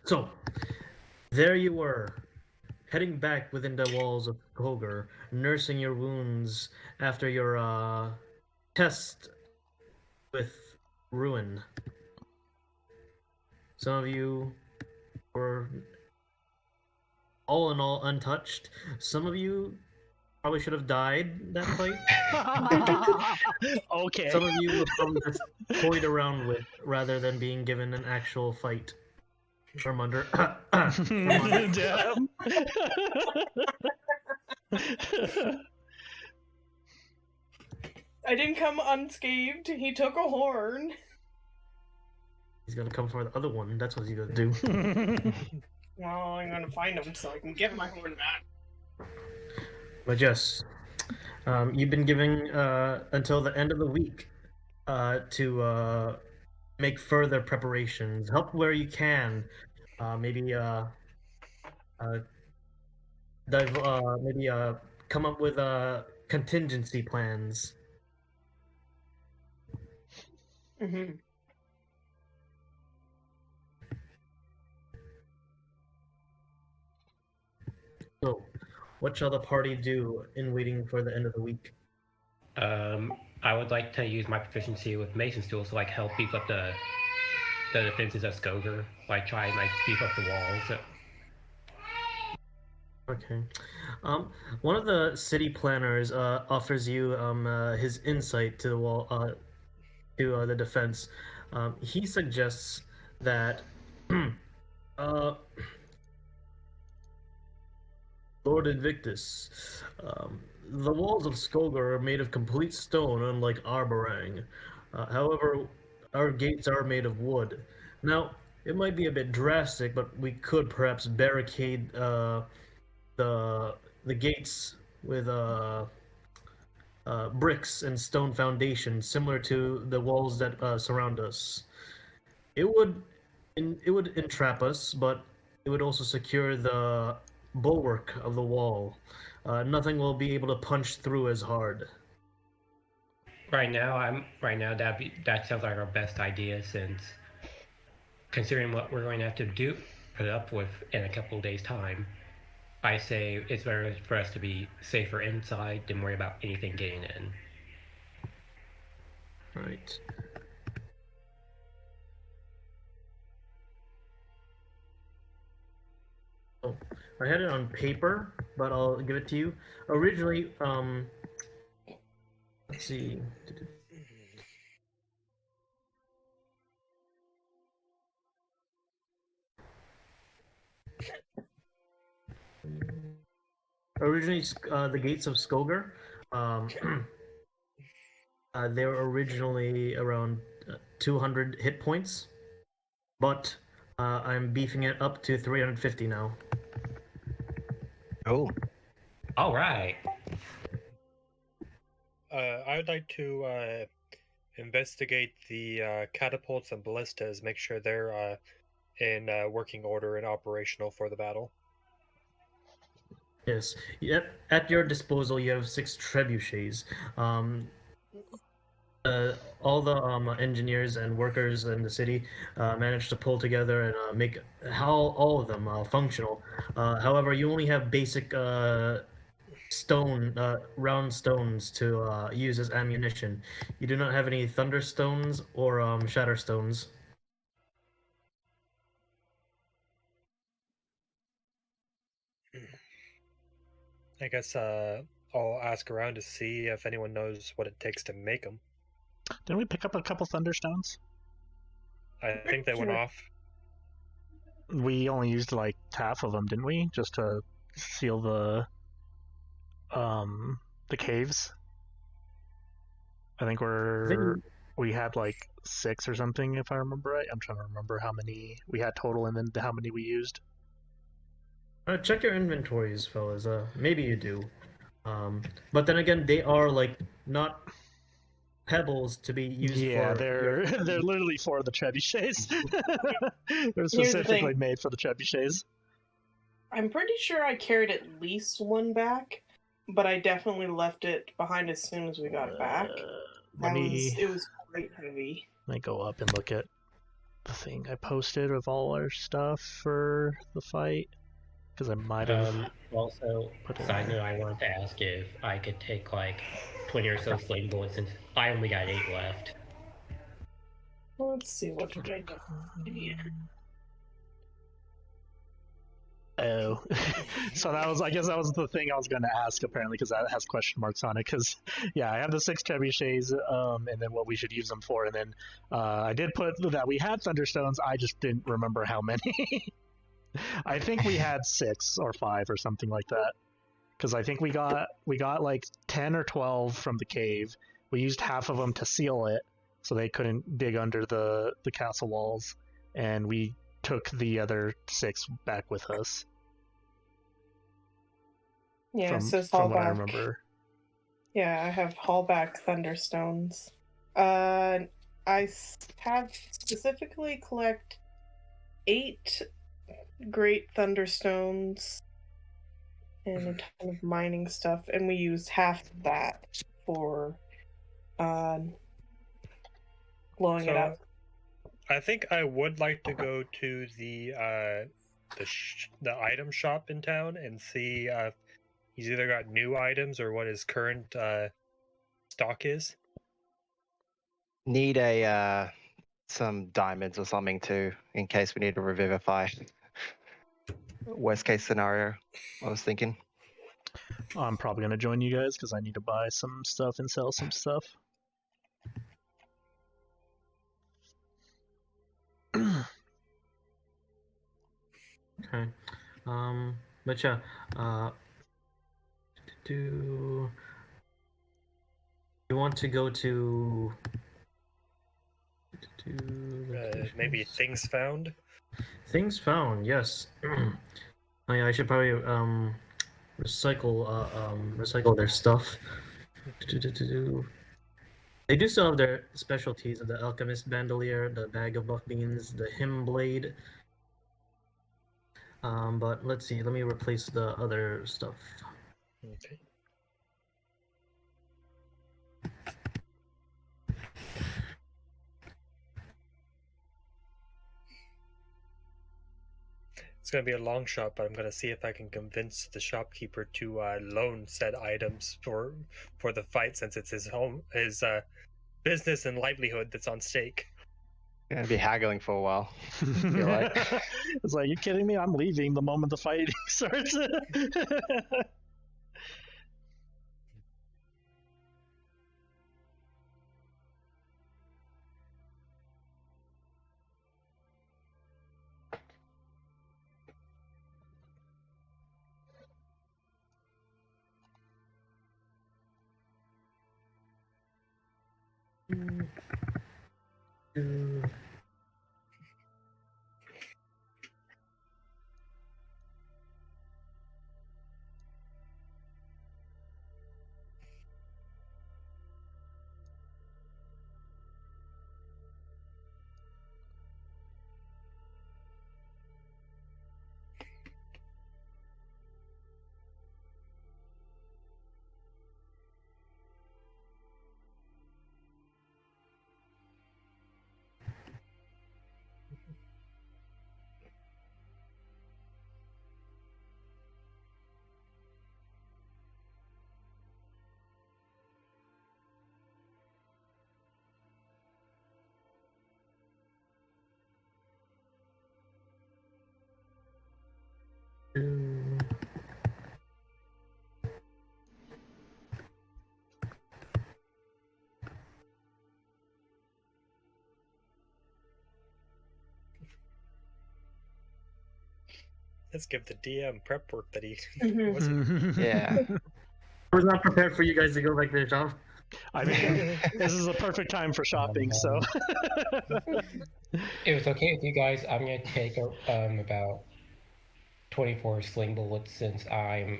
So, there you were, heading back within the walls of Koger, nursing your wounds after your test with Ruin. Some of you were all in all untouched. Some of you probably should have died that fight. Okay. Some of you were probably just toyed around with rather than being given an actual fight. Armundur. Damn. I didn't come unscathed. He took a horn. He's gonna come for the other one. That's what he's gonna do. Well, I'm gonna find him so I can get my horn back. But yes, you've been giving until the end of the week to make further preparations. Help where you can. Maybe come up with contingency plans. Mm-hmm. So, what shall the party do in waiting for the end of the week? I would like to use my proficiency with Mason's tools to help beef up the defenses of Skoger, try and beef up the walls. Okay. One of the city planners offers you his insight to the wall to the defense. He suggests that Lord Invictus, the walls of Skoger are made of complete stone, unlike Barbarian. However, our gates are made of wood. Now, it might be a bit drastic, but we could perhaps barricade the gates with bricks and stone foundations, similar to the walls that surround us. It would entrap us, but it would also secure the bulwark of the wall. Nothing will be able to punch through as hard. Right now, that sounds like our best idea, since considering what we're going to have to put up with in a couple of days' time. I say it's better for us to be safer inside than worry about anything getting in. Right. Oh, I had it on paper, but I'll give it to you. Originally, let's see. Originally, the gates of Skoger, they were originally around 200 hit points, but I'm beefing it up to 350 now. Oh. All right. I would like to investigate the catapults and ballistas, make sure they're in working order and operational for the battle. Yes. Yep. At your disposal, you have 6 trebuchets. All the engineers and workers in the city managed to pull together and make all of them functional. However, you only have basic round stones to use as ammunition. You do not have any thunderstones or shatter stones. I guess I'll ask around to see if anyone knows what it takes to make them. Didn't we pick up a couple thunderstones? I think they went off. We only used half of them, didn't we? Just to seal the caves. I think we had 6 or something, if I remember right. I'm trying to remember how many we had total and then how many we used. Check your inventories, fellas. Maybe you do. But then again, they are not pebbles to be used. Yeah, they're literally for the trebuchets. They're specifically made for the trebuchets. I'm pretty sure I carried at least one back, but I definitely left it behind as soon as we got it back. It was quite heavy. Let me go up and look at the thing I posted of all our stuff for the fight? Because I might have. Also, put it side in there. note, I wanted to ask if I could take like 20 or so sling bullets since I only got 8 left. Let's see, what did I do? Oh, so I guess that was the thing I was going to ask apparently, because that has question marks on it. Because yeah, I have the 6 trebuchets, and then what we should use them for, and then I did put that we had thunderstones. I just didn't remember how many. I think we had 6 or 5 or something like that. Because I think we got like 10 or 12 from the cave. We used half of them to seal it, so they couldn't dig under the castle walls, and we took the other 6 back with us. Yeah, from, it says from haul what back. I remember. Yeah, I have haul back thunderstones. I have specifically collect 8 great thunderstones and a ton of mining stuff, and we used half of that for blowing it up. I think I would like to go to the item shop in town and see he's either got new items or what his current stock is. Need some diamonds or something too, in case we need to revivify. Worst case scenario, I was thinking. I'm probably going to join you guys because I need to buy some stuff and sell some stuff. Okay. But yeah, do you want to go to Maybe things found? Things found, yes. Oh, yeah, I should probably recycle their stuff. They do still have their specialties of the alchemist bandolier, the bag of buff beans, the hymn blade. But let's see. Let me replace the other stuff. Okay. It's going to be a long shot, but I'm going to see if I can convince the shopkeeper to loan said items for the fight, since it's his business and livelihood that's on stake. Gonna be haggling for a while. It's like, you kidding me? I'm leaving the moment the fight starts. Let's give the DM prep work that he Mhm. wasn't. Yeah. I was not prepared for you guys to go back to the shop. I mean, this is a perfect time for shopping, so. If it's okay with you guys, I'm going to take about 24 sling bullets since I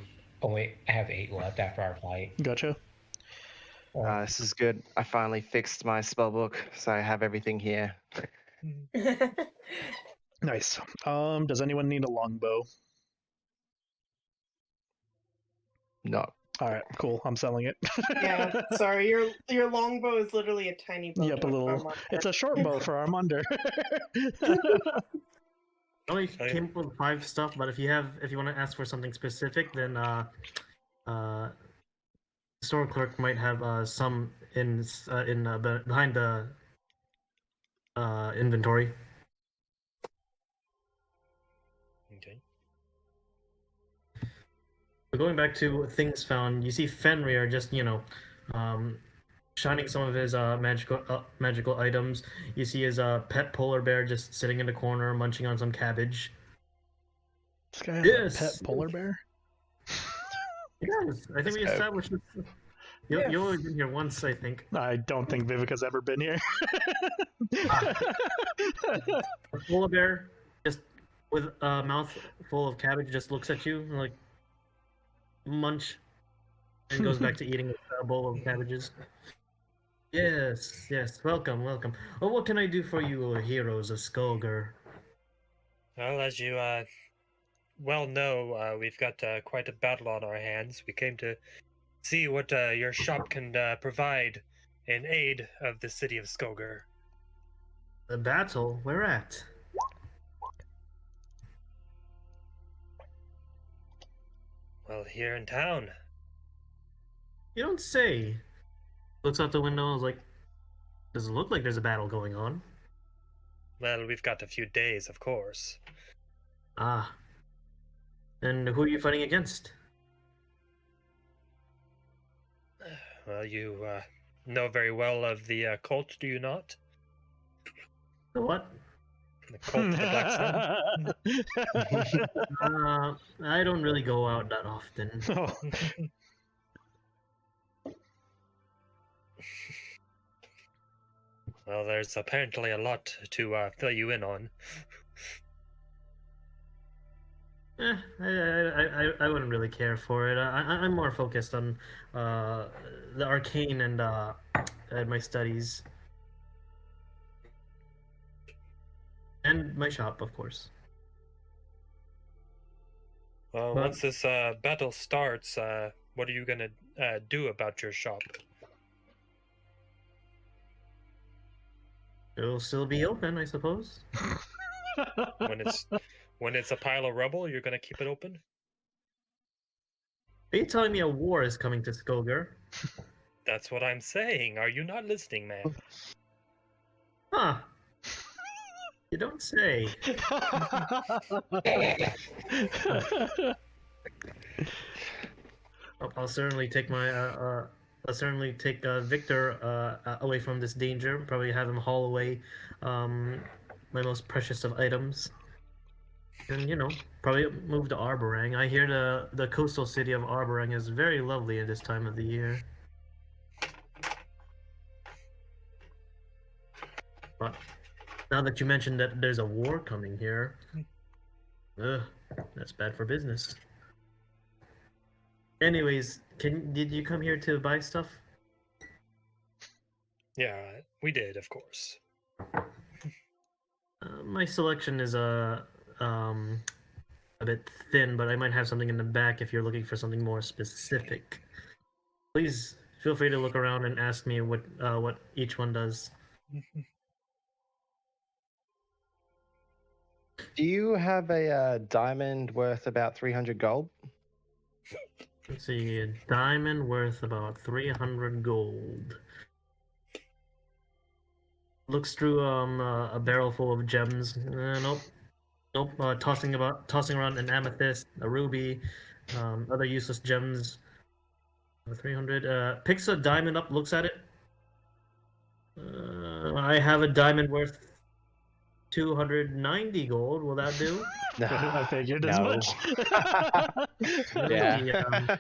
have 8 left after our fight. Gotcha. This is good. I finally fixed my spellbook, so I have everything here. Nice. Does anyone need a longbow? No. All right, cool. I'm selling it. Yeah, sorry, your longbow is literally a tiny bow. Yep, a little. It's a short bow for Armundur. I only came up with 5 stuff, but if you want to ask for something specific, then the store clerk might have some behind the inventory. Okay. But going back to things found, you see Fenrir just shining some of his magical items. You see his pet polar bear just sitting in the corner munching on some cabbage. This guy has a pet polar bear? Yes, I think we established this. You've only been here once, I think. I don't think Vivika's ever been here. A polar bear, just with a mouth full of cabbage, just looks at you and, like, munch, and goes back to eating a bowl of cabbages. Yes, welcome. Oh, what can I do for you, heroes of Skulker? Well, as you well know, we've got quite a battle on our hands. We came to see what your shop can provide in aid of the city of Skulker. The battle? Where at? Well, here in town. You don't say. Looks out the window and is like, doesn't look like there's a battle going on. Well, we've got a few days, of course. Ah. And who are you fighting against? Well, you know very well of the cult, do you not? The what? The cult of the Black Sun? I don't really go out that often. Oh. Well, there's apparently a lot to fill you in on. I wouldn't really care for it. I'm more focused on the arcane and my studies. And my shop, of course. Well, But- once this battle starts, what are you gonna do about your shop? It'll still be open, I suppose. When it's a pile of rubble, you're gonna keep it open? Are you telling me a war is coming to Skulker? That's what I'm saying. Are you not listening, man? Huh. You don't say. I'll certainly take Victor away from this danger. Probably have him haul away my most precious of items. And, probably move to Arborang. I hear the coastal city of Arborang is very lovely at this time of the year. But now that you mentioned that there's a war coming here, that's bad for business. Anyways, did you come here to buy stuff? Yeah, we did, of course. My selection is a bit thin, but I might have something in the back if you're looking for something more specific. Please feel free to look around and ask me what each one does. Do you have a diamond worth about 300 gold? Let's see, a diamond worth about 300 gold. Looks through a barrel full of gems. Nope. Tossing around an amethyst, a ruby, other useless gems. 300. Picks a diamond up, looks at it. I have a diamond worth 290 gold. Will that do? I figured as No. much. Yeah.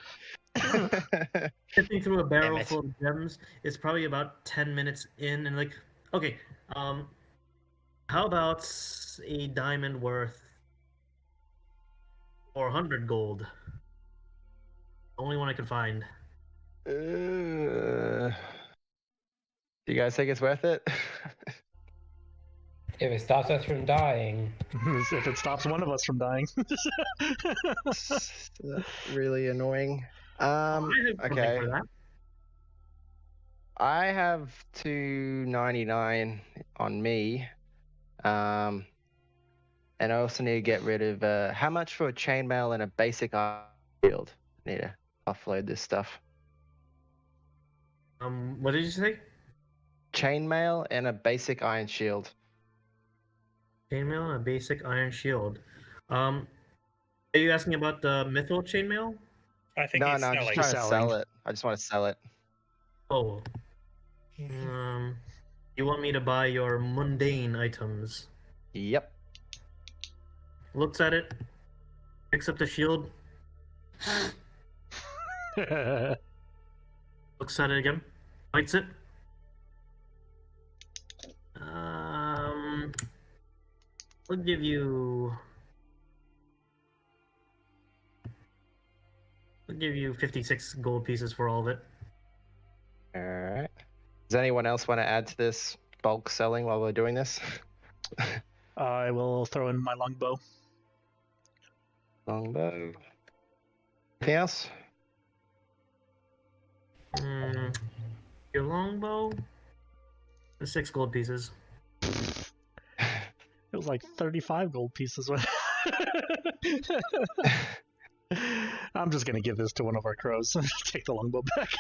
Sifting through a barrel Damn it. full of gems. It's probably about 10 minutes in, and like, okay, how about a diamond worth 400 gold? Only one I could find. Do you guys think it's worth it? If it stops us from dying, If it stops one of us from dying. Really annoying. I have something Okay. for that. I have 299 on me. And I also need to get rid of how much for a chainmail and a basic iron shield? Need to offload this stuff. What did you say? Chainmail and a basic iron shield. Chainmail and a basic iron shield. Are you asking about the mithril chainmail? I think No, he's I'm just selling. trying to Selling. sell it. I just want to sell it. Oh. You want me to buy your mundane items? Yep. Looks at it, picks up the shield, looks at it again, bites it. I'll give you. I'll give you 56 gold pieces for all of it. All right. Does anyone else want to add to this bulk selling while we're doing this? I will throw in my longbow. Longbow. Anything else? Your longbow. 6 gold pieces. It was like 35 gold pieces. I'm just gonna give this to one of our crows and take the longbow back.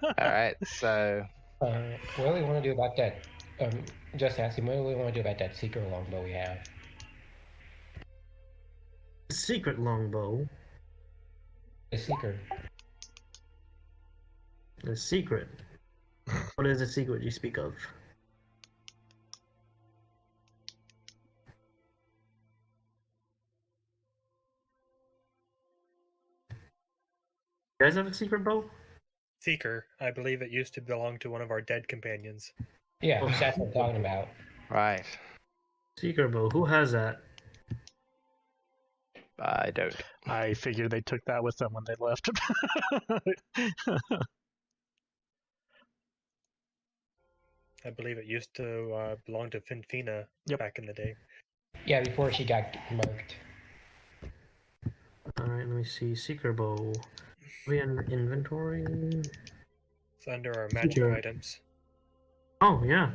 All right. So What do we want to do about that? Just asking, what do we want to do about that secret longbow we have? Secret longbow. The secret. The secret. What is the secret you speak of? You guys have a secret bow? Seeker. I believe it used to belong to one of our dead companions. Yeah, that's what I'm talking about. right. Secret bow. Who has that? I don't. I figured they took that with them when they left. I believe it used to belong to Finfina Yep. back in the day. Yeah, before she got murked. Alright, let me see. Secret bow. We in inventory. It's under our magic Seeker. items. Oh yeah.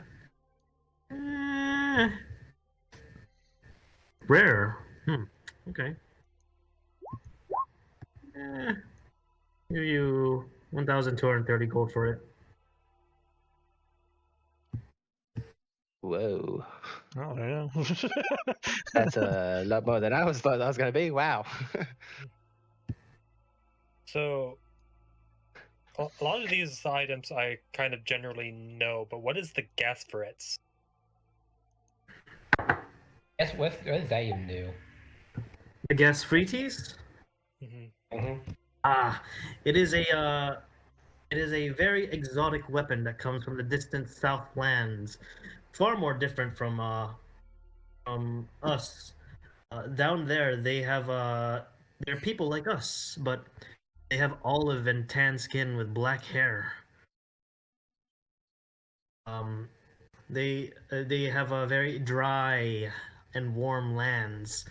Rare. Okay. Give you 1,230 gold for it. Whoa. Oh yeah. That's a lot more than I thought that was going to be. Wow. So, a lot of these items I kind of generally know, but what is the gas for it? What does that even do? The gas frities? It is a very exotic weapon that comes from the distant Southlands. Far more different from us. Down there, they have they're people like us, but they have olive and tan skin with black hair. They have a very dry and warm lands.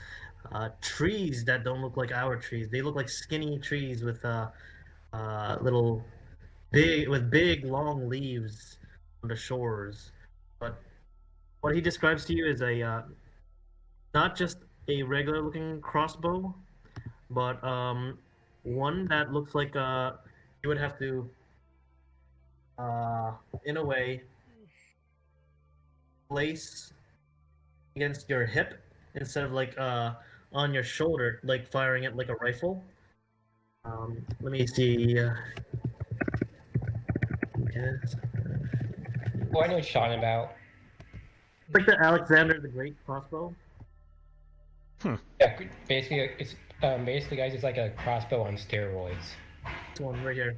Trees that don't look like our trees. They look like skinny trees with little big long leaves on the shores. But what he describes to you is a not just a regular looking crossbow, but one that looks like you would have to in a way place against your hip instead of like on your shoulder, like firing it like a rifle. Let me see. Yes. Oh, I know what you're talking about. It's like the Alexander the Great crossbow. Yeah, basically, guys, it's like a crossbow on steroids. This one right here.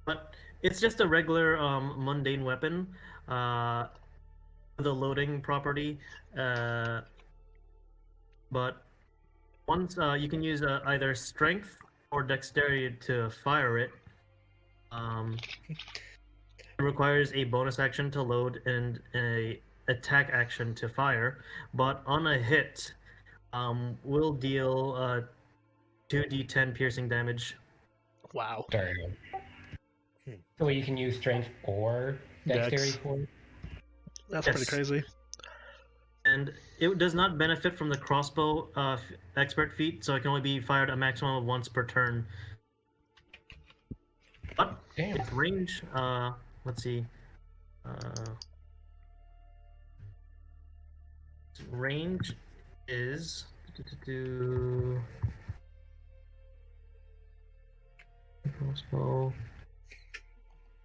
But it's just a regular mundane weapon with a loading property. But once you can use either strength or dexterity to fire it. It requires a bonus action to load and a attack action to fire. But on a hit, will deal 2d10 piercing damage. Wow. Sorry. So you can use strength or dexterity Dex. for it? That's Yes. pretty crazy. And it does not benefit from the crossbow expert feat, so it can only be fired a maximum of once per turn. But Damn. its range, let's see. Its range is crossbow.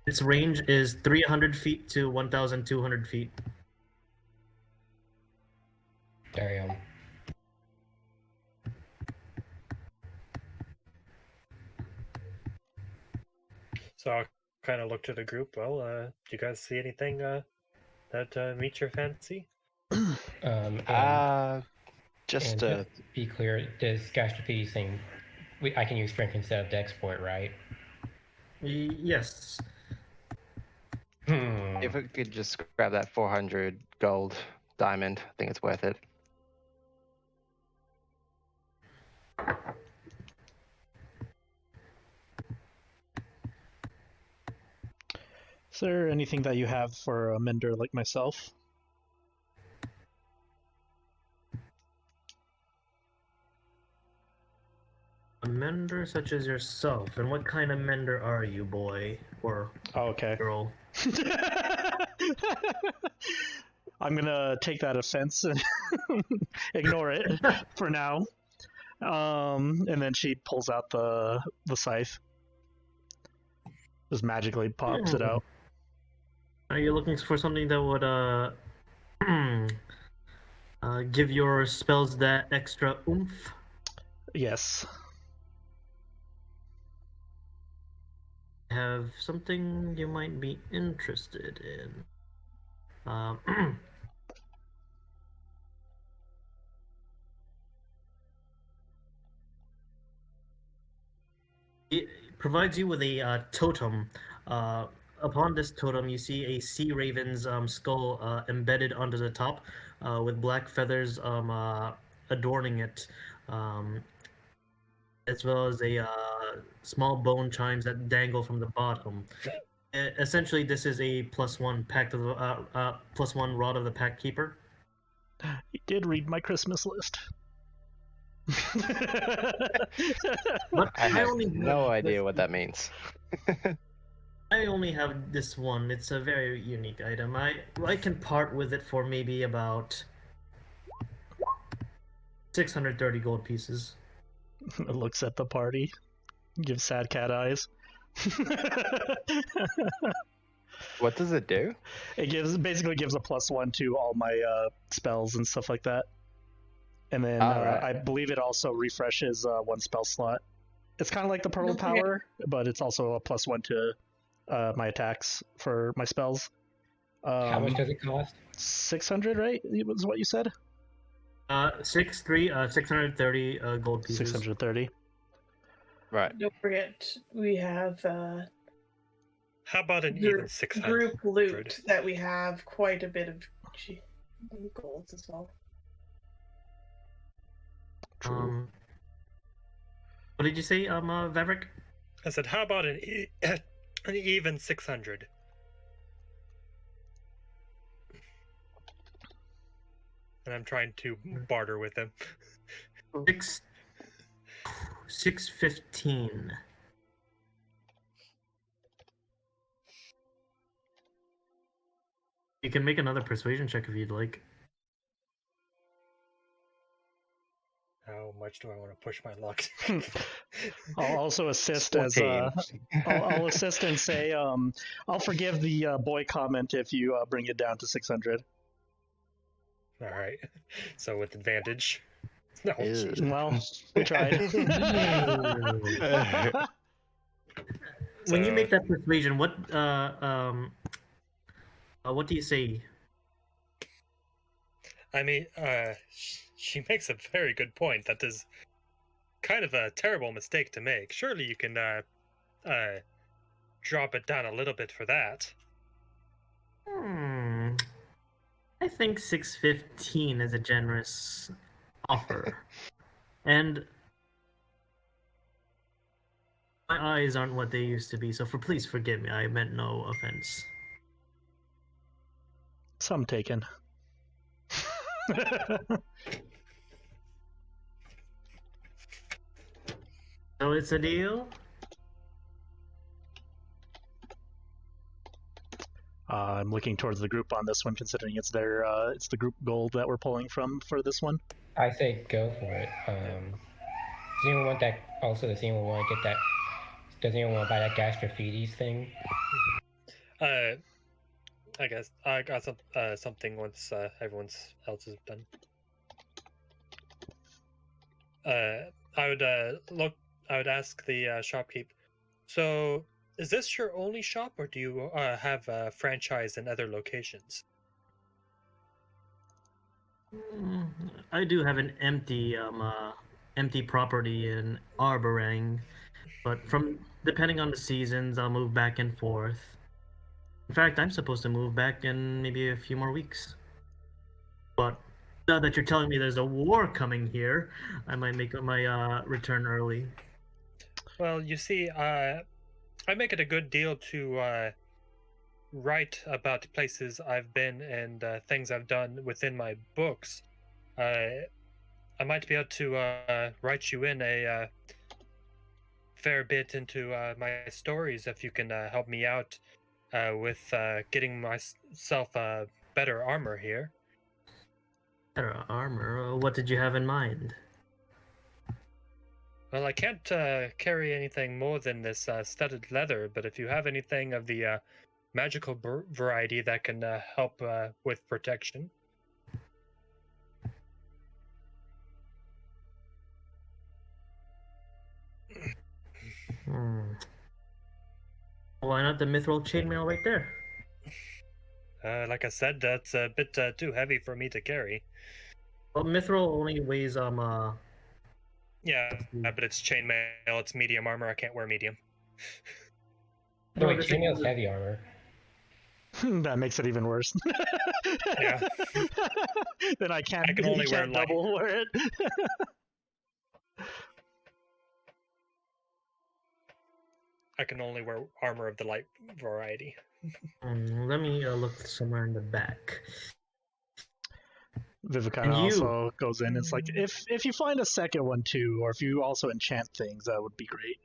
Its range is 300 feet to 1,200 feet. Damn. So I'll kind of look to the group. Well, do you guys see anything that meets your fancy? Just To be clear, this Gastropede thing, I can use strength instead of dex for it, right? Yes. if we could just grab that 400 gold diamond, I think it's worth it. Is there anything that you have for a mender like myself? A mender such as yourself. And what kind of mender are you, boy? Or Oh, okay. girl? I'm gonna take that offense and ignore it for now. And then she pulls out the scythe. Just magically pops it out. Are you looking for something that would give your spells that extra oomph? Yes. I have something you might be interested in. It provides you with a totem. Upon this totem, you see a sea raven's skull embedded onto the top, with black feathers adorning it, as well as a small bone chimes that dangle from the bottom. Essentially, this is a +1 pact of +1 rod of the Pact Keeper. You did read my Christmas list. But I have only no have idea this- what that means. I only have this one. It's a very unique item. I can part with it for maybe about 630 gold pieces. Looks at the party, gives sad cat eyes. What does it do? It basically gives a +1 to all my spells and stuff like that. And then Alright. I believe it also refreshes one spell slot. It's kind of like the Pearl Don't forget- Power, but it's also a +1 to my attacks for my spells. How much does it cost? 600, right? It was what you said? 630 gold pieces. 630. Right. Don't forget, we have How about an even 600? group loot that we have quite a bit of golds as well. True. What did you say, Vavrick? I said, how about an even 600? And I'm trying to barter with them. 615. You can make another persuasion check if you'd like. How much do I want to push my luck? I'll also assist as 14. I'll assist and say I'll forgive the boy comment if you bring it down to 600. All right. So with advantage. No. Ew. Well, we tried. When you So- make that persuasion, what do you say? I mean, she makes a very good point. That is kind of a terrible mistake to make. Surely you can drop it down a little bit for that. I think 615 is a generous offer. And My eyes aren't what they used to be, so please forgive me. I meant no offense. Some taken. So it's a deal? I'm looking towards the group on this one, considering it's the group gold that we're pulling from for this one. I say go for it. Does anyone want that? Also, does anyone want to get that? Does anyone want to buy that Gastrophides thing? I guess I got something once everyone else is done. I would ask the shopkeep. So, is this your only shop, or do you have a franchise in other locations? I do have an empty property in Arborang, but depending on the seasons, I'll move back and forth. In fact, I'm supposed to move back in maybe a few more weeks. But now that you're telling me there's a war coming here, I might make my return early. Well, you see, I make it a good deal to write about places I've been and things I've done within my books. I might be able to write you in a fair bit into my stories if you can help me out with getting myself better armor here. Better armor? What did you have in mind? Well, I can't carry anything more than this studded leather, but if you have anything of the magical variety that can help with protection. Why not the mithril chainmail right there? Like I said, that's a bit too heavy for me to carry. Well, mithril only weighs Yeah, but it's chainmail, it's medium armor, I can't wear medium. No, wait, chainmail's heavy armor. That makes it even worse. Yeah. Then I can only wear light. double wear it. I can only wear armor of the light variety. Let me look somewhere in the back. Vivika And you- also goes in. It's like if you find a second one too, or if you also enchant things, that would be great.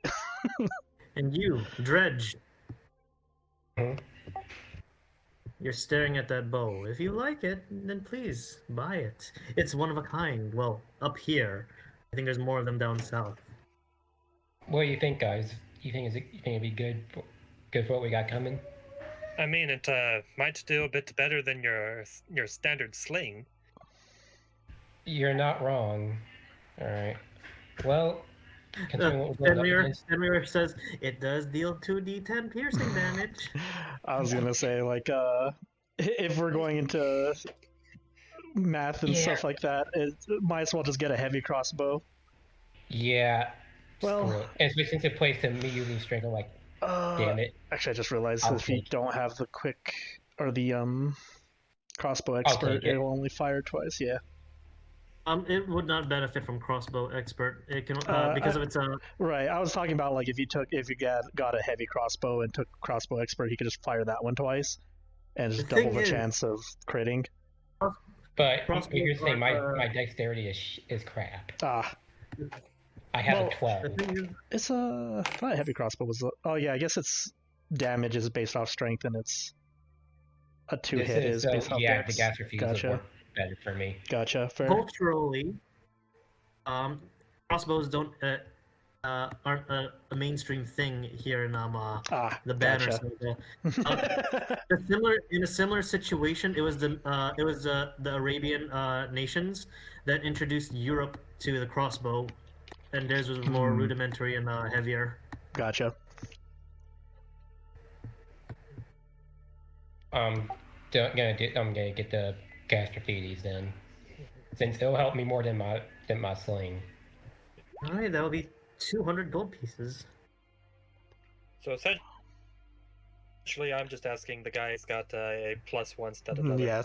And you, Dredge. Hmm? You're staring at that bow. If you like it, then please buy it. It's one of a kind. Well, up here. I think there's more of them down south. What do you think, guys? You think it'd be good for what we got coming? I mean, it might do a bit better than your standard sling. You're not wrong. All right. Well, considering what we're going up against, Fenrir says it does deal 2d10 piercing damage. I was gonna say, like, if we're going into math and stuff like that, it might as well just get a heavy crossbow. yeah. Well- screw it. And since it plays to me using strength, I'm like, damn it. Actually, I just realized I'll if you take it. don't have the quick or the crossbow I'll expert, take it. it will only fire twice. Yeah. It would not benefit from crossbow expert. It can because of its Right. I was talking about like if you got a heavy crossbow and took crossbow expert, he could just fire that one twice, and just The double thing the is- chance of critting. But Crossbow you're saying are, my dexterity is crap. Ah, I have Well, a 12. the thing is, it's I thought a heavy crossbow was. Oh yeah, I guess its damage is based off strength, and it's a two hit is so, based off yeah, dex. the Gastrophides would Gotcha. work better for me. Gotcha. Fair. culturally, crossbows aren't a mainstream thing here in the banner. Gotcha. So in a similar situation, it was the Arabian nations that introduced Europe to the crossbow, and theirs was more rudimentary and heavier. Gotcha. I'm gonna get the Gastrophides then, since it'll help me more than my sling. All right, that will be 200 gold pieces. So essentially, I'm just asking the guy who's got a +1 studded leather. Yeah.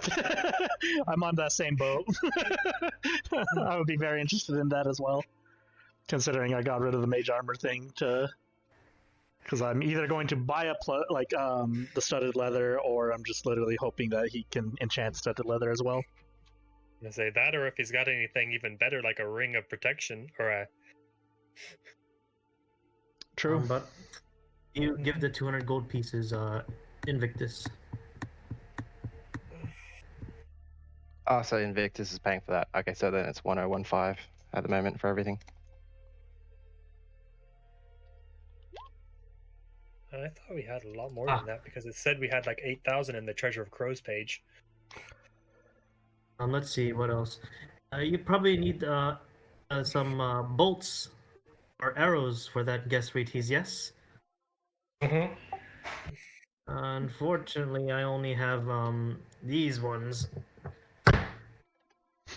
I'm on that same boat. I would be very interested in that as well, considering I got rid of the mage armor thing to Because I'm either going to buy the studded leather, or I'm just literally hoping that he can enchant studded leather as well. I'm gonna say that, or if he's got anything even better, like a ring of protection or a. True. But you give the 200 gold pieces, Invictus. Oh, so Invictus is paying for that. Okay, so then it's 1015 at the moment for everything. I thought we had a lot more than that because it said we had like 8,000 in the Treasure of Crows page. Let's see what else. You probably need some bolts or arrows for that guess rates, yes? Mm-hmm. Unfortunately, I only have these ones.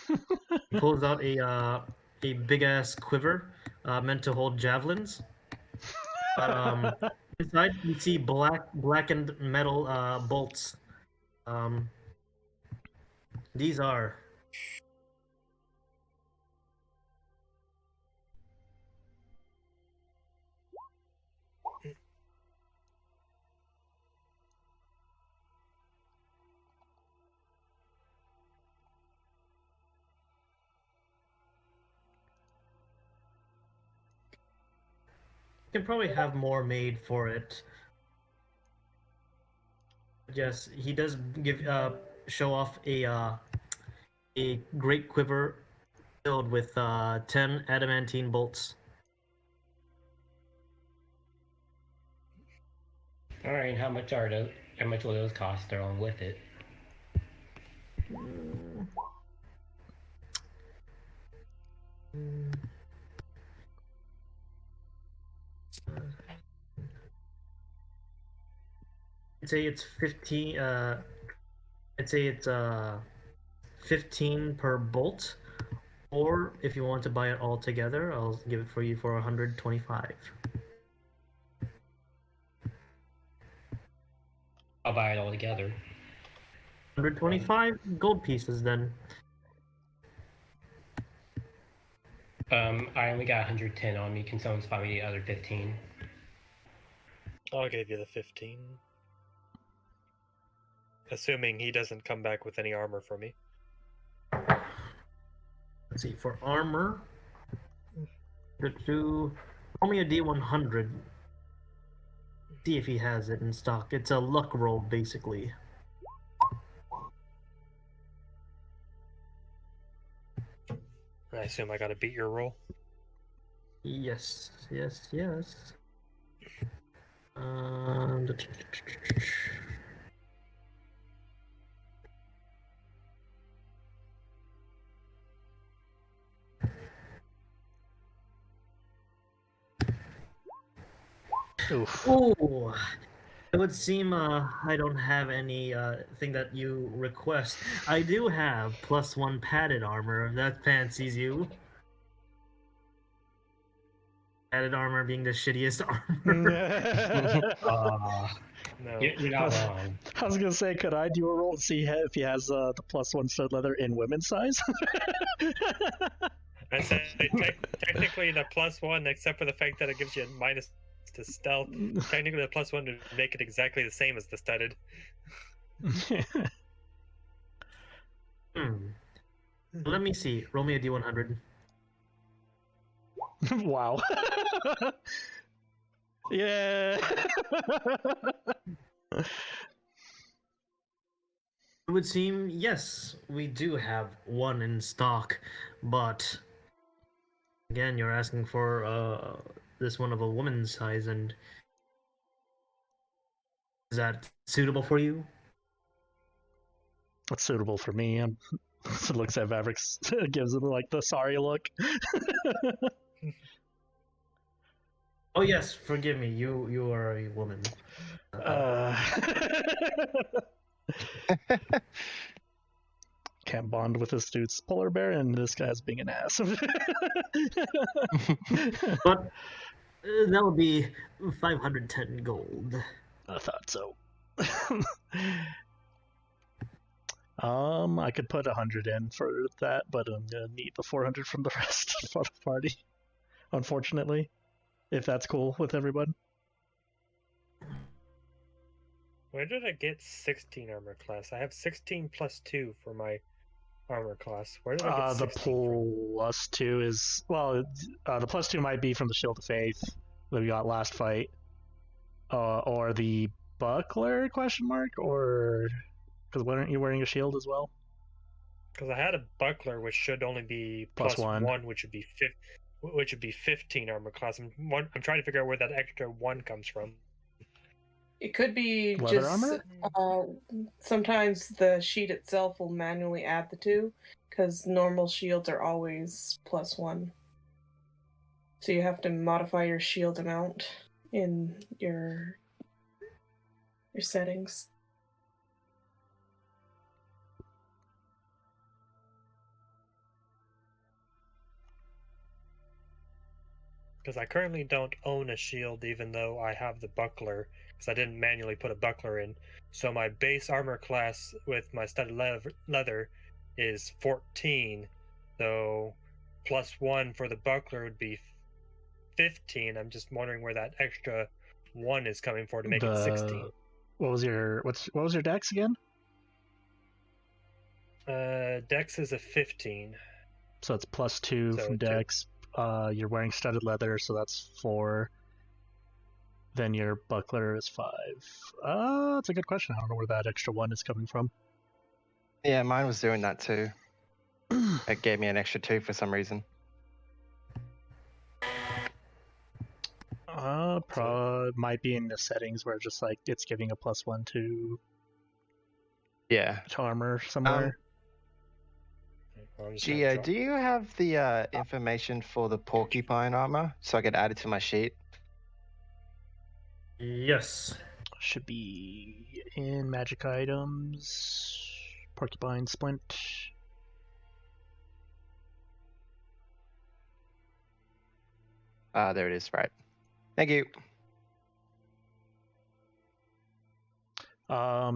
He pulls out a big ass quiver meant to hold javelins. But inside you see blackened metal bolts. These are. You can probably have more made for it. Yes, he does give show off a great quiver filled with 10 adamantine bolts. All right, how much will those cost along with it? I'd say it's 15. I'd say it's 15 per bolt, or if you want to buy it all together, I'll give it for you for 125. I'll buy it all together. 125 gold pieces then. I only got 110 on me. Can someone spot me the other 15? I'll give you the 15. Assuming he doesn't come back with any armor for me. Let's see, for armor, roll me a D100. See if he has it in stock. It's a luck roll, basically. I assume I gotta beat your roll. Yes, yes, yes. Um, Oof. Ooh, it would seem I don't have any thing that you request. I do have +1 padded armor. If that fancies you. Padded armor being the shittiest armor. No. You're not wrong. I was gonna say, could I do a roll and see if he has the +1 stud leather in women's size? I said technically the +1, except for the fact that it gives you a minus to stealth. Technically the +1 would make it exactly the same as the studded. Let me see. Roll me a D100. Wow. Yeah. It would seem, yes, we do have one in stock, but again, you're asking for this one of a woman's size, and is that suitable for you? That's suitable for me. Looks at Vavrick, gives it like the sorry look. Oh yes, forgive me. You are a woman. Can't bond with this dude's polar bear, and this guy's being an ass. But that would be 510 gold. I thought so. I could put 100 in for that, but I'm gonna need the 400 from the rest for the party. Unfortunately, if that's cool with everyone. Where did I get 16 armor class? I have 16 plus 2 for my armor class. Where did I get The 16 from? +2 is the +2 might be from the Shield of Faith that we got last fight, or the buckler ? Or because weren't you wearing a shield as well? Because I had a buckler, which should only be Plus plus one. 1, which would be 15 armor class. I'm trying to figure out where that extra 1 comes from. It could be Leather just sometimes the sheet itself will manually add the 2, because normal shields are always +1. So you have to modify your shield amount in your settings. Because I currently don't own a shield, even though I have the buckler, because I didn't manually put a buckler in. So my base armor class with my studded leather is 14. So plus 1 for the buckler would be 15. I'm just wondering where that extra 1 is coming for to make it 16. What was your dex again? Dex is a 15. So it's +2 So from two. dex. You're wearing studded leather, so that's 4. Then your buckler is 5. That's a good question. I don't know where that extra 1 is coming from. Yeah, mine was doing that too. It gave me an extra 2 for some reason. Might be in the settings where just like it's giving a +1 to Yeah. armor somewhere. I'm just Gio, gonna do you have the information for the porcupine armor so I could add it to my sheet? Yes. Should be in magic items. Porcupine splint. There it is. Right. Thank you.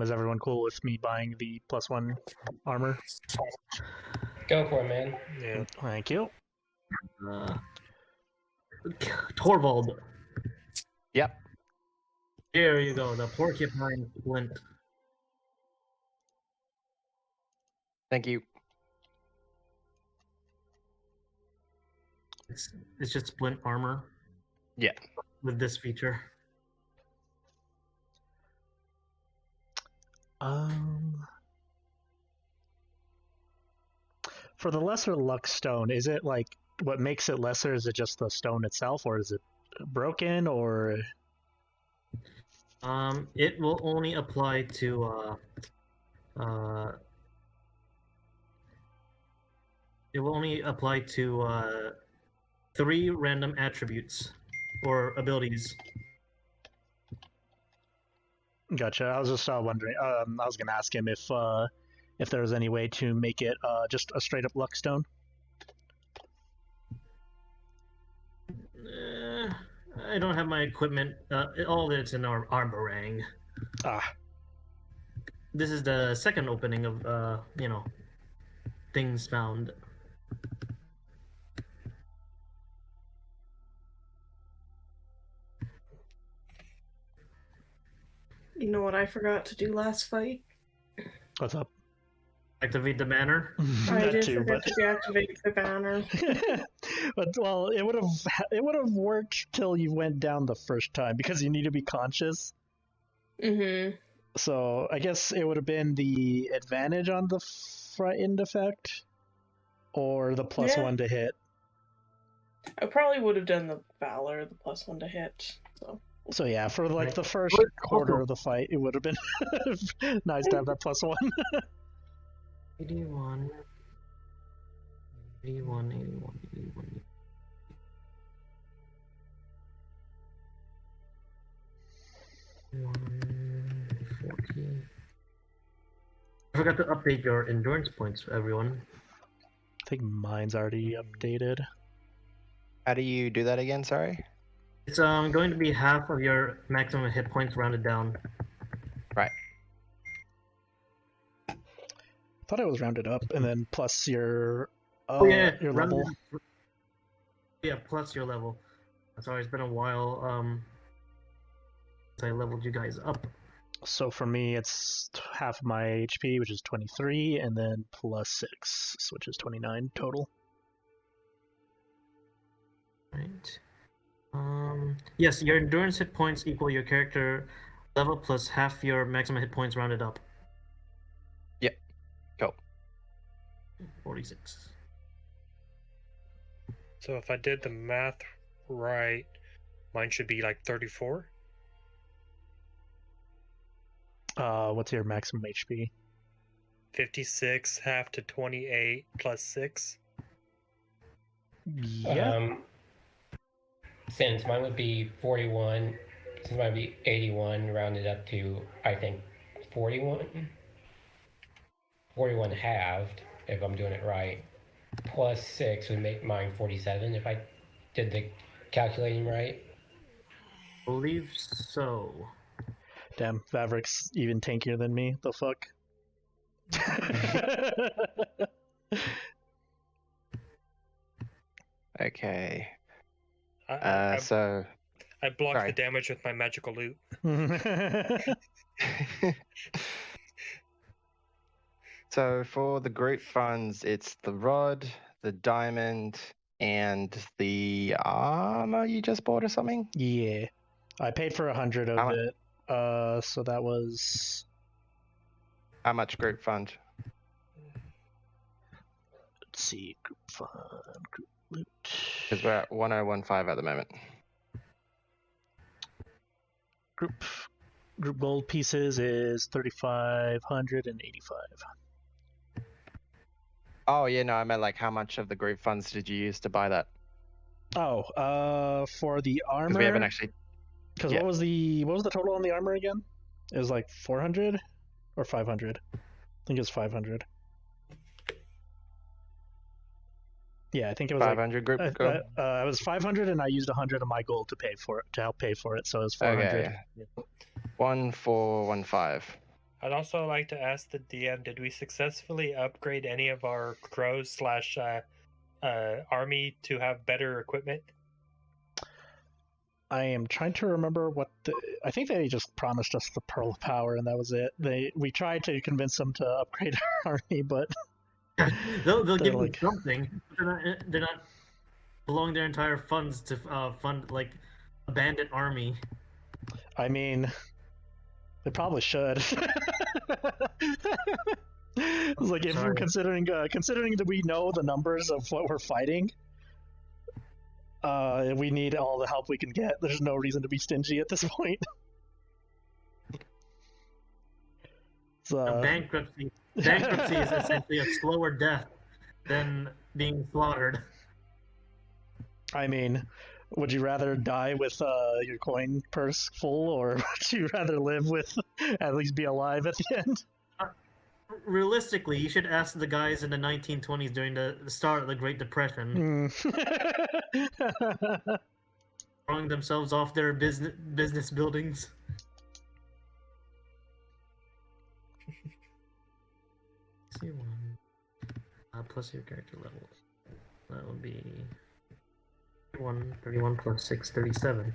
Is everyone cool with me buying the +1 armor? Go for it, man. Yeah. Thank you. Torvald. Yep. There you go. The porcupine splint. Thank you. It's just splint armor. Yeah. With this feature. For the lesser luck stone, is it like what makes it lesser? Is it just the stone itself, or is it broken, or? It will only apply to it will only apply to 3 random attributes or abilities. Gotcha. I was just wondering. I was gonna ask him if there was any way to make it just a straight up luck stone. I don't have my equipment. All of it's in our Arborang. This is the second opening of things found. You know what I forgot to do last fight? What's up? Activate the banner. I That did too, forget to deactivate the banner. but well, it would have worked till you went down the first time because you need to be conscious. Mm-hmm. So I guess it would have been the advantage on the frightened effect, or the +1 to hit. I probably would have done the Valor, the +1 to hit. So yeah, for like the first quarter of the fight, it would have been nice to have that +1. 81. 81, 81, 81. I forgot to update your endurance points for everyone. I think mine's already updated. How do you do that again? Sorry. It's going to be half of your maximum hit points rounded down. Right. I thought it was rounded up, and then plus your your level. Yeah, plus your level. Sorry, it's been a while since I leveled you guys up. So for me, it's half of my HP, which is 23, and then plus 6, which is 29 total. Right. Yes, your endurance hit points equal your character level plus half your maximum hit points rounded up. Yep. Cool. 46. So if I did the math right, mine should be like 34. What's your maximum HP? 56, half to 28 plus 6. Yeah. Since mine would be 41, since mine would be 81, rounded up to, I think, 41? 41 halved, if I'm doing it right. Plus 6 would make mine 47, if I did the calculating right. Believe so. Damn, Vavrick's even tankier than me. The fuck? Okay. I So. blocked sorry. the damage with my magical loot. So for the group funds, it's the rod, the diamond, and the armor you just bought or something? Yeah. I paid for 100 of How mu- it. So that was... How much group fund? Let's see. Group fund, group loot. Because we're at 1015 at the moment. Group gold pieces is 3,585. Oh yeah, no, I meant like how much of the group funds did you use to buy that? Oh, for the armor. Because we haven't actually. Because yeah. what was the total on the armor again? It was like 400 or 500. I think it was 500. Yeah, I think it was 500 group like gold. it was 500, and I used 100 of my gold to help pay for it. So it was 400. Okay, yeah. 1415. I'd also like to ask the DM, did we successfully upgrade any of our crows / army to have better equipment? I am trying to remember I think they just promised us the Pearl of Power, and that was it. We tried to convince them to upgrade our army, but they'll give you like... something. They're not blowing their entire funds to fund like a bandit army. I mean, they probably should. It's like if we're considering that we know the numbers of what we're fighting, we need all the help we can get. There's no reason to be stingy at this point. Bankruptcy is essentially a slower death than being slaughtered. I mean, would you rather die with your coin purse full, or would you rather live with at least be alive at the end? Realistically, you should ask the guys in the 1920s during the start of the Great Depression, throwing themselves off their business buildings. C1 plus your character level. That would be 31 plus 6, 37.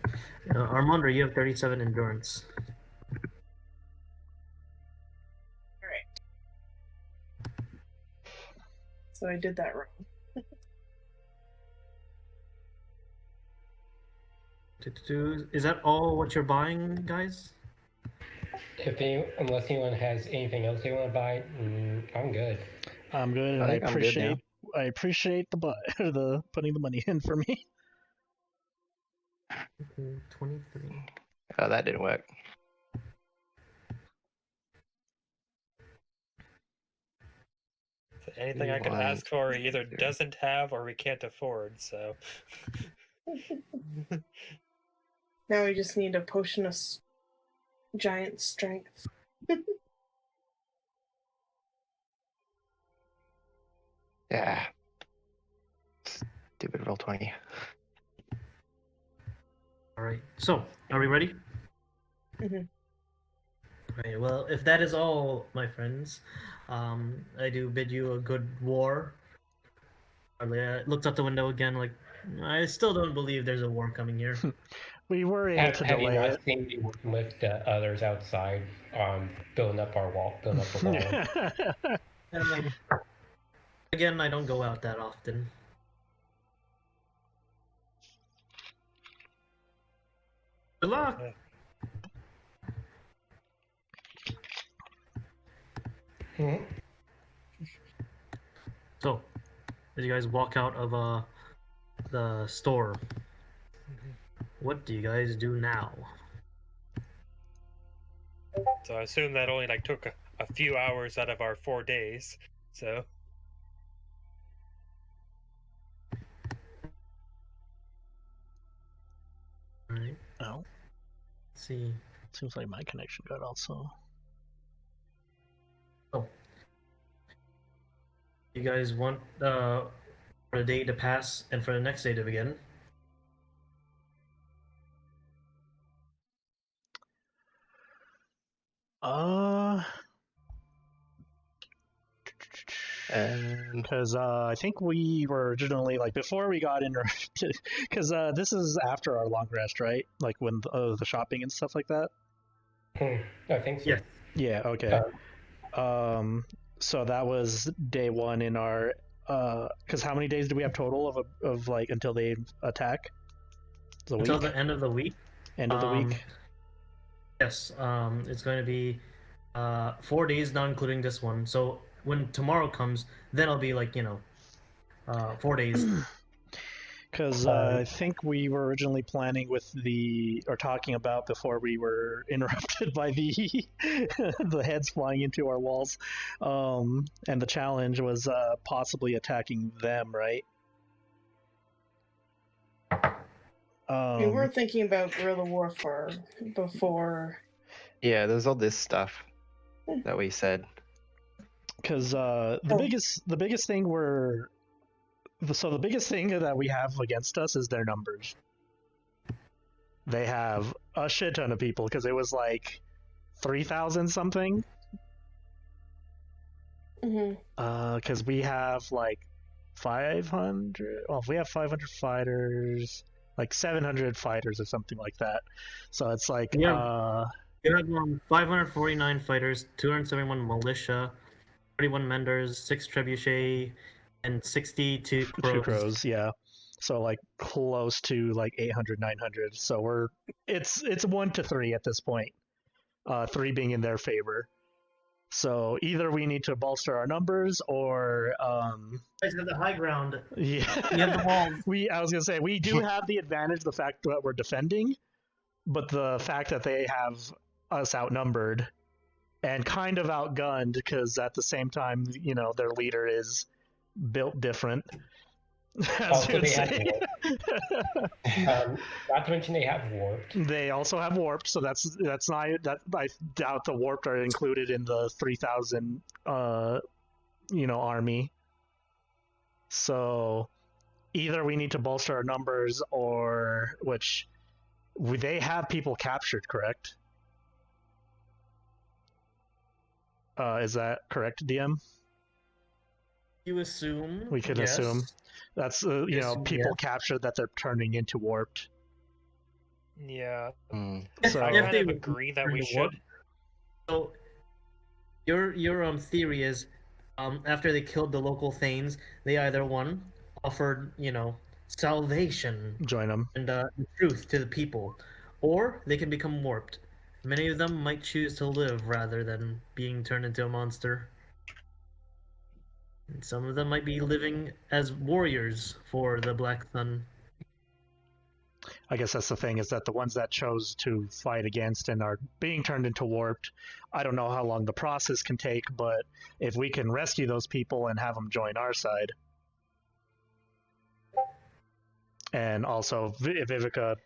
Armundur, you have 37 endurance. So I did that wrong. Is that all what you're buying, guys? Unless anyone has anything else they want to buy, I'm good. I'm good. I appreciate the putting the money in for me. 23. Oh, that didn't work. So anything I can ask for either doesn't have or we can't afford, so. Now we just need a potion of giant strength. Yeah. Stupid roll 20. Alright, so, are we ready? Mm-hmm. Right, well, if that is all, my friends, I do bid you a good war. I looked out the window again, like, I still don't believe there's a war coming here. We were able to Have you delay not it. seen me working with the others outside, building up our wall, building up the wall? And again, I don't go out that often. Good luck. Mhm. So, as you guys walk out of the store, what do you guys do now? So I assume that only like took a few hours out of our 4 days. So All right. Oh, Let's see. seems like my connection got also. Oh. You guys want for the day to pass and for the next day to begin? Because I think we were originally like before we got interrupted. Because this is after our long rest, right? Like when the shopping and stuff like that. I think so. Yeah. Yeah. Okay. So that was day one in our. Because how many days do we have total of like until they attack? The Until week. the end of the week. End of the week. Yes. It's going to be 4 days, not including this one. So when tomorrow comes, then it'll be like 4 days. Because I think we were originally planning with or talking about before we were interrupted by the the heads flying into our walls, and the challenge was possibly attacking them, right? We were thinking about guerrilla warfare before. Yeah, there's all this stuff that we said. Because the biggest thing the biggest thing that we have against us is their numbers. They have a shit ton of people because it was like 3,000 something. Because we have like 500. Well, if we have 500 fighters, like 700 fighters or something like that. So it's like You have 549 fighters, 271 militia, 31 menders, 6 trebuchet, and 62 crows. 2 crows, yeah. So like close to like 800, 900. So it's 1 to 3 at this point. 3 being in their favor. So either we need to bolster our numbers or You guys have the high ground. yeah. You have the walls. I was gonna say we do have the advantage, the fact that we're defending, but the fact that they have us outnumbered and kind of outgunned, because at the same time, their leader is built different. Also, they have warped. Not to mention they have warped. They also have warped, so that's not that. I doubt the warped are included in the 3,000 army. So either we need to bolster our numbers, or they have people captured, correct? Is that correct, DM? You assume. We could yes. assume. That's people captured that they're turning into warped. yeah, So I If kind they of would agree that turn we to should. warp. So your theory is, after they killed the local Thanes, they either offered salvation join them. and the truth to the people, or they can become warped. Many of them might choose to live rather than being turned into a monster. And some of them might be living as warriors for the Black Sun. I guess that's the thing, is that the ones that chose to fight against and are being turned into warped, I don't know how long the process can take, but if we can rescue those people and have them join our side. And also Vivika,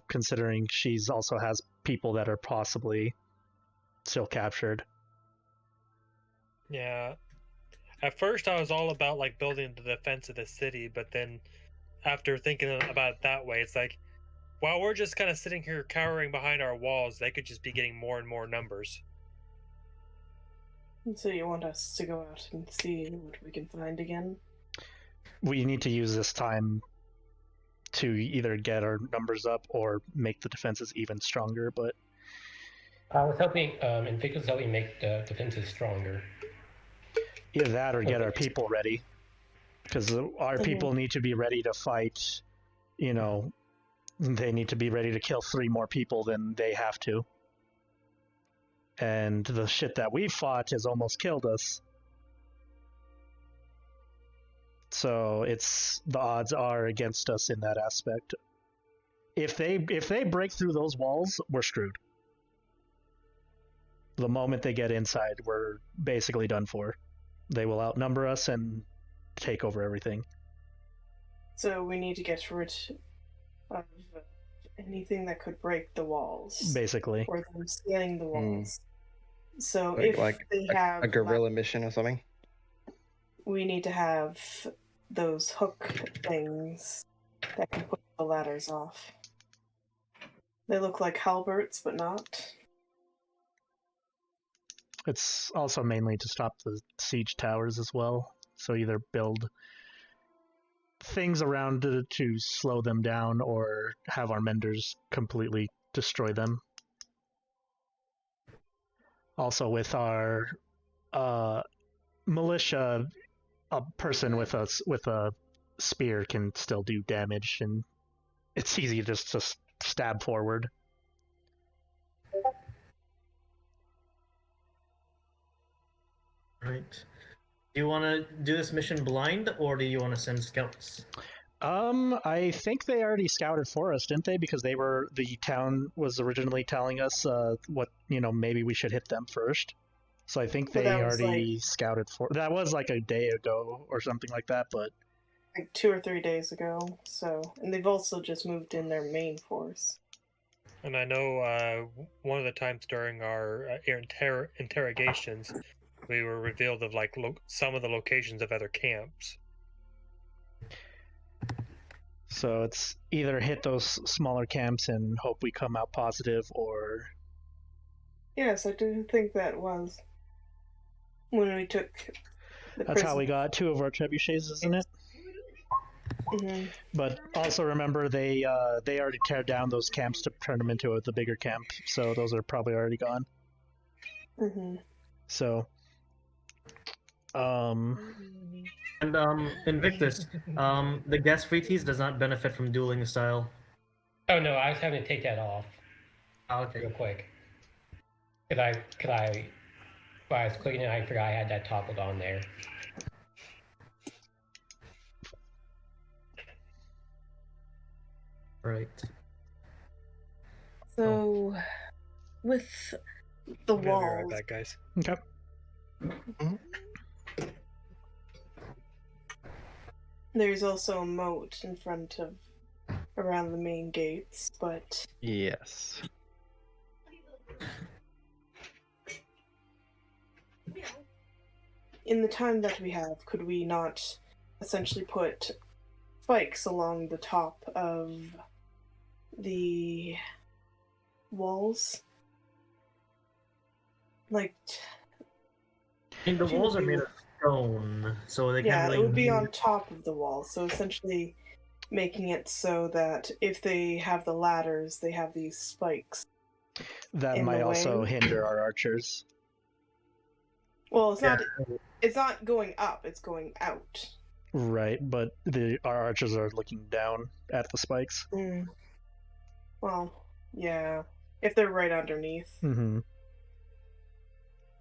considering she's also has people that are possibly still captured. Yeah. At first, I was all about like building the defense of the city, but then after thinking about it that way, it's like, while we're just kind of sitting here cowering behind our walls, they could just be getting more and more numbers. And so you want us to go out and see what we can find again? We need to use this time to either get our numbers up or make the defenses even stronger. But I was hoping Invictus was helping make the defenses stronger. either that or get our people ready, because our people need to be ready to fight. You know, they need to be ready to kill 3 more people than they have to. And the shit that we fought has almost killed us. So the odds are against us in that aspect. If they break through those walls, we're screwed. The moment they get inside, we're basically done for. They will outnumber us and take over everything. So we need to get rid of anything that could break the walls. Basically. Or them scaling the walls. So like if they have a guerrilla mission or something. We need to have those hook things that can put the ladders off. They look like halberds, but not. It's also mainly to stop the siege towers as well. So either build things around to slow them down or have our menders completely destroy them. Also with our militia, a person with a spear can still do damage, and it's easy just to stab forward. Right. Do you want to do this mission blind, or do you want to send scouts? I think they already scouted for us, didn't they? Because the town was originally telling us what, maybe we should hit them first. So I think they already scouted for. That was like a day ago or something like that, but like 2 or 3 days ago. So, and they've also just moved in their main force. And I know one of the times during our interrogations, we were revealed of like some of the locations of other camps. So it's either hit those smaller camps and hope we come out positive, or... Yes, I do think that was when we took the That's how we got 2 of our trebuchets, isn't it? Mm-hmm. But also remember, they already tear down those camps to turn them into the bigger camp, so those are probably already gone. Mm-hmm. So... And Invictus, the gas treatise does not benefit from dueling style. Oh no, I was having to take that off Okay. real quick. While I was clicking it, I forgot I had that toggled on there. Right. So, with the I'll be right walls, back, guys. Okay. there's also a moat in front of, around the main gates, but Yes. in the time that we have, could we not essentially put spikes along the top of the walls? Like, I mean, the walls are made of stone, so they can't really... it would be on top of the wall, so essentially making it so that if they have the ladders, they have these spikes. That in might the also way. hinder our archers. Well, it's not going up, it's going out. Right, but our archers are looking down at the spikes. Mm. Well, yeah. If they're right underneath. Mm-hmm.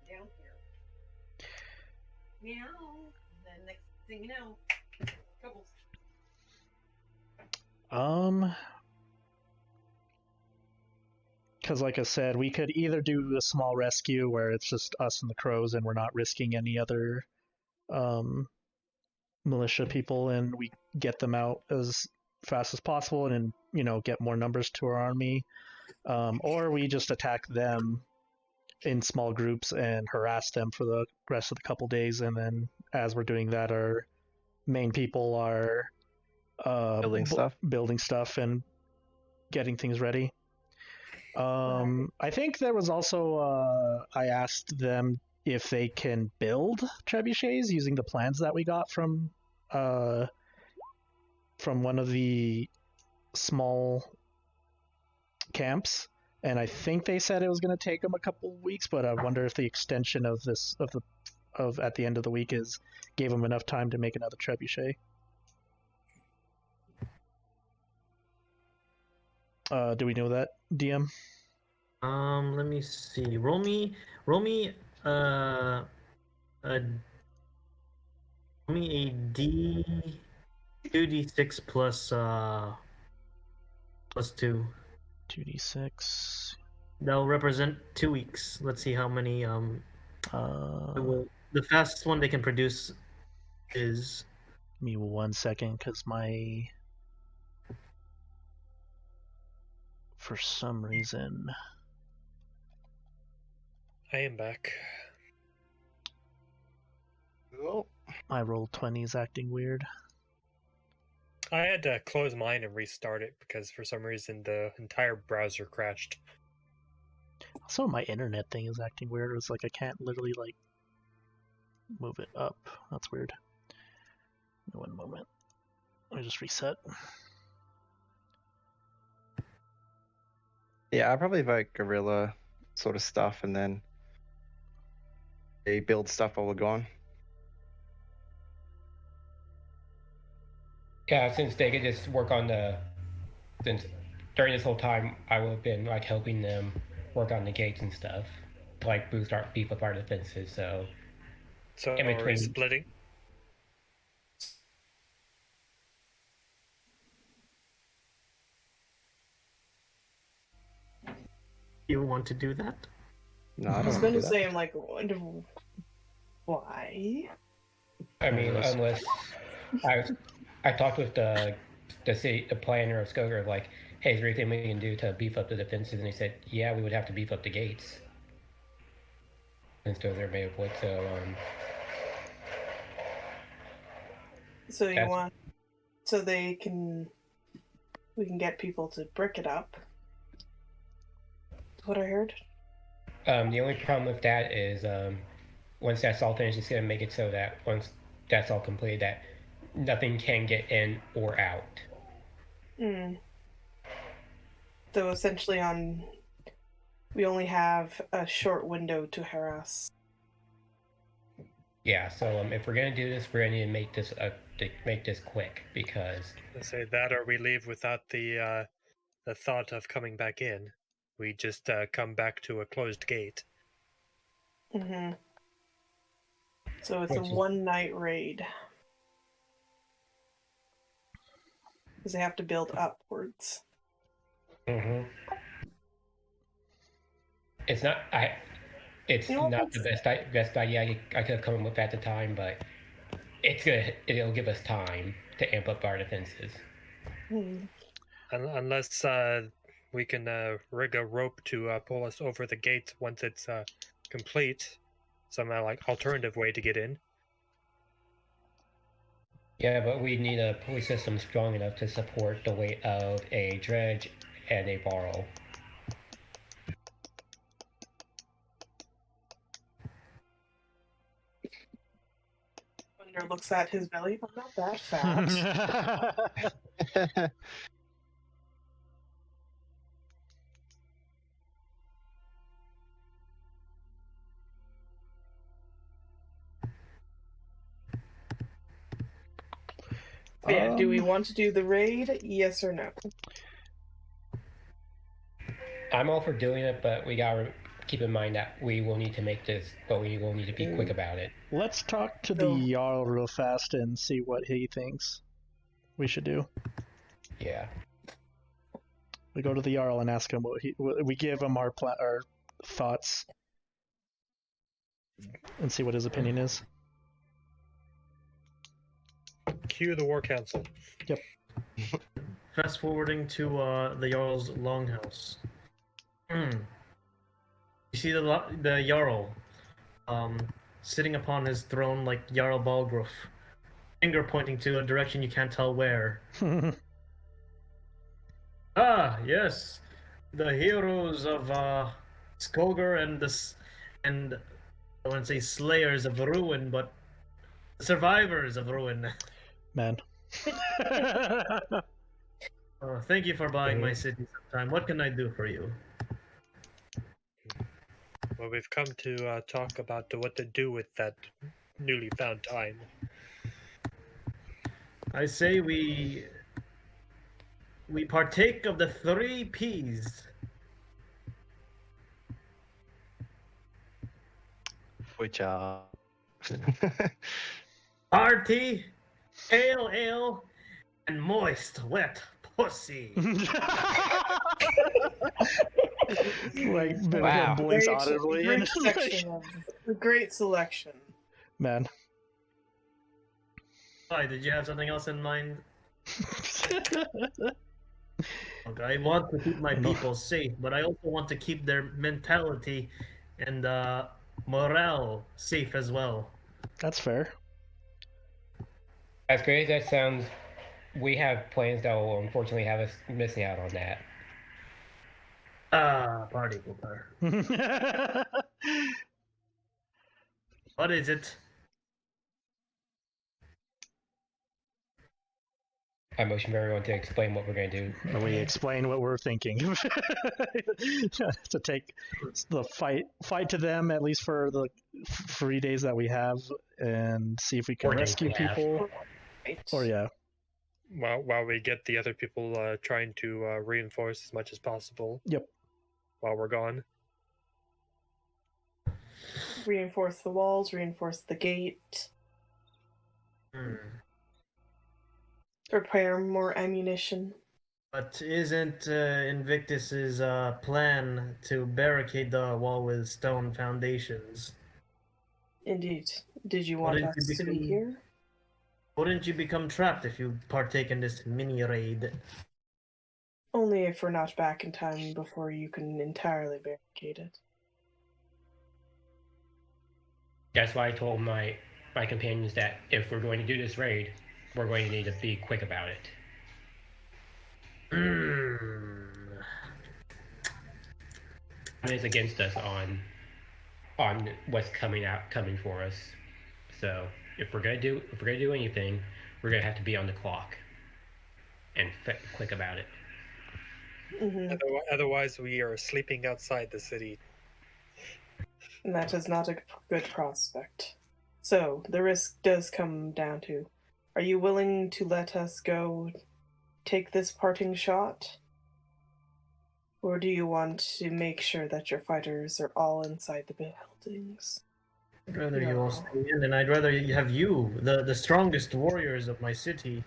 Down here. Meow. Then next thing you know, troubles. Because like I said, we could either do a small rescue where it's just us and the crows and we're not risking any other militia people, and we get them out as fast as possible and get more numbers to our army, or we just attack them in small groups and harass them for the rest of the couple days, and then as we're doing that, our main people are building stuff and getting things ready. I think there was also I asked them if they can build trebuchets using the plans that we got from one of the small camps, and I think they said it was going to take them a couple weeks, but I wonder if the extension of at the end of the week gave them enough time to make another trebuchet. Do we know that, DM? Let me see. Roll me a D 2d6 plus 2. 2d6. That'll represent 2 weeks. Let's see how many the fastest one they can produce is. Give me 1 second, because for some reason I am back. Oh. my roll 20 is acting weird. I had to close mine and restart it because for some reason the entire browser crashed. Also, my internet thing is acting weird. It's like I can't literally like move it up. That's weird. 1 moment. Let me just reset. Yeah, I probably vote guerrilla sort of stuff, and then they build stuff while we're gone. Yeah, since they could just work on since during this whole time I would have been like helping them work on the gates and stuff to like beef up our defenses. So in are we between- splitting? You want to do that? No, I I don't was want going to to do say, I'm like, why? I mean, Unless- unless I talked with the planner of Skoger, like, hey, is there anything we can do to beef up the defenses? And he said, yeah, we would have to beef up the gates. Since those are made of wood, so So you That's- want, so we can get people to brick it up. What I heard. the only problem with that is once that's all finished, it's going to make it so that once that's all completed, that nothing can get in or out. Hmm. So essentially, we only have a short window to harass. Yeah, so if we're going to do this, we're going to need to make this quick because Let's say that, or we leave without the thought of coming back in. We just come back to a closed gate. Mm-hmm. So it's Which a is- one-night raid. Because they have to build upwards. it's not it's You know, not the best idea I could have come up with at the time, but it'll give us time to amp up our defenses. Hmm. Unless we can rig a rope to pull us over the gates once it's complete. Some like alternative way to get in. Yeah, but we need a pulley system strong enough to support the weight of a Dredge and a Varl. Thunder looks at his belly. I'm not that fat. But yeah, do we want to do the raid? Yes or no? I'm all for doing it, but we gotta keep in mind that we will need to make this, but we will need to be quick about it. Let's talk to So- the Jarl real fast and see what he thinks we should do. Yeah. We go to the Jarl and ask him we give him our thoughts and see what his opinion is. Cue the War Council. Fast forwarding to the Jarl's longhouse. You see the Jarl sitting upon his throne like Jarl Balgruuf, finger pointing to a direction you can't tell where. Ah, yes, the heroes of Skoger and I wouldn't say slayers of ruin, but survivors of ruin. Man. Thank you for buying my city sometime. What can I do for you? Well, we've come to talk about what to do with that newly found time. I say we partake of the 3 P's. Which are. Party, pale ale, and moist, wet pussy. Like, Wow. blinks audibly. Great And section of a great selection. man. Why, did you have something else in mind? Look, I want to keep my people safe, but I also want to keep their mentality and morale safe as well. That's fair. As great as that sounds, we have plans that will unfortunately have us missing out on that. Party pooper. What is it? I motion for everyone to explain what we're going to do. We explain what we're thinking. To take the fight to them, at least for the 3 days that we have, and see if we can 4 days rescue we have. people. Right. Or yeah. While we get the other people trying to reinforce as much as possible. Yep. While we're gone. Reinforce the walls, reinforce the gate, prepare more ammunition. But isn't Invictus's plan to barricade the wall with stone foundations? Indeed. Did you want Wouldn't us you to be become- here? Wouldn't you become trapped if you partake in this mini raid? Only if we're not back in time before you can entirely barricade it. That's why I told my companions that if we're going to do this raid, we're going to need to be quick about it. It's against us on what's coming for us. So if we're gonna do anything, we're gonna have to be on the clock and quick about it. Mm-hmm. Otherwise, we are sleeping outside the city. And that is not a good prospect. So, the risk does come down to, are you willing to let us go take this parting shot? Or do you want to make sure that your fighters are all inside the buildings? I'd rather you all stay in, and I'd rather have you, the strongest warriors of my city,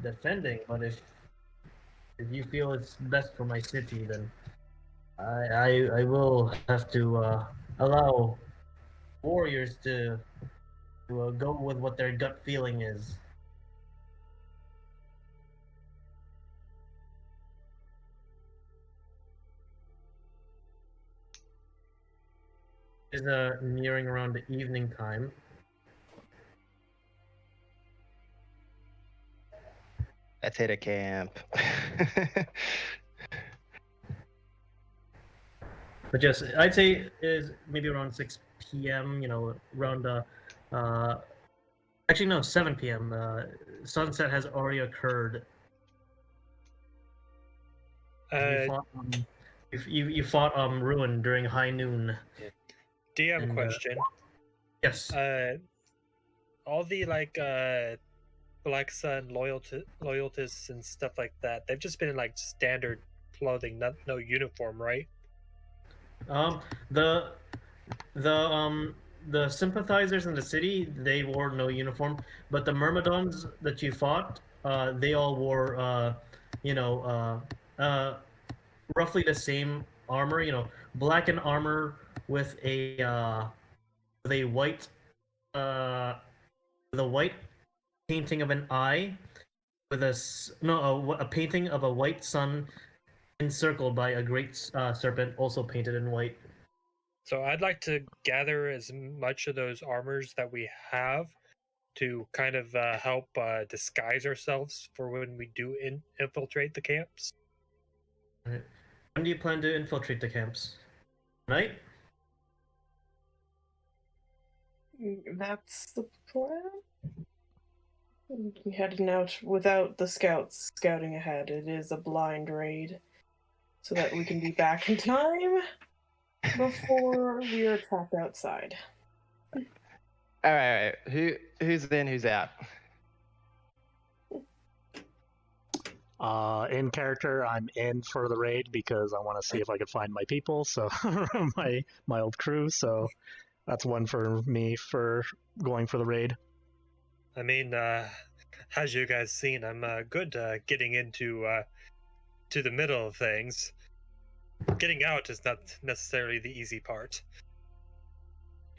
defending. But if you feel it's best for my city, then I will have to allow warriors to go with what their gut feeling is. It's nearing around the evening time. Let's hit a camp. But yes, I'd say it is maybe around 6 p.m., you know, around actually no, 7 p.m. Sunset has already occurred. You fought Ruin during high noon. DM And, question. Yes. All the Black Sun loyalists and stuff like that, they've just been in like standard clothing, no uniform, right? The sympathizers in the city, they wore no uniform, but the Myrmidons that you fought, they all wore roughly the same armor, you know, blackened armor with a white painting of an eye, with a painting of a white sun encircled by a great serpent, also painted in white. So I'd like to gather as much of those armors that we have to kind of help disguise ourselves for when we do infiltrate the camps. When do you plan to infiltrate the camps? Tonight? That's the plan? Heading out without the scouts scouting ahead. It is a blind raid, so that we can be back in time before we are trapped outside. All right. Who's in? Who's out? In character, I'm in for the raid because I want to see if I can find my people, so my old crew. So that's one for me for going for the raid. I mean, as you guys seen, I'm good getting into to the middle of things. Getting out is not necessarily the easy part.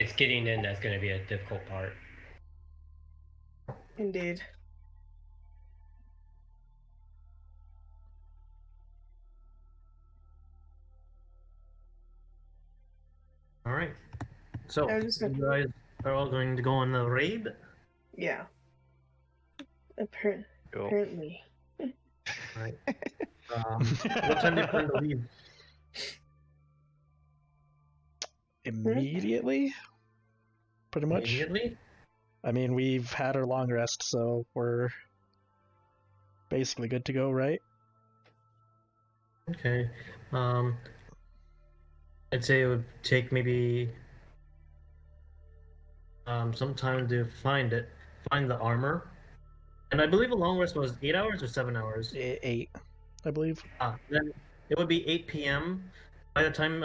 It's getting in that's going to be a difficult part. Indeed. All right. So I was just you guys are all going to go on the raid. Yeah. Cool. Apparently. Right. What time do you plan to leave? Immediately? Pretty much. Immediately? I mean, we've had our long rest, so we're basically good to go, right? Okay. I'd say it would take maybe some time to find the armor. And I believe a long rest was 8 hours or 7 hours. 8, I believe. Then it would be 8 p.m. By the time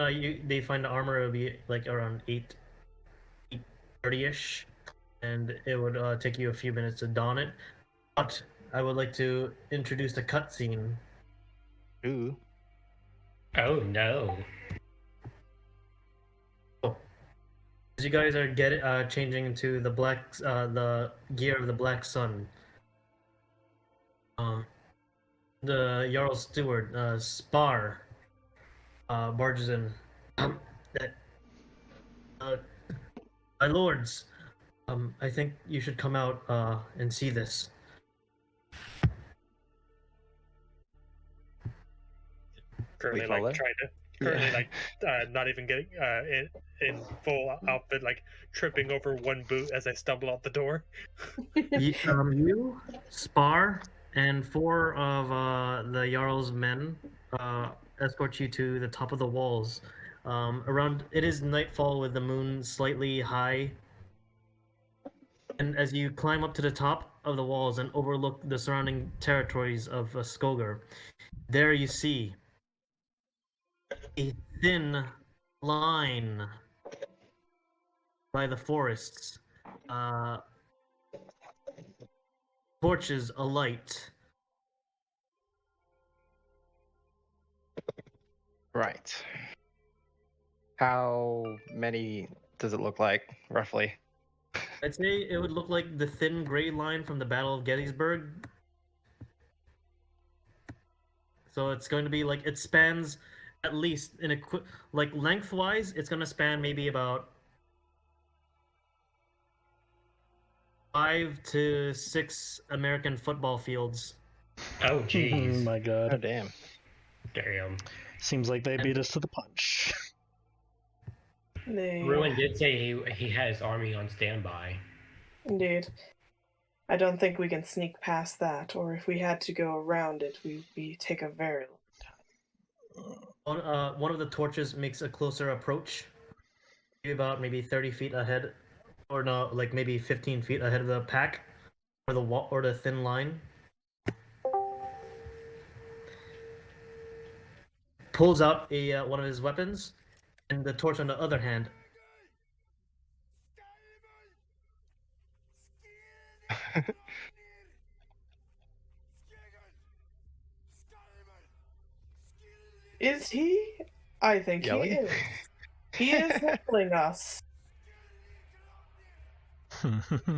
they find the armor, it would be like around 8:30ish, and it would take you a few minutes to don it. But I would like to introduce the cutscene. Ooh. Oh no. As you guys are changing into the the gear of the Black Sun. The Jarl Steward, Spar, barges in. My lords, I think you should come out and see this. Currently, follow? like trying to not even getting in full outfit, like tripping over one boot as I stumble out the door. You, Spar, and 4 of the Jarl's men escort you to the top of the walls. It is nightfall with the moon slightly high. And as you climb up to the top of the walls and overlook the surrounding territories of Skogar, there you see a thin line by the forests. Torches alight. Right. How many does it look like, roughly? I'd say it would look like the thin gray line from the Battle of Gettysburg. So it's going to be like, it spans at least like lengthwise, it's going to span maybe about 5 to 6 American football fields. Oh Oh jeez. my god. Oh, damn. Damn. Seems like they beat us to the punch. Ruin did say he had his army on standby. Indeed. I don't think we can sneak past that, or if we had to go around it, we'd take a very long time. One of the torches makes a closer approach, about maybe 30 feet ahead, or no, like maybe 15 feet ahead of the pack, or the wall, or the thin line. Pulls out one of his weapons, and the torch on the other hand. Is he? I think Yelling? he is. He is helping us.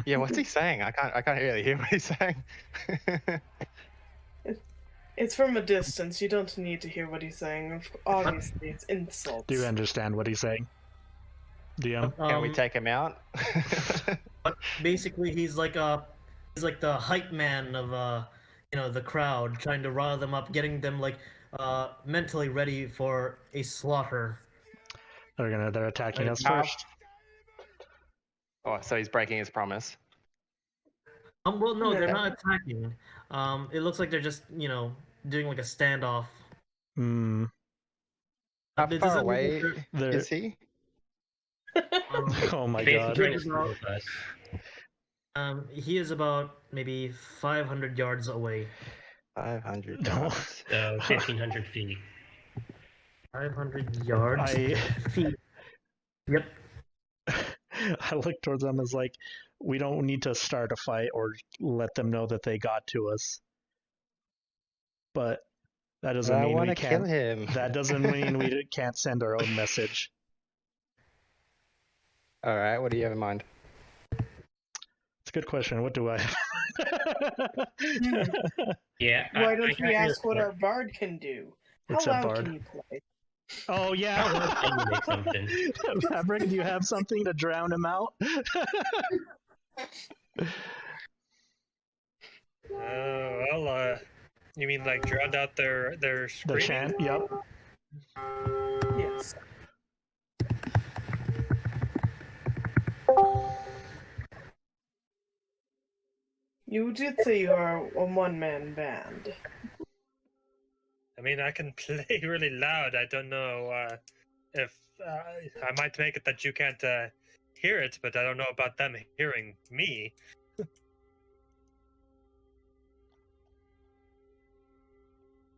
Yeah, what's he saying? I can't really hear what he's saying. It's from a distance. You don't need to hear what he's saying. Obviously, it's insults. Do you understand what he's saying? DM? Can we take him out? But basically, he's like the hype man of the crowd, trying to rile them up, getting them like mentally ready for a slaughter. They're attacking us How- first. Oh, so he's breaking his promise. Well, no, they're Yeah. not attacking. It looks like they're just, doing like a standoff. Hmm. How It far doesn't look like away they're- is he? Oh my Basically god. trying to steal us. He is about maybe 500 yards away. 500 No. yards. So 1,500 feet. 500 yards. I Feet. Yep. I look towards them as like, we don't need to start a fight or let them know that they got to us. But that doesn't I mean want we to kill can't. him. That doesn't mean we can't send our own message. All right, what do you have in mind? It's a good question. What do I have? Yeah. Why don't I you ask what our bard can do? How What's that, loud bard? can you play? Oh yeah. How loud can you make something? Vavrick, do you have something to drown him out? Well, you mean like drowned out their The screaming? chant. Yep. Yes. You did say you are a one-man band. I mean, I can play really loud. I don't know if I might make it that you can't hear it, but I don't know about them hearing me.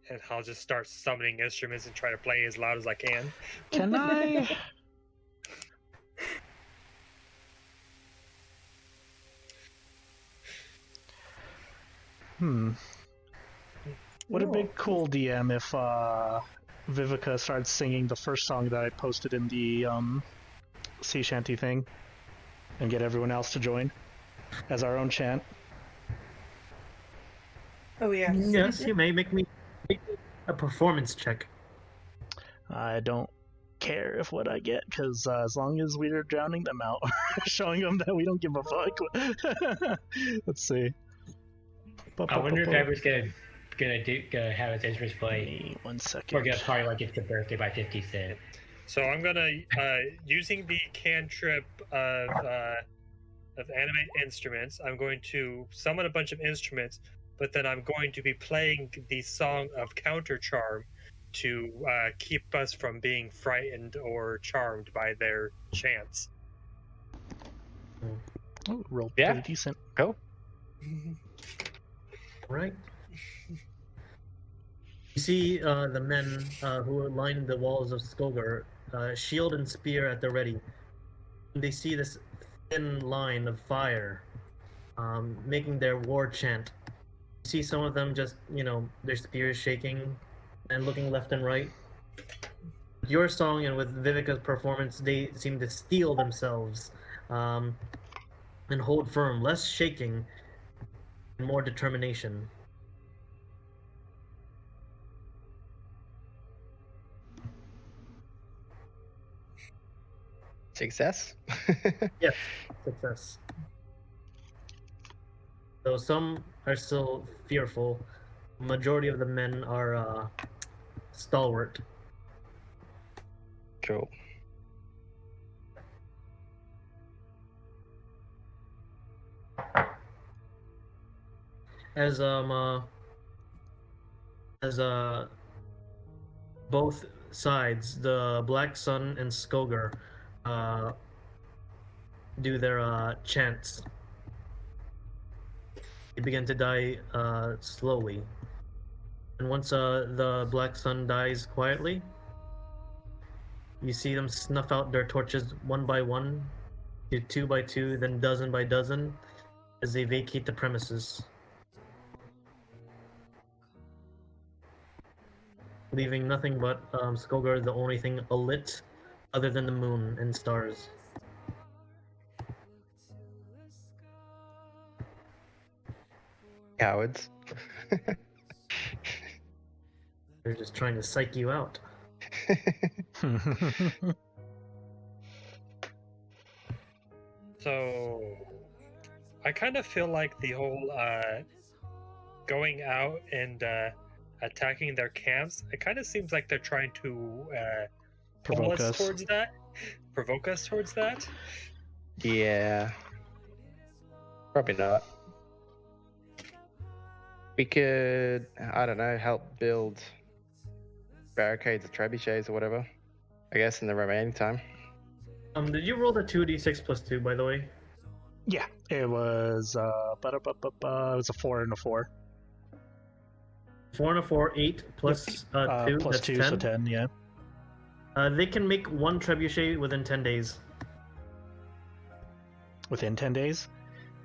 And I'll just start summoning instruments and try to play as loud as I can. Can I? Would it be cool, DM, if Vivika started singing the first song that I posted in the sea shanty thing, and get everyone else to join as our own chant? Oh yes. Yes, you may make me a performance check. I don't care if what I get, because as long as we're drowning them out, showing them that we don't give a fuck. Let's see. I wonder if Everett's gonna have his instruments play. 1 We're second. gonna party like it's the birthday by 50 Cent. So I'm gonna using the cantrip of animate instruments. I'm going to summon a bunch of instruments, but then I'm going to be playing the song of counter charm to keep us from being frightened or charmed by their chants. Oh, rolled Yeah. pretty decent. Go. Right. You see the men who line the walls of Skogar, shield and spear at the ready. They see this thin line of fire making their war chant. You see some of them just, their spears shaking and looking left and right. With your song and with Vivika's performance, they seem to steel themselves and hold firm, less shaking and more determination. Success? Yes, success. Though some are still fearful, majority of the men are stalwart. Cool. As both sides, the Black Sun and Skogar, do their chants. They begin to die slowly. And once the Black Sun dies quietly, you see them snuff out their torches one by one, to 2 by 2, then dozen by dozen, as they vacate the premises, leaving nothing but Skogar, the only thing alit, other than the moon and stars. Cowards. They're just trying to psych you out. So I kind of feel like the whole going out and attacking their camps, it kind of seems like they're trying to pull Provoke us us. towards that. Provoke us towards that. Yeah. Probably not. We could, I don't know, help build barricades or trebuchets or whatever. I guess in the remaining time. Did you roll the 2d6 plus 2, by the way? Yeah, it was it was a 4 and a 4. 4 and a 4, 8 plus 2, Plus that's 2, 10. so 10, yeah. They can make 1 trebuchet within 10 days. Within 10 days?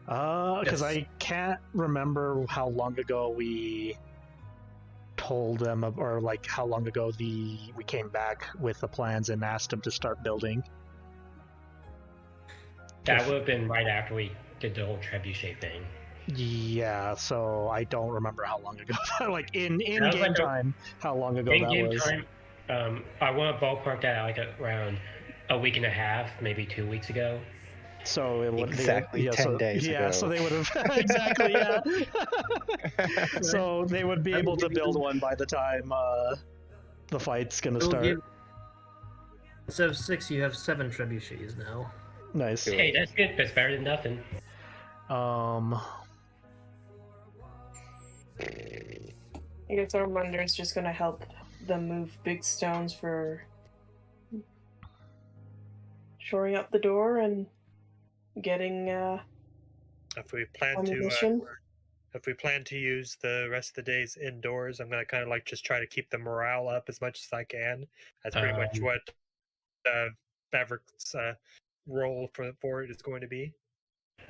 Because Yes. I can't remember how long ago we told them, or like how long ago we came back with the plans and asked them to start building. That would have been right after we did the whole trebuchet thing. Yeah, so I don't remember how long ago. Like in That was game like time, how long ago that in-game was. time, I want to ballpark that like around a week and a half, maybe 2 weeks ago. So it would Exactly 10 days yeah, ago. so they would have exactly, yeah. So they would be I able will to give you- build one by the time the fight's gonna It will start. give- Instead of 6, you have 7 trebuchets now. Nice. Cool. Hey, that's good. That's better than nothing. I guess Armundur just gonna help them move big stones for shoring up the door and getting If we plan to, ammunition. if we plan to use the rest of the days indoors, I'm gonna kind of like just try to keep the morale up as much as I can. That's pretty much what Vavrick's role for it is going to be.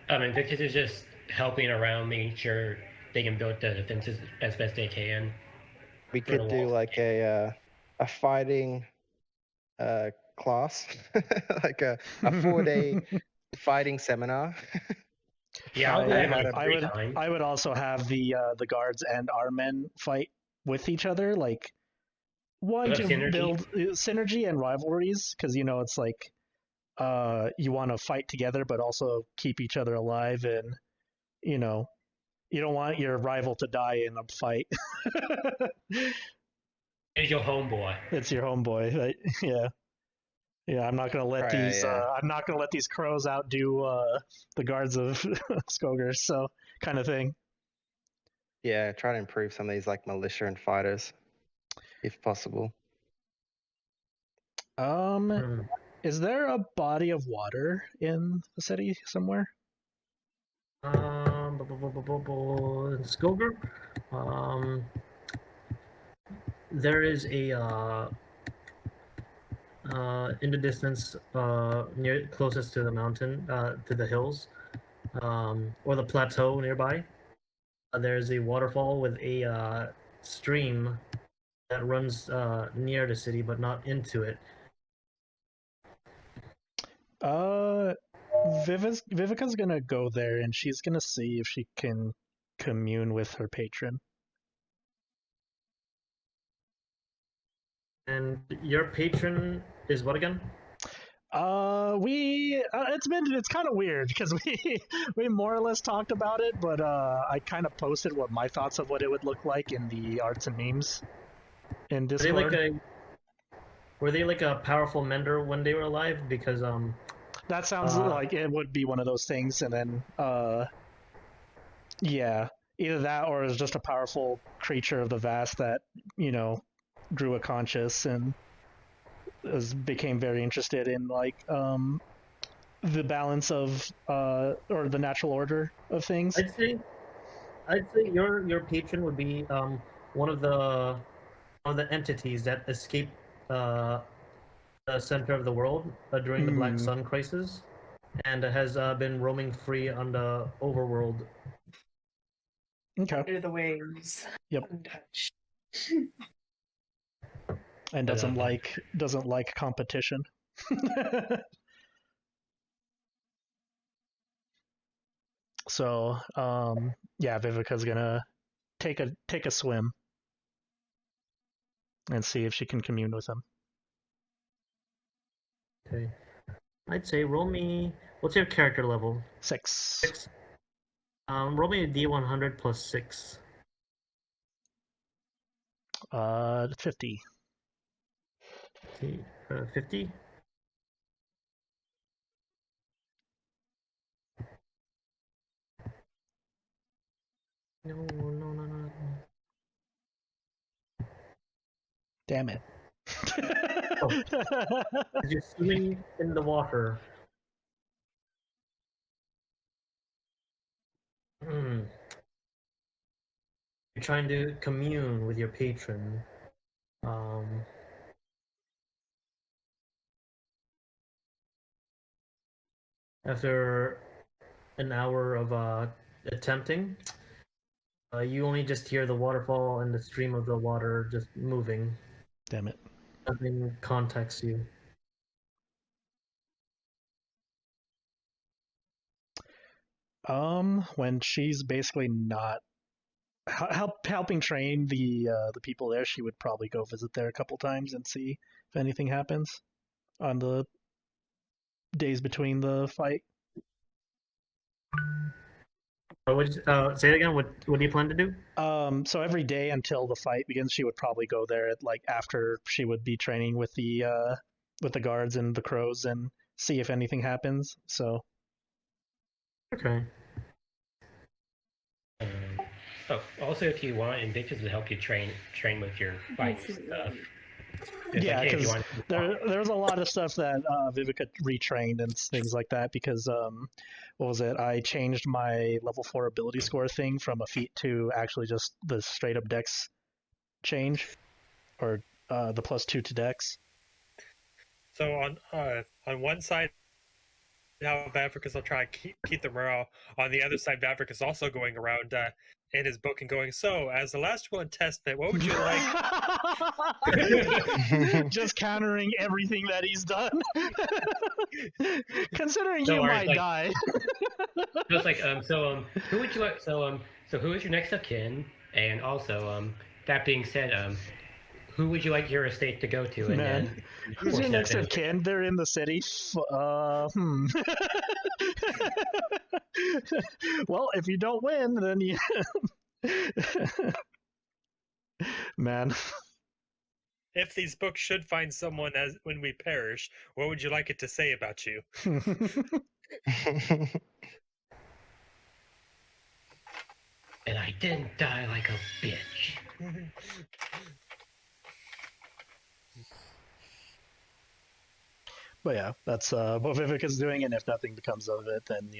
Invictus is just helping around, making sure they can build the defenses as best they can. We For the could do walls. like a fighting class, like a 4-day fighting seminar. Yeah, I'll do that in my I free would time. I would also have the guards and our men fight with each other, like one Build to up synergy? build synergy and rivalries, because it's like you want to fight together but also keep each other alive, and you don't want your rival to die in a fight. Here's your homeboy. It's your homeboy, right? Yeah, I'm not gonna let Right, these yeah. I'm not gonna let these crows outdo the guards of Skogr, so kind of thing. Yeah, try to improve some of these like militia and fighters, if possible. Hmm. Is there a body of water in the city somewhere? In Skogr, there is a in the distance, near closest to the mountain, to the hills, or the plateau nearby. There's a waterfall with a stream that runs near the city, but not into it. Vivika's gonna go there and she's gonna see if she can commune with her patron. And your patron is what again? It's kind of weird because we more or less talked about it, but I kind of posted what my thoughts of what it would look like in the arts and memes in Discord. Were they like a powerful mender when they were alive? Because That sounds like it would be one of those things, and then yeah, either that or it was just a powerful creature of the vast that grew a conscience and became very interested in like the balance of or the natural order of things. I'd say your patron would be one of the entities that escaped the center of the world during the Black Sun crisis, and has been roaming free on the overworld. Okay. Under the waves. Yep. Untouched. And doesn't like competition. So yeah, Vivika's gonna take a swim and see if she can commune with him. Okay, I'd say roll me. What's your character level? 6. 6. Roll me a D100 plus 6. 50. 50. No. Damn it. As you're swimming in the water. You're trying to commune with your patron. After an hour of attempting, you only just hear the waterfall and the stream of the water just moving. Damn it. Nothing contacts you. When she's basically not helping train the people there, she would probably go visit there a couple times and see if anything happens on the days between the fight. Say it again. What do you plan to do? So every day until the fight begins, she would probably go there like after she would be training with the guards and the crows and see if anything happens. So. Okay. Also, if you want, Invictus will help you train with your fight stuff. Yeah, because there's a lot of stuff that Vivika retrained and things like that because what was it? I changed my level 4 ability score thing from a feat to actually just the straight up dex change, or the +2 to dex. So on one side, now Vavrick is trying to keep the morale. On the other side, Vavrick is also going around in his book and going, so as the last will and testament, what would you like? Just countering everything that he's done. Considering So you are, might like- die. Just like who would you like? So who is your next of kin? And also that being said, who would you like your estate to go to? And Man, then who's your next of kin? They're in the city. Well, if you don't win, then you. Man. If these books should find someone as when we perish, what would you like it to say about you? And I didn't die like a bitch. But yeah, that's what Vivek is doing, and if nothing becomes of it, then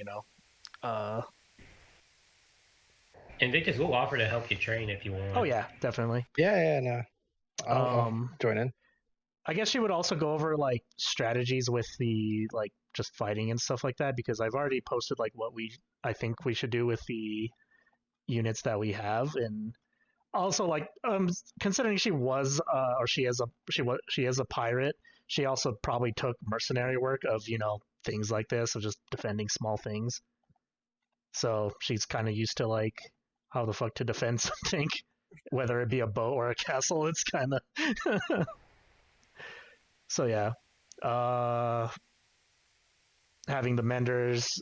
Invictus will offer to help you train if you want. Oh yeah, definitely. Yeah, no. I'll join in. I guess she would also go over like strategies with the like just fighting and stuff like that, because I've already posted like what I think we should do with the units that we have, and also like considering she was or she is a pirate, she also probably took mercenary work of things like this, of just defending small things. So she's kind of used to like how the fuck to defend something, whether it be a boat or a castle. It's kind of so yeah. Having the menders,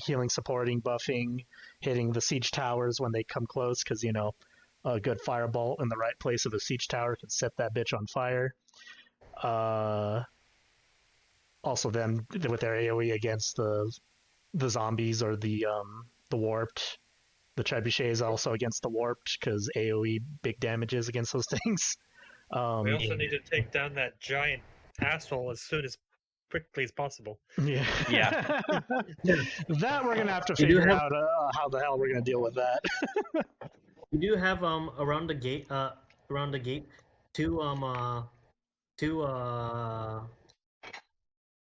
healing, supporting, buffing, hitting the siege towers when they come close, because a good firebolt in the right place of a siege tower can set that bitch on fire. Also, them with their AOE against the zombies or the warped. The trebuchet is also against the warped because AOE big damages against those things. We also need to take down that giant asshole as quickly as possible. Yeah. Yeah. That we're gonna have to figure out how the hell we're gonna deal with that. You do have around the gate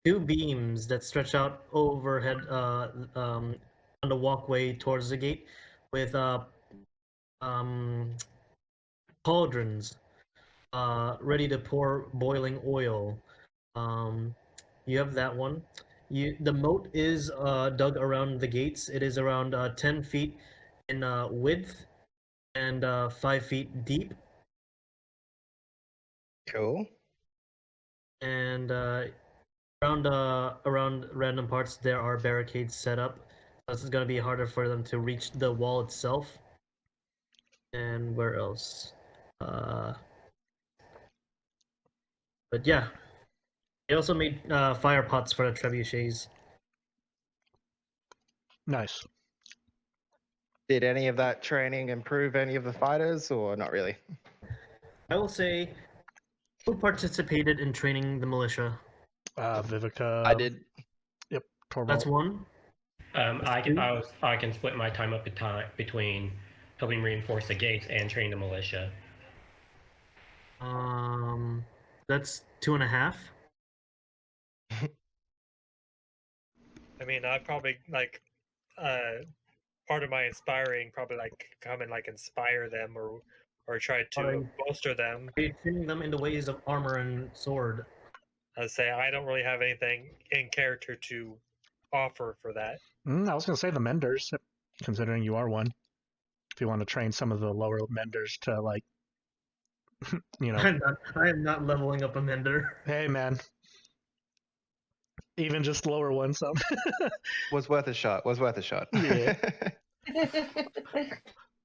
two beams that stretch out overhead on the walkway towards the gate with cauldrons ready to pour boiling oil. You have that one. The moat is dug around the gates. It is around 10 feet in width and 5 feet deep. Cool. And around random parts there are barricades set up. So this is going to be harder for them to reach the wall itself. And where else? But yeah, they also made fire pots for the trebuchets. Nice. Did any of that training improve any of the fighters, or not really? I will say Who participated in training the militia? Vivika. I did. Yep, Torvald. That's one. I can split my time up between helping reinforce the gates and train the militia. That's 2.5. I mean, I probably like part of my inspiring probably like come and like inspire them or try to Alright. bolster them. Are you training them in the ways of armor and sword? I'd say I don't really have anything in character to offer for that. I was going to say the menders, considering you are one. If you want to train some of the lower menders to, like, you know. I am not leveling up a mender. Hey, man. Even just lower ones. So. Was worth a shot. Yeah.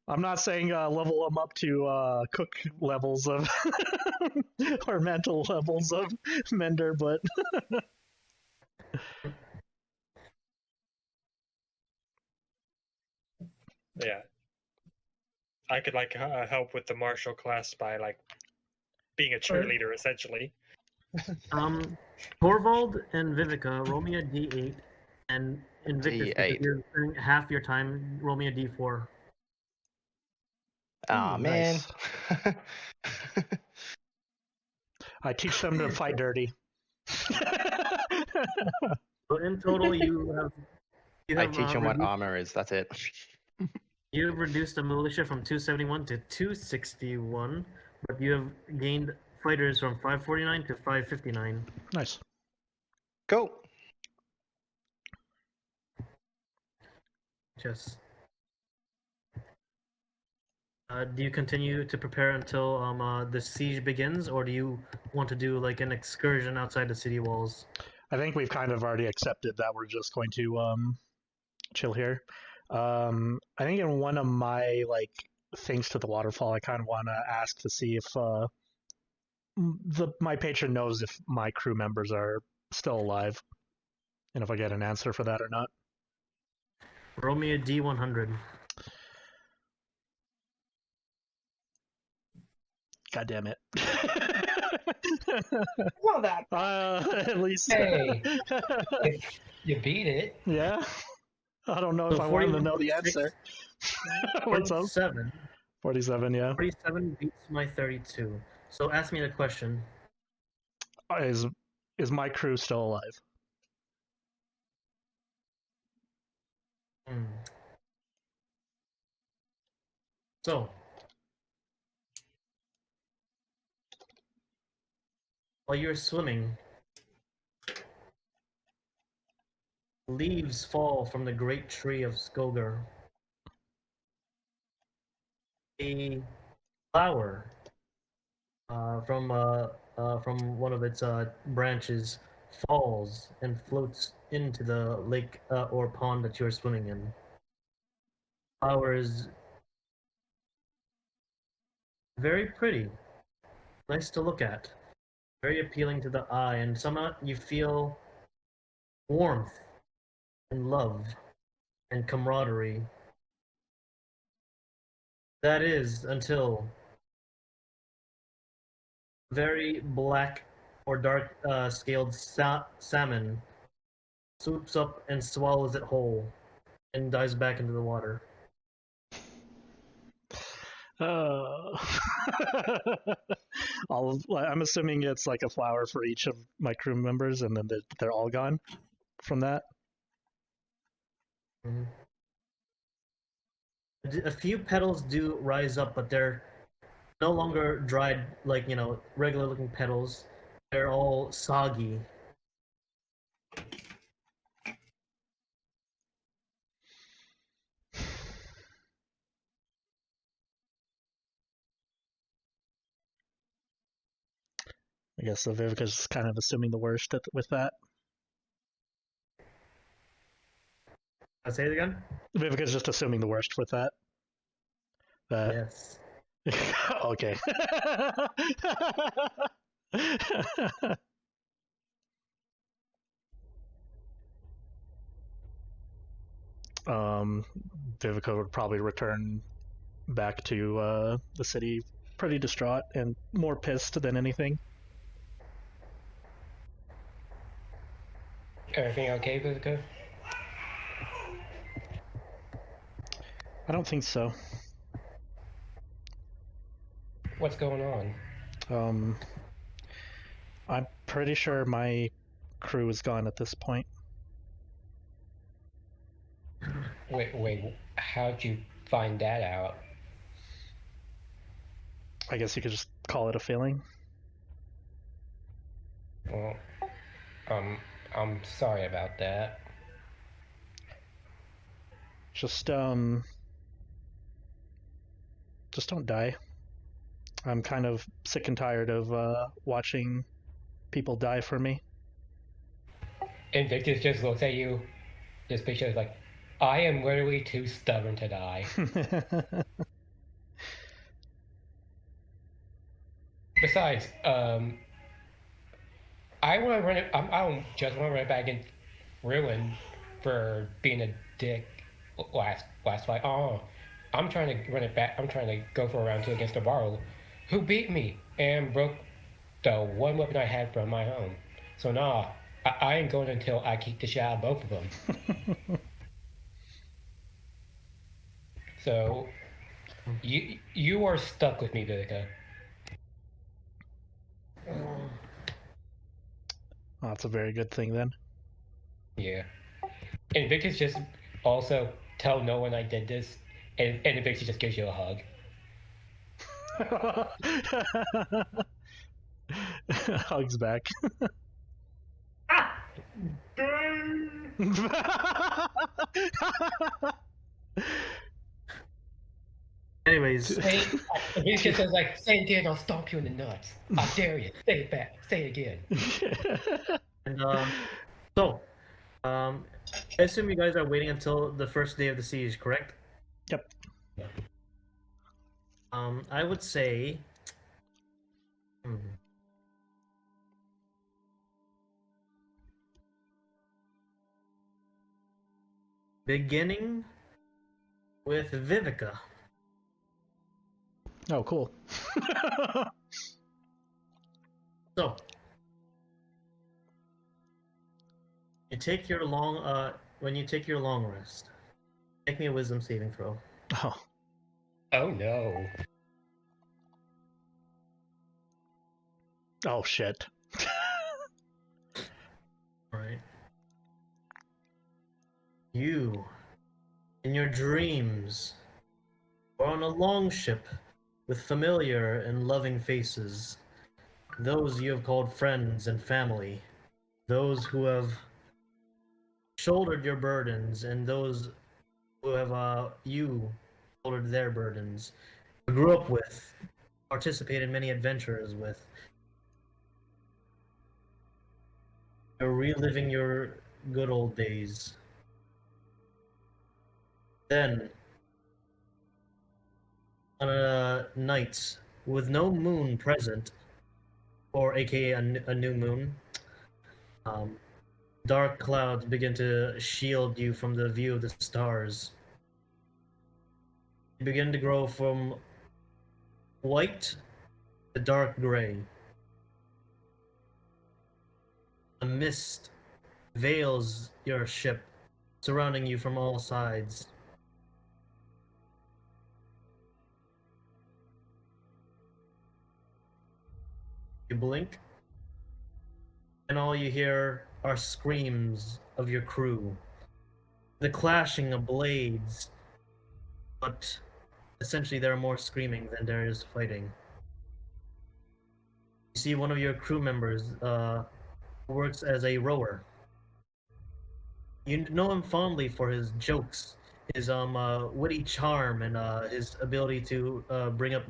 I'm not saying level them up to cook levels of or mental levels of mender, but Yeah, I could like help with the martial class by like being a cheerleader essentially. Torvald and Vivika, roll me a d8, and Invictus, because D8. you're spending half your time, roll me a d4. Aw, man. nice. I teach them to fight dirty. So in total, you have. I teach them what armor is. That's it. You've reduced the militia from 271 to 261, but you have gained fighters from 549 to 559. Nice. Cool. Yes. Do you continue to prepare until the siege begins, or do you want to do like an excursion outside the city walls? I think we've kind of already accepted that we're just going to chill here. I think in one of my like things to the waterfall, I kind of want to ask to see if my patron knows if my crew members are still alive, and if I get an answer for that or not. Roll me a D100. God damn it. Well, that. At least. Hey. You beat it. Yeah. I don't know if So I want to 41 know the plus answer. 6, What's up? 47. 47, yeah. 47 beats my 32. So ask me the question. Is my crew still alive? So, while you're swimming, leaves fall from the great tree of Skogar. A flower from one of its branches falls and floats into the lake or pond that you're swimming in. Flower is very pretty, nice to look at, very appealing to the eye, and somehow you feel warmth and love and camaraderie. That is until very black or dark scaled salmon swoops up and swallows it whole and dives back into the water. I'm assuming it's like a flower for each of my crew members, and then they're all gone from that. Mhm. A few petals do rise up, but they're no longer dried like, regular looking petals. They're all soggy. I guess the Vivika's kind of assuming the worst with that. I'll say it again? Vivika's just assuming the worst with that. Yes. Okay. Vivika would probably return back to the city pretty distraught and more pissed than anything. Everything okay, Vivika? I don't think so. What's going on? I'm pretty sure my crew is gone at this point. Wait, how'd you find that out? I guess you could just call it a feeling. Well, I'm sorry about that. Just don't die. I'm kind of sick and tired of watching people die for me. Invictus just looks at you. This picture is like, I am literally too stubborn to die. Besides, I want to run it. I don't just want to run it back in ruin for being a dick last fight. Oh, I'm trying to run it back. I'm trying to go for a round 2 against the Varl, who beat me and broke the one weapon I had from my own. So nah, I ain't going until I kick the shit out of both of them. So you are stuck with me, Vivika. Oh, that's a very good thing then. Yeah. And Invictus just also tell no one I did this, and Invictus just gives you a hug. Hugs back. Anyways, He's just says like, say it again, I'll stomp you in the nuts. I dare you. Say it back. Say it again. and so, I assume you guys are waiting until the first day of the siege, correct? Yep. I would say. Beginning with Vivika. Oh, cool. So, you take your when you take your long rest, make me a wisdom saving throw. Oh. Oh no. Oh shit. Alright. You, in your dreams, are on a longship with familiar and loving faces. Those you have called friends and family. Those who have shouldered your burdens, and those who have you shouldered their burdens. You grew up with, participated in many adventures with. You're reliving your good old days. Then, on a night with no moon present, or aka a new moon, dark clouds begin to shield you from the view of the stars. They begin to grow from white to dark gray. A mist veils your ship, surrounding you from all sides. You blink, and all you hear are screams of your crew, the clashing of blades, but essentially there are more screaming than there is fighting. You see one of your crew members works as a rower. You know him fondly for his jokes, his witty charm, and his ability to bring up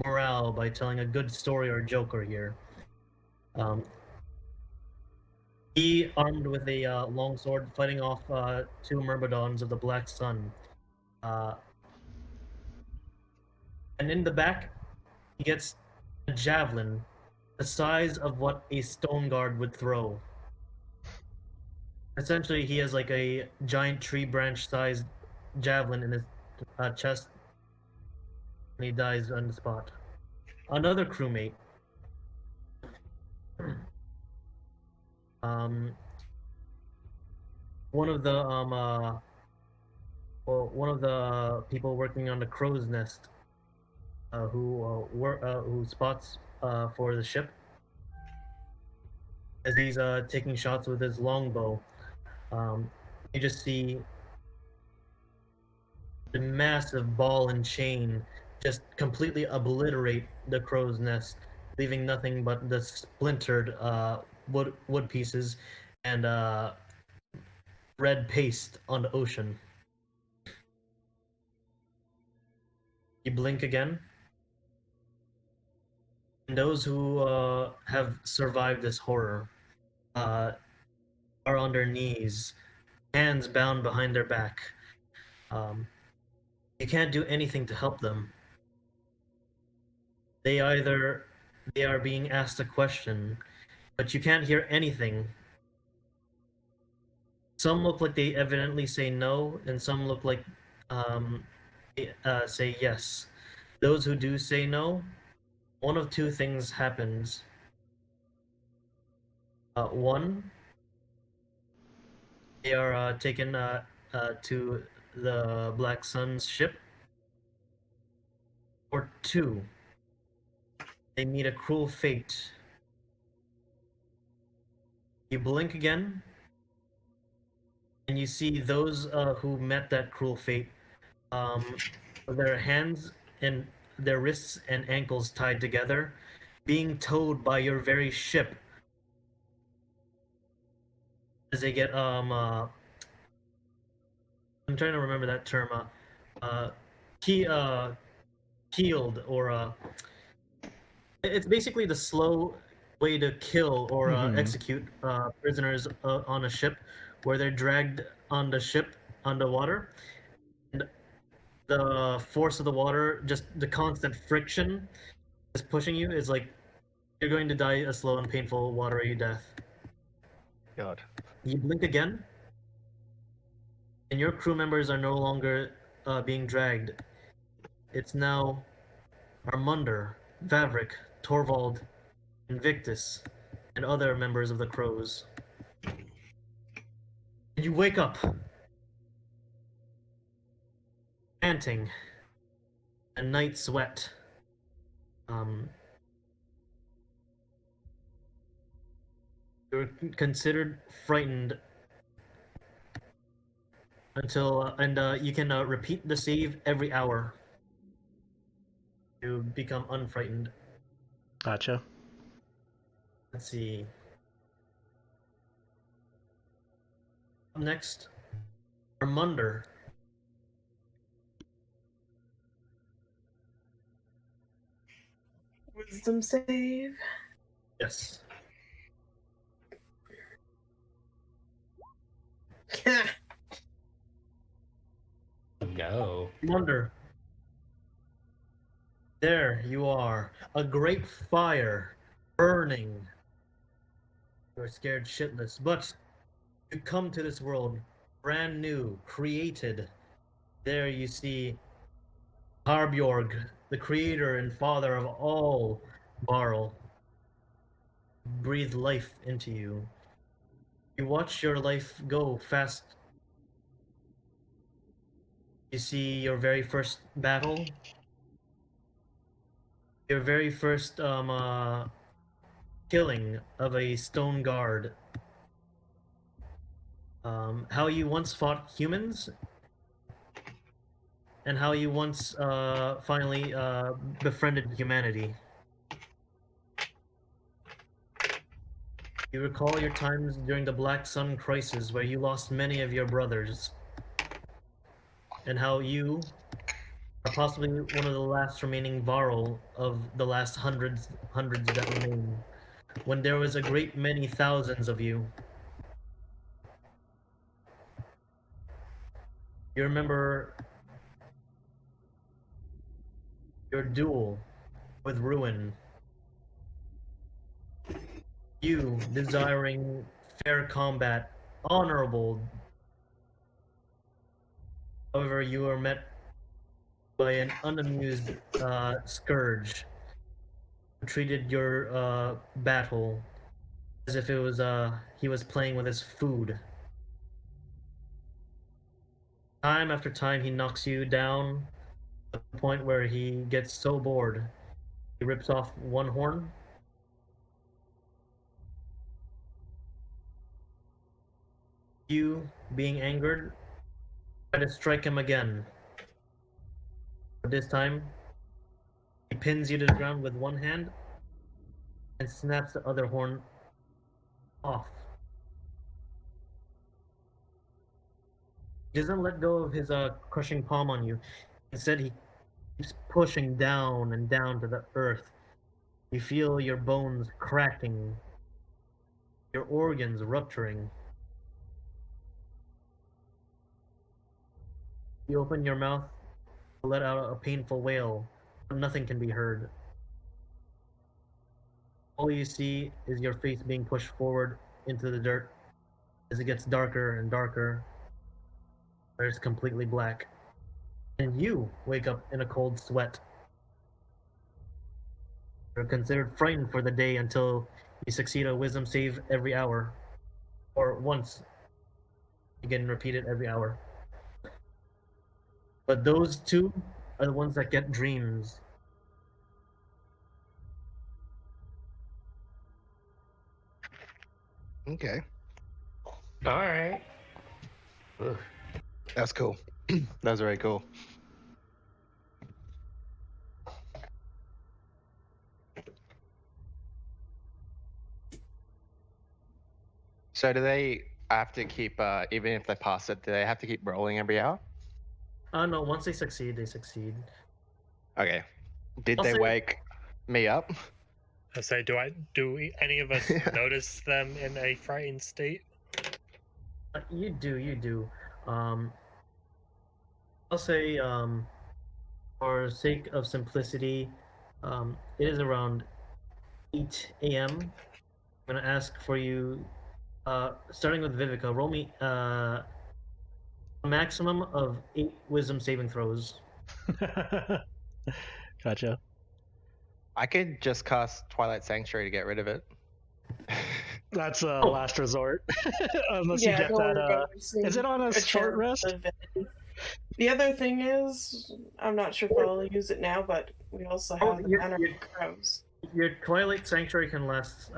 morale by telling a good story or joke or here. He, armed with a long sword, fighting off 2 Myrmidons of the Black Sun. And in the back, he gets a javelin the size of what a stone guard would throw. Essentially, he has like a giant tree branch sized javelin in his chest, and he dies on the spot. Another crewmate one of the one of the people working on the crow's nest, who spots for the ship as he's taking shots with his longbow. You just see the massive ball and chain just completely obliterate the crow's nest, leaving nothing but the splintered wood pieces and red paste on the ocean. You blink again, and those who have survived this horror are on their knees, hands bound behind their back. You can't do anything to help them. They are being asked a question, but you can't hear anything. Some look like they evidently say no, and some look like say yes. Those who do say no, one of two things happens. One, they are taken to the Black Sun's ship. Or two, they meet a cruel fate. You blink again, and you see those who met that cruel fate, their hands and their wrists and ankles tied together, being towed by your very ship as they get I'm trying to remember that term. Keeled, or it's basically the slow way to kill or execute prisoners on a ship, where they're dragged on the ship underwater, and the force of the water, just the constant friction, is pushing you. Is like you're going to die a slow and painful watery death. God. You blink again, and your crew members are no longer being dragged. It's now Armundur, Vavrick, Torvald, Invictus, and other members of the Crows. And you wake up, panting, a night sweat. You're considered frightened until you can repeat the save every hour to become unfrightened. Gotcha. Let's see. Up next, Armundur. Wisdom save. Yes. No. Armundur. There you are. A great fire burning. You're scared shitless, but you come to this world brand new, created. There you see Harbjorg, the creator and father of all Varl, breathe life into you. You watch your life go fast. You see your very first battle, your very first killing of a stone guard. How you once fought humans, and how you once finally befriended humanity. You recall your times during the Black Sun crisis, where you lost many of your brothers, and how you are possibly one of the last remaining Varl of the last hundreds that remain, when there was a great many thousands of you. You remember your duel with Ruin. You desiring fair combat, honorable. However, you were met by an unamused scourge who treated your battle as if it was he was playing with his food. Time after time, he knocks you down to the point where he gets so bored, he rips off one horn. You, being angered, try to strike him again. But this time, he pins you to the ground with one hand and snaps the other horn off. He doesn't let go of his crushing palm on you. Instead, he keeps pushing down and down to the earth. You feel your bones cracking, your organs rupturing. You open your mouth to let out a painful wail, but nothing can be heard. All you see is your face being pushed forward into the dirt as it gets darker and darker. It's completely black. And you wake up in a cold sweat. You're considered frightened for the day until you succeed a wisdom save every hour. Or once. You can repeat it every hour. But those two are the ones that get dreams. Okay. All right. That's cool. That was very cool. So do they have to keep, even if they pass it, do they have to keep rolling every hour? No, once they succeed, they succeed. Okay. Did I'll they say- wake me up? I say, do any of us notice them in a frightened state? You do. I'll say, for sake of simplicity, it is around 8 a.m. I'm gonna ask for you, starting with Vivika, roll me a maximum of 8 wisdom saving throws. Gotcha. I could just cast Twilight Sanctuary to get rid of it. That's a last resort. Unless you get don't worry that. about wasting Is it on a short chance rest? of it. The other thing is, I'm not sure if I'll use it now, but we also have the banner of crows. Your Twilight Sanctuary can last.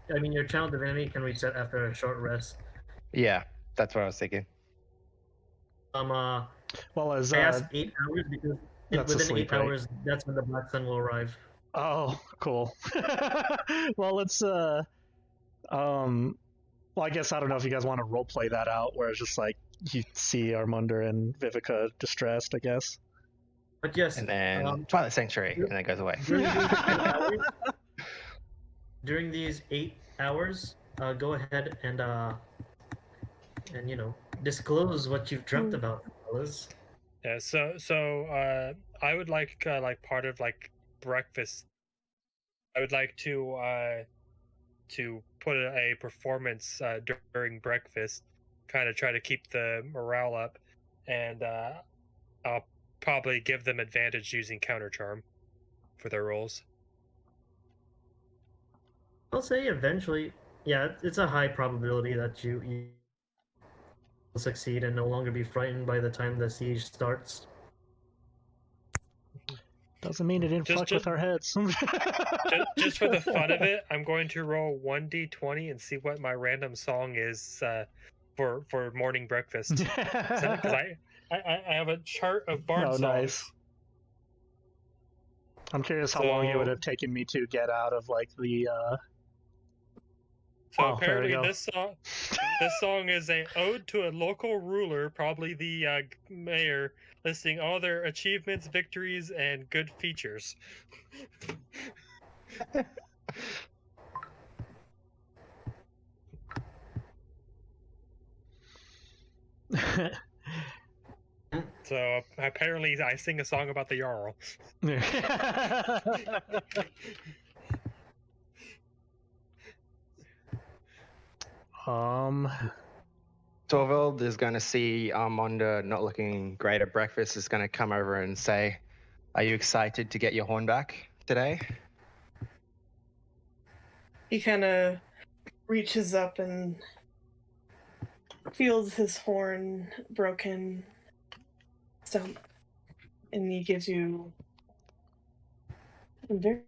Your Channel Divinity can reset after a short rest. Yeah, that's what I was thinking. Well, as I asked 8 hours because that's a within sleep, 8 right? hours, that's when the Black Sun will arrive. oh, cool. Well, let's well, I guess I don't know if you guys want to roleplay that out, where it's just like you see Armundur and Vivika distressed, I guess. But yes, And then Twilight Sanctuary, and then it goes away. during these 8 hours, go ahead and disclose what you've dreamt about, fellas. Yeah. So I would like part of like breakfast. I would like to put a performance during breakfast, kind of try to keep the morale up, and I'll probably give them advantage using counter charm for their rolls. I'll say eventually, yeah, it's a high probability that you will succeed and no longer be frightened by the time the siege starts. Doesn't mean it didn't fuck with our heads. Just for the fun of it, I'm going to roll 1d20 and see what my random song is for morning breakfast. Because I have a chart of bard songs. Nice. I'm curious how long it would have taken me to get out of like the. So Oh, there we apparently go. this song is a ode to a local ruler, probably the mayor, listing all their achievements, victories, and good features. So apparently I sing a song about the Jarl. Torvald is going to see Armundur not looking great at breakfast, is going to come over and say, "Are you excited to get your horn back today?" He kind of reaches up and feels his horn broken stump, and he gives you a very.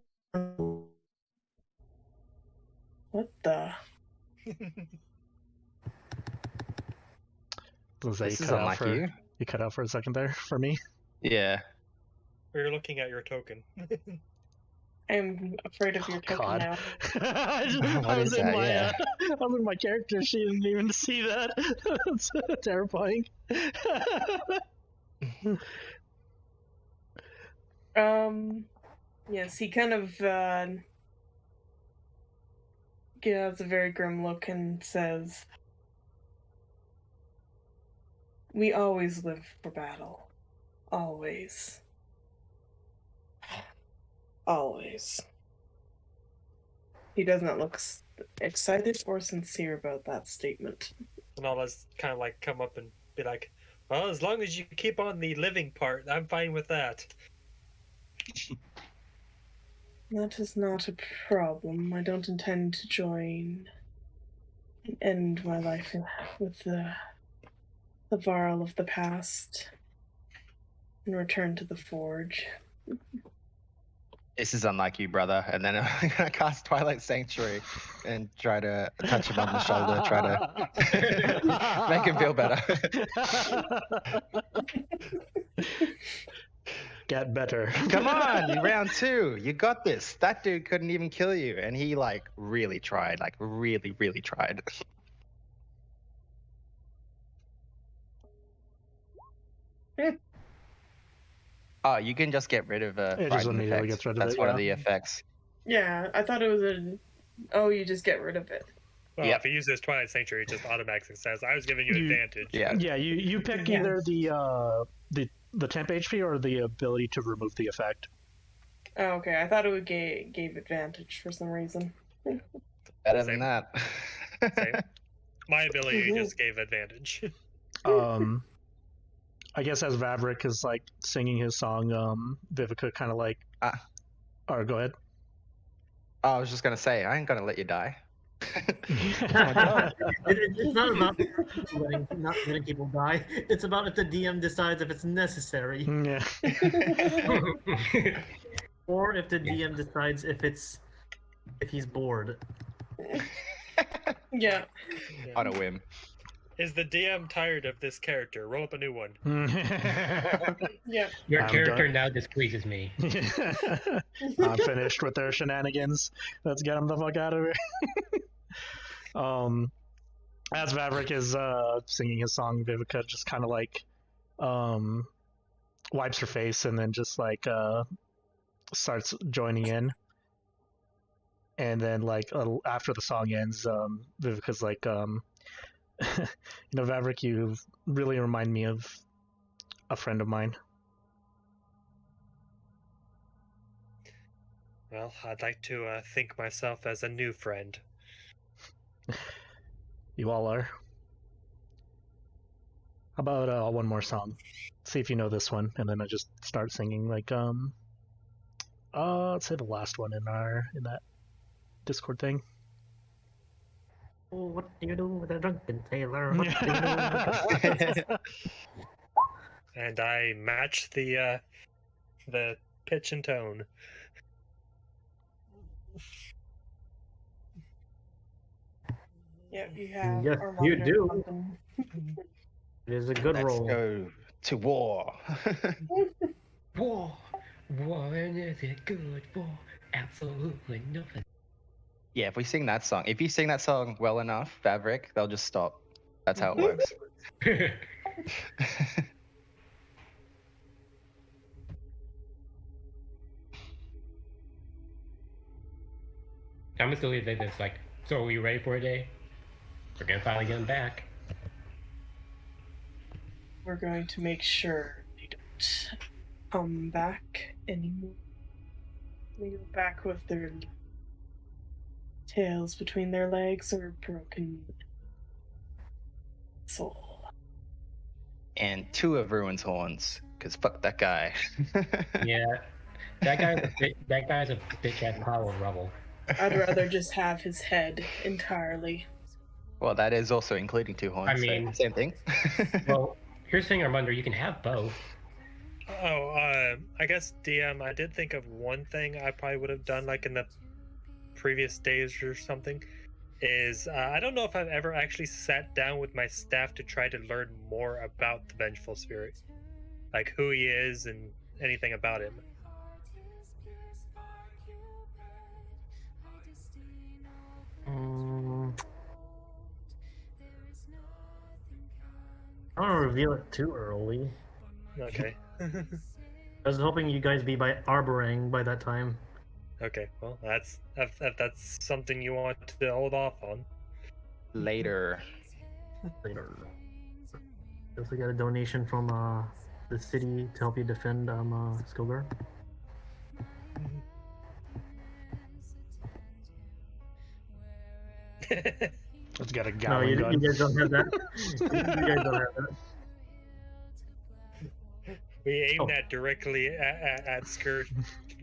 What the? Was that This you is cut out unlike for you. you cut out for a second there for me? Yeah. We're looking at your token. I'm afraid of your token God. now. I was is in that? my Yeah. I was in my character sheet and didn't even see that. That's terrifying. Yes, he kind of gives a very grim look and says, "We always live for battle. Always. Always." He does not look excited or sincere about that statement. And all us kind of like come up and be like, well, as long as you keep on the living part, I'm fine with that. That is not a problem. I don't intend to join and end my life with the Varl of the past and return to the Forge. This is unlike you, brother. And then I'm gonna cast Twilight Sanctuary and try to touch him on the shoulder, try to make him feel better. Get better. Come on, you round 2. You got this. That dude couldn't even kill you, and he like really tried. Like really, really tried. Oh, you can just get rid of It just frightened immediately effect. gets rid of That's it, one of yeah. the effects. Yeah, I thought it was oh, you just get rid of it. Well, Yep. if he uses Twilight Sanctuary, it just automatically says, I was giving you advantage. Yeah. Yeah, you pick Yeah. either the temp HP or the ability to remove the effect. Oh, okay. I thought it would gave advantage for some reason. Better Same. than that. Same. My ability just gave advantage. I guess as Vavrick is like singing his song, Vivika kind of like. Or go ahead. Oh, I was just gonna say, I ain't gonna let you die. It's not about not letting people die. It's about if the DM decides if it's necessary, Yeah. or if the DM decides if he's bored. Yeah. On a whim. Is the DM tired of this character? Roll up a new one. Yeah. Your I'm character done. now displeases me. I'm finished with their shenanigans. Let's get them the fuck out of here. As Vavrick is singing his song, Vivika just kind of like wipes her face and then just like starts joining in. And then like after the song ends, Vivika's like, Vavrick, you really remind me of a friend of mine. Well, I'd like to think myself as a new friend. You all are. How about one more song? See if you know this one, and then I just start singing like let's say the last one in that Discord thing. Oh, what do you do with a drunken sailor? What do you do? And I match the pitch and tone. Yeah, you have. Yes, Armundur you do. something. It is a good Let's roll. go to war. War. War, and is it good for? Absolutely nothing. Yeah, if we sing that song, if you sing that song well enough, Vavrick, they'll just stop. That's how it works. I'm just gonna leave it this like, so are we ready for a day? We're gonna finally get him back. We're going to make sure they don't come back anymore. They go back with their tails between their legs or broken soul. And 2 of Ruin's horns, because fuck that guy. Yeah, that guy's a bitch ass pile of rubble. I'd rather just have his head entirely. Well, that is also including 2 horns. I mean- so same thing. Well, here's the thing, Armundur, you can have both. I guess DM, I did think of one thing I probably would have done like in the previous days or something. Is I don't know if I've ever actually sat down with my staff to try to learn more about the Vengeful Spirit, like who he is and anything about him. I don't want to reveal it too early. Okay. I was hoping you guys be by Arborang by that time. Okay. Well, if that's something you want to hold off on. Later. Later. Also got a donation from the city to help you defend Skogar. Let's get a No, Gatling you gun. guys don't have that. You guys don't have that. We aim Oh. that directly at Skirt.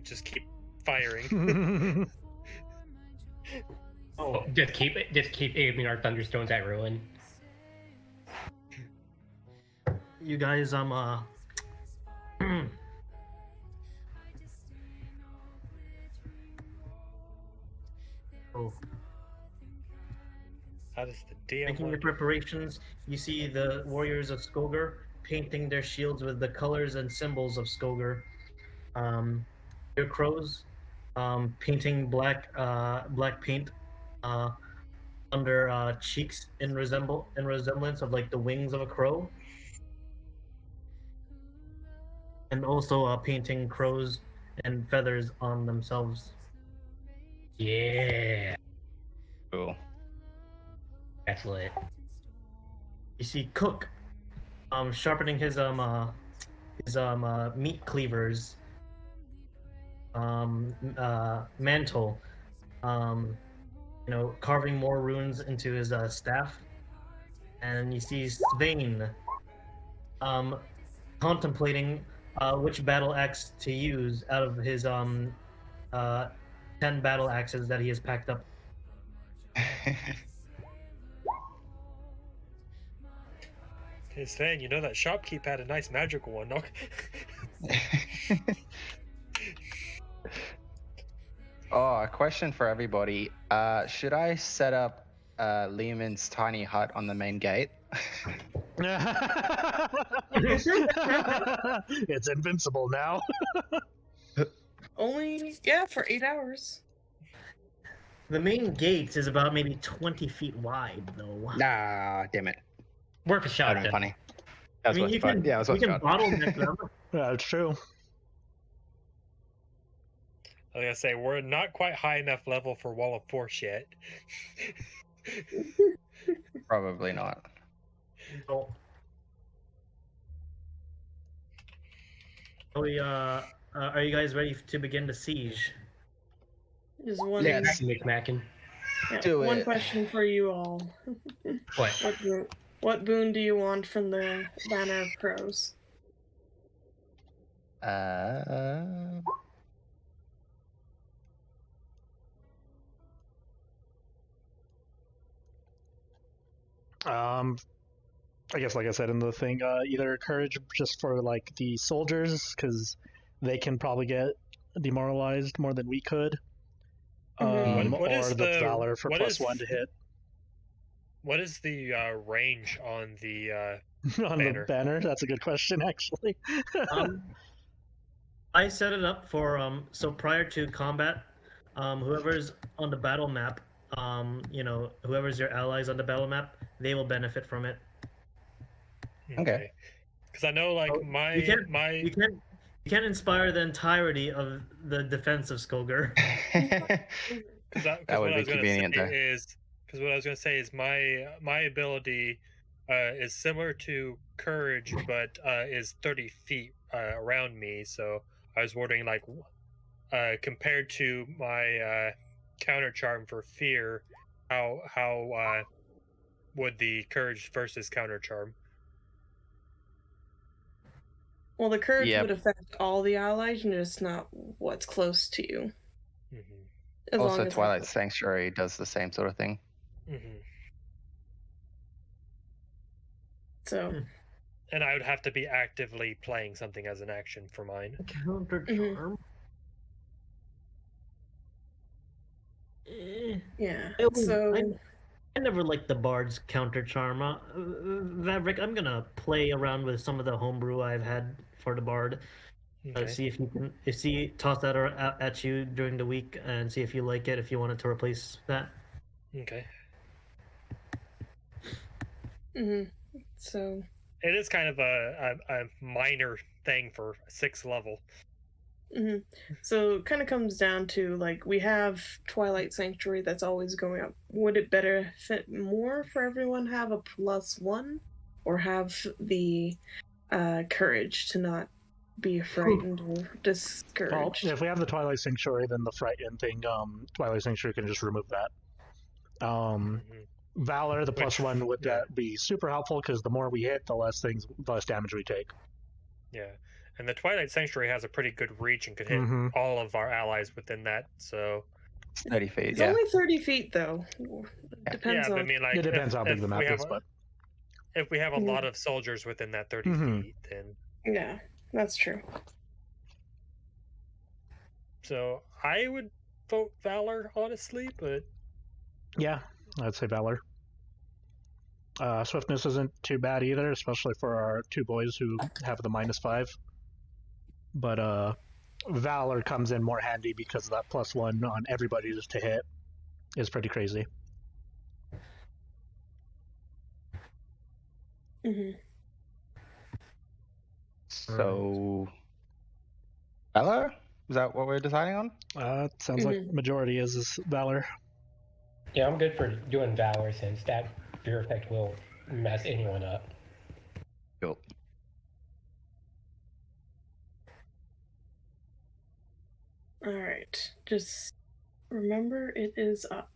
Just keep firing. Oh, Just keep aiming our thunderstones at ruin. you guys oh. How does the DM Making your want? preparations, you see the warriors of Skogar painting their shields with the colors and symbols of Skogar. Your crows painting black paint under cheeks in resemblance of like the wings of a crow, and also painting crows and feathers on themselves. Yeah, Cool. that's lit. You see Cook sharpening his meat cleavers mantle, carving more runes into his staff, and you see Svein contemplating which battle axe to use out of his 10 battle axes that he has packed up. Hey Sven, you know that shopkeep had a nice magical one, no? Oh, a question for everybody. Should I set up Lehman's tiny hut on the main gate? It's invincible now. Only, yeah, for 8 hours. The main gate is about maybe 20 feet wide, though. Nah, damn it. Worth a shot. That'd be Then. funny. I That's mean, what's you fun. can, Yeah, that's you what's can fun. bottleneck them. Yeah, it's true. I was gonna say we're not quite high enough level for Wall of Force yet. Probably not. So, are you guys ready to begin the siege? Just one, Yeah, Micmacking. do one it. question for you all. What? What boon do you want from the Banner of Crows? I guess, like I said in the thing, either courage just for like the soldiers, because they can probably get demoralized more than we could. What or is the the- valor for what is- +1 to hit What is the range on the on banner? the banner. That's a good question, actually. I set it up for so prior to combat, whoever's on the battle map, whoever's your allies on the battle map, they will benefit from it. Okay. Because I know, like Oh, my you can't- my You can't inspire the entirety of the defense of Skogar. That would be convenient, though. Because what I was going to say is my ability is similar to courage, but is 30 feet around me. So I was wondering, like, compared to my counter charm for fear, how would the courage versus counter charm? Well, the courage Yep. would affect all the allies, and just not what's close to you. Mm-hmm. As long Also, as Twilight Sanctuary does the same sort of thing. Mm-hmm. So, And I would have to be actively playing something as an action for mine. Counter charm. Yeah. I never liked the Bard's counter charm. Vavrick, I'm gonna play around with some of the homebrew I've had for the Bard. Okay. See if you can, toss that at you during the week and see if you like it. If you wanted to replace that. Okay. So it is kind of a minor thing for 6th level. So it kind of comes down to, like, we have Twilight Sanctuary that's always going up. Would it better fit more for everyone have a +1, or have the courage to not be frightened or discouraged? Well, if we have the Twilight Sanctuary, then the frightened thing, Twilight Sanctuary can just remove that. Valor, the +1 would be super helpful, because the more we hit, the less damage we take. Yeah, and the Twilight Sanctuary has a pretty good reach and could hit all of our allies within that. So 30 feet. It's only 30 feet, though. Depends on. But I mean, like, it depends how big the map is, but if we have a lot of soldiers within that 30 feet, then yeah, that's true. So I would vote Valor, honestly, but yeah, I'd say Valor. Swiftness isn't too bad either, especially for our 2 boys who have the -5. But Valor comes in more handy because that +1 on everybody just to hit is pretty crazy. So, Valor? Is that what we're deciding on? Sounds like majority is Valor. Yeah, I'm good for doing Valor, since that fear effect will mess anyone up. Cool. Alright, just remember it is up.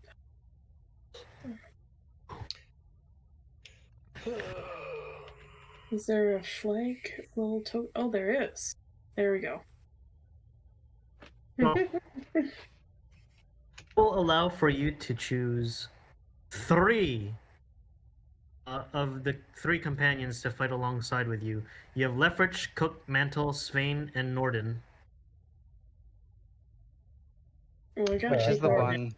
Is there a flag? Little oh, there is. There we go. Will allow for you to choose 3 of the 3 companions to fight alongside with you. You have Lefrich, Cook, Mantle, Svein, and Norden. Oh, I got Which you. is the one?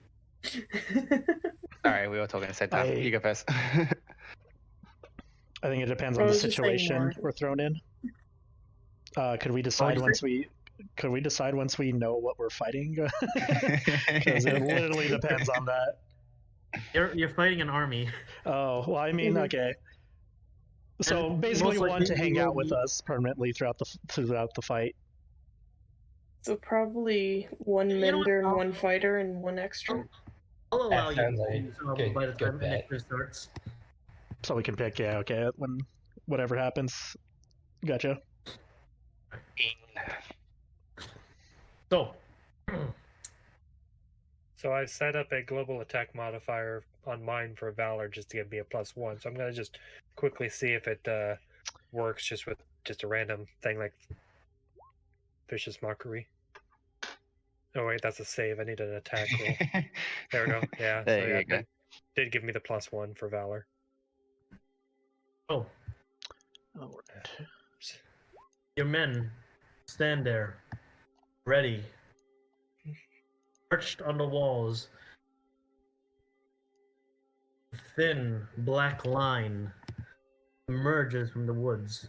Sorry, we were talking at the same time. You go first. I think it depends on the situation we're thrown in. Could we decide once we know what we're fighting? Because it literally depends on that. You're fighting an army. Oh, well, I mean, okay. So And basically, most one to likely hang you out will with be- us permanently throughout the fight. So probably one You know what? mender and one fighter and one extra. I'll allow That you sounds to like choose by the good time bet. Invictus starts. So we can pick, when whatever happens. Gotcha. So, so I've set up a global attack modifier on mine for Valor just to give me a +1. So I'm gonna just quickly see if it works just with just a random thing like Vicious Mockery. Oh wait, that's a save. I need an attack roll. There we go. Yeah, There you go. it did give me the +1 for Valor. oh, Alright. your men stand there, ready, perched on the walls. A thin black line emerges from the woods.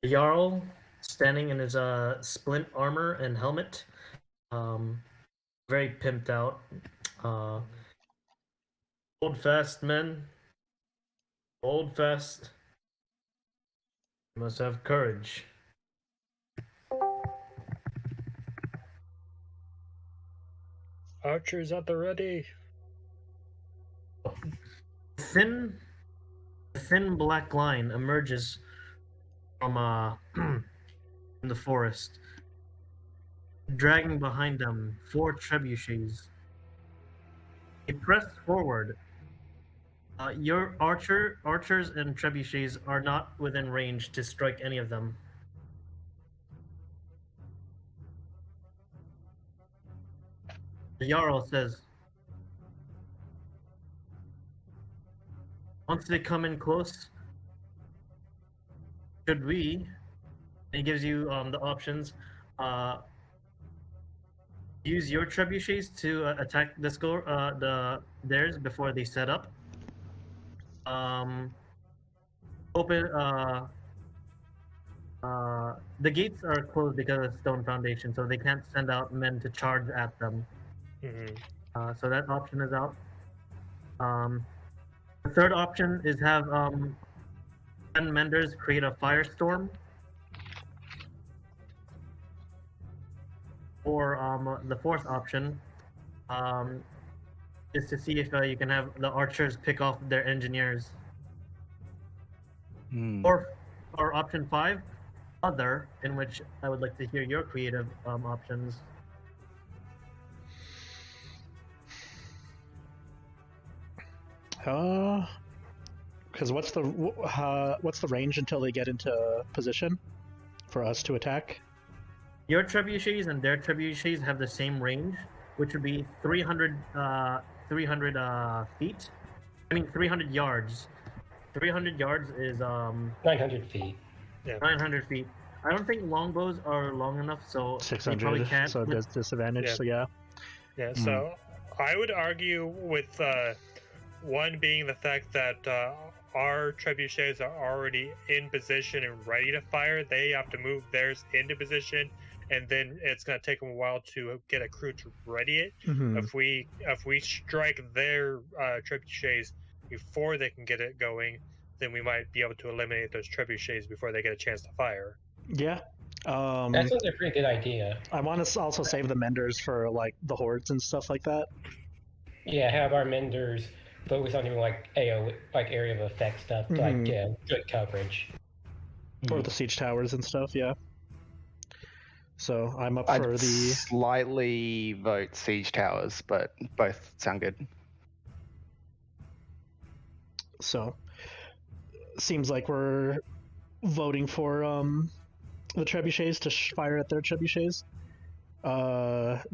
The Jarl, standing in his splint armor and helmet, very pimped out. Hold fast, men. Hold fast. You must have courage. Archers at the ready. Thin black line emerges from from the forest, dragging behind them 4 trebuchets. They press forward, Your archers and trebuchets are not within range to strike any of them. The Jarl says, once they come in close, should we? He gives you the options. Use your trebuchets to attack theirs before they set up. Open. The gates are closed because of stone foundation, so they can't send out men to charge at them. So that option is out. The third option is have 10 menders create a firestorm. Or the fourth option is to see if you can have the archers pick off their engineers. Or option 5, other, in which I would like to hear your creative options. Because what's the range until they get into position for us to attack? Your trebuchets and their trebuchets have the same range, which would be 300 feet. I mean 300 yards. 300 yards is 900 feet. Yeah. 900 feet. I don't think longbows are long enough, so 600. they probably can't. So there's disadvantage. Yeah. So yeah. Yeah, so I would argue with one being the fact that our trebuchets are already in position and ready to fire. They have to move theirs into position, and then it's going to take them a while to get a crew to ready it. If we strike their trebuchets before they can get it going, then we might be able to eliminate those trebuchets before they get a chance to fire. Yeah. That sounds a pretty good idea. I want to also save the menders for like the hordes and stuff like that. Yeah, have our menders focus on doing like AO, like area of effect stuff, like good coverage. Or the siege towers and stuff, yeah. So I'm up I'd for the... slightly vote siege towers, but both sound good. So, seems like we're voting for the trebuchets to fire at their trebuchets.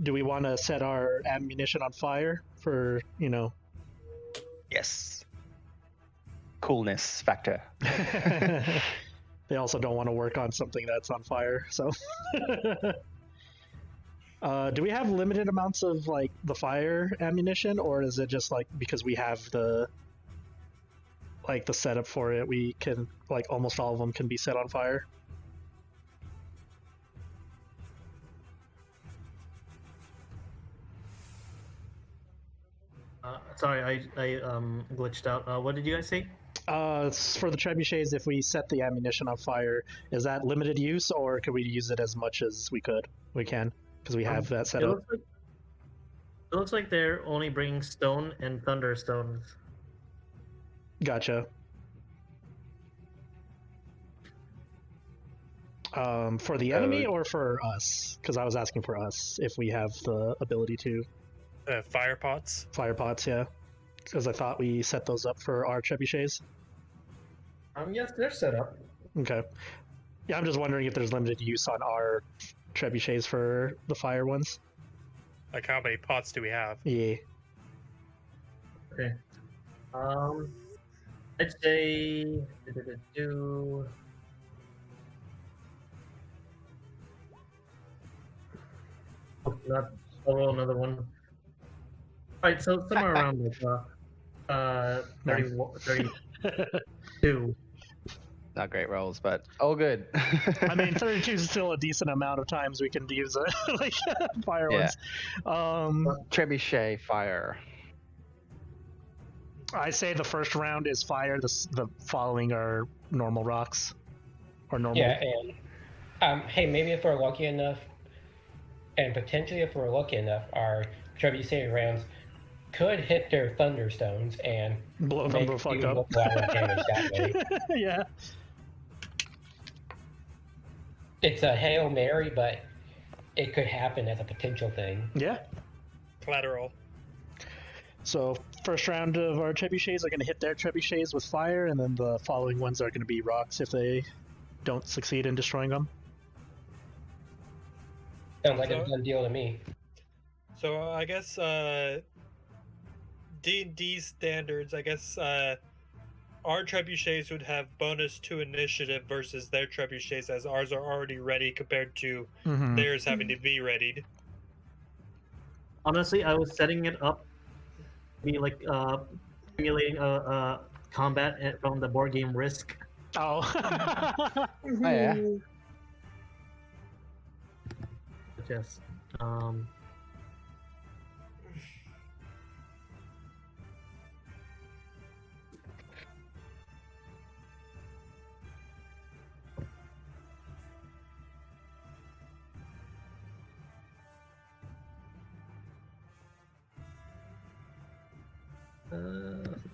Do we want to set our ammunition on fire for, Yes. Coolness factor. They also don't want to work on something that's on fire, so... do we have limited amounts of, like, the fire ammunition, or is it just, like, because we have the setup for it, we can, like, almost all of them can be set on fire? Sorry, I glitched out. What did you guys say? For the trebuchets, if we set the ammunition on fire, is that limited use, or can we use it as much as we can, because we have that set up? It looks like they're only bringing stone and thunderstones. Gotcha. For the enemy or for us? Because I was asking for us, if we have the ability to. Fire pots? Fire pots, yeah. Because I thought we set those up for our trebuchets. Yes, they're set up. Okay. Yeah, I'm just wondering if there's limited use on our trebuchets for the fire ones. Like, how many pots do we have? Yeah. Okay. I'd say I'll roll another one. Alright, so somewhere around like 32. Not great rolls, but all good. I mean, 32 is still a decent amount of times we can use like fire ones. Trebuchet fire. I say the first round is fire. The following are normal rocks, or normal. Yeah, and hey, maybe if we're lucky enough, and potentially if we're lucky enough, our trebuchet rounds could hit their thunderstones and blow them the fuck up. Damage that way. Yeah. It's a Hail Mary, but it could happen as a potential thing. Yeah. Collateral. So first round of our trebuchets are going to hit their trebuchets with fire, and then the following ones are going to be rocks if they don't succeed in destroying them. Sounds like a done deal to me. So I guess D&D standards, I guess our trebuchets would have bonus to initiative versus their trebuchets, as ours are already ready compared to theirs having to be readied. Honestly, I was setting it up to be like simulating a combat from the board game Risk. Oh. Oh, yeah. But yes.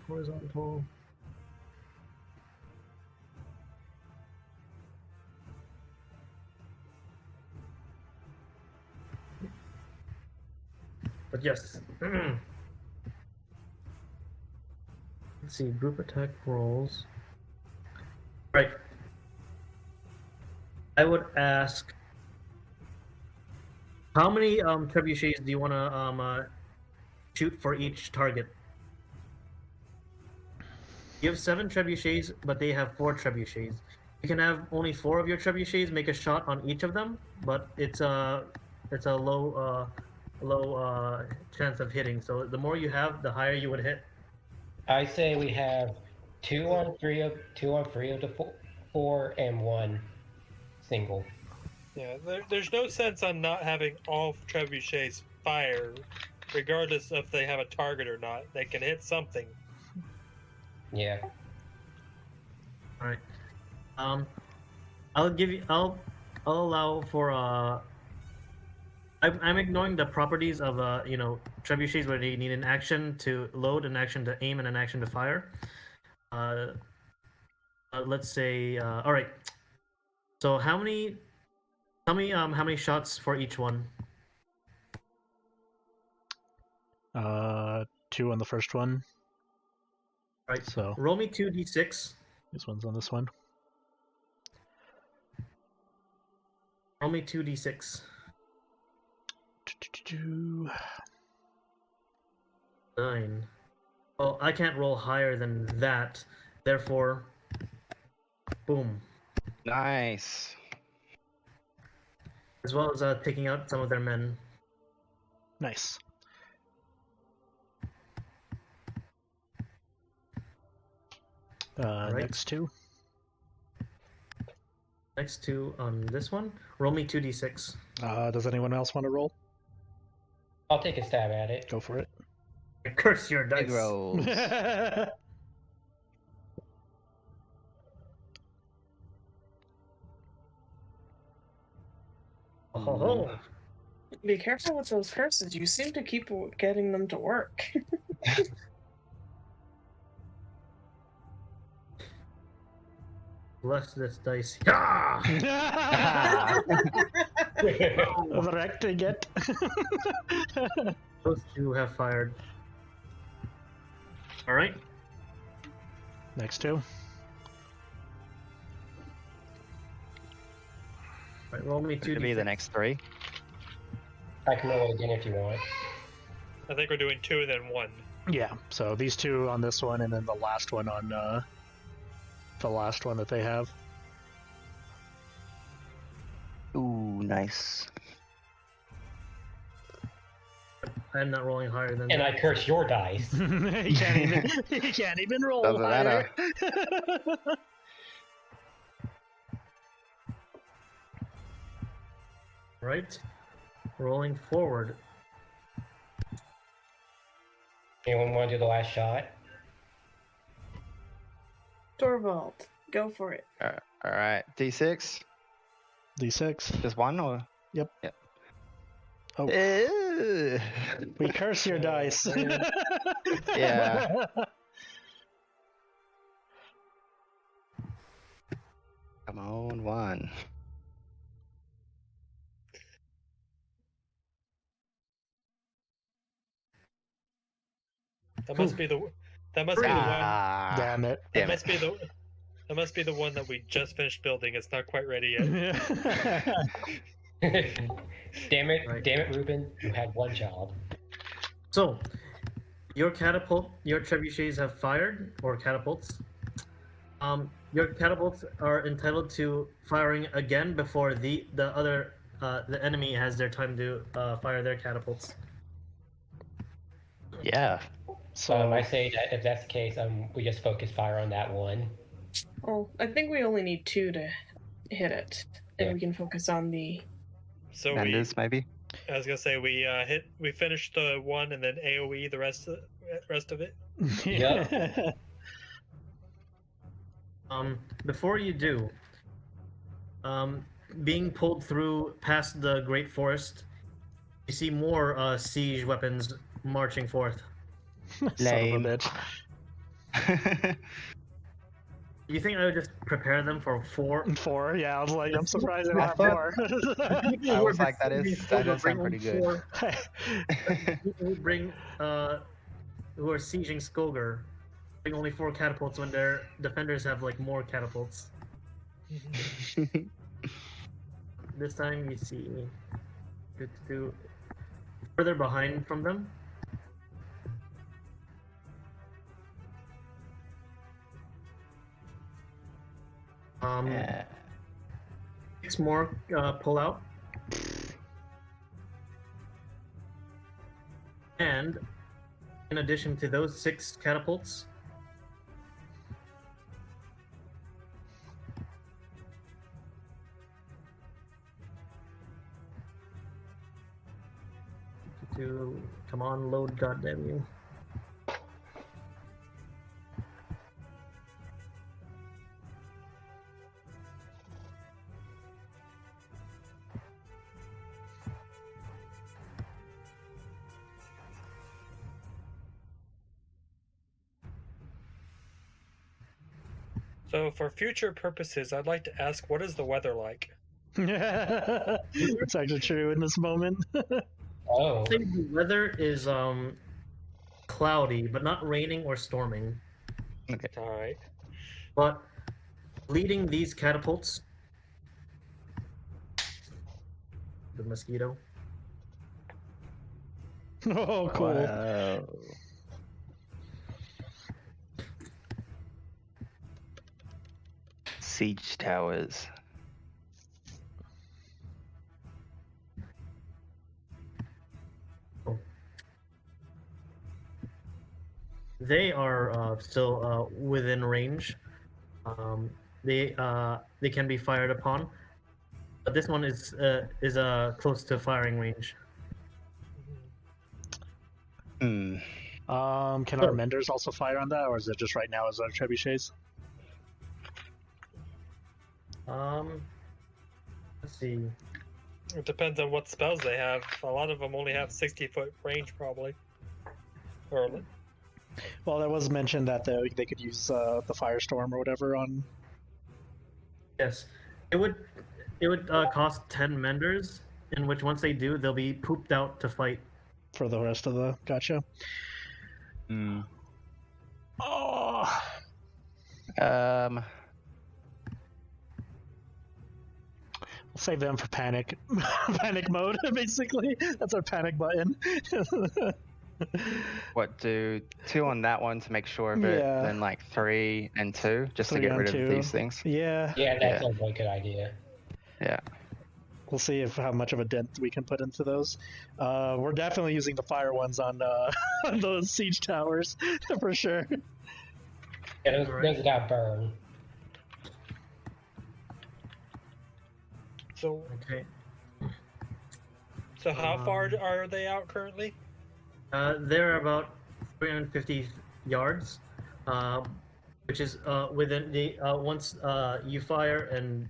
Horizontal. But yes. Let's see, group attack rolls. Right. I would ask, how many trebuchets do you want to shoot for each target? You have 7 trebuchets, but they have 4 trebuchets. You can have only 4 of your trebuchets make a shot on each of them, but it's a low chance of hitting. So the more you have, the higher you would hit. I say we have 2 on 3 of the 4 and 1 single. Yeah, there's no sense on not having all trebuchets fire, regardless if they have a target or not. They can hit something. Yeah. All right. I'll allow for I'm ignoring the properties of trebuchets where they need an action to load, an action to aim, and an action to fire. Let's say all right. So how many shots for each one? 2 on the first one. Right. So roll me 2d6. This one's on this one. Roll me 2d6. 9. Well, I can't roll higher than that. Therefore, boom. Nice. As well as taking out some of their men. Nice. Right. Next 2. Next 2 on this one. Roll me 2d6. Does anyone else want to roll? I'll take a stab at it. Go for it. Curse your dice. Big rolls. Oh. Be careful with those curses. You seem to keep getting them to work. Bless this dice. Overacting it. Those 2 have fired. All right. Next 2. Right, roll me 2d6. Could be the next 3. I can roll it again if you want. I think we're doing 2 and then 1. Yeah, so these 2 on this one, and then the last one on the last one that they have. Ooh, nice. I'm not rolling higher than And that. I curse your dice. He can't even roll Doesn't higher. Right. Rolling forward. Anyone want to do the last shot? Torvald, go for it. All right. D6. D6. Just 1 or? Yep. Yep. Oh. Ew. We curse your dice. Yeah. Come on, 1. That must be the one. Damn it. That must be the one that we just finished building. It's not quite ready yet. Damn it, Ruben! You had one job. So, your trebuchets have fired, or catapults. Your catapults are entitled to firing again before the enemy has their time to fire their catapults. Yeah. So I say that if that's the case, we just focus fire on that one. Oh, I think we only need 2 to hit it, and Yeah. we can focus on the. So Vendors, maybe? I was gonna say we finished the one and then AOE the rest of it. yeah. Before you do, being pulled through past the Great Forest, you see more siege weapons marching forth. Son of a Lame. bitch. You think I would just prepare them for 4? 4, yeah, I was like, I'm surprised I don't I have thought- more. I was like, that does sound pretty good. People who bring, who are sieging Skulger, bring only 4 catapults when their defenders have like more catapults. This time you see to further behind from them. Yeah. 6 more pull out. And in addition to those 6 catapults, come on, load, goddamn you. So for future purposes, I'd like to ask, what is the weather like? It's actually true in this moment. Oh, I think the weather is cloudy, but not raining or storming. All right. But leading these catapults, the mosquito. Oh, cool. Wow. Siege towers. They are still within range. They can be fired upon, but this one is close to firing range. Hmm. Can our menders also fire on that, or is it just right now as our trebuchets? Let's see. It depends on what spells they have. A lot of them only have 60-foot range, probably. Or Well, there was mentioned that they could use the firestorm or whatever on. Yes, it would cost 10 menders, in which once they do, they'll be pooped out to fight. For the rest of the gotcha. Hmm. Oh, Um. we'll save them for panic, panic mode. Basically, that's our panic button. What, do 2 on that one to make sure of it, Yeah. then like 3 and 2 just to 3 get on rid 2. of these things? Yeah, yeah, Yeah. that sounds like a good idea. Yeah. we'll see how much of a dent we can put into those. We're definitely using the fire ones on on those siege towers for sure. Yeah, those got burned. so, Okay. so how far are they out currently? They're about 350 yards, which is within the once you fire and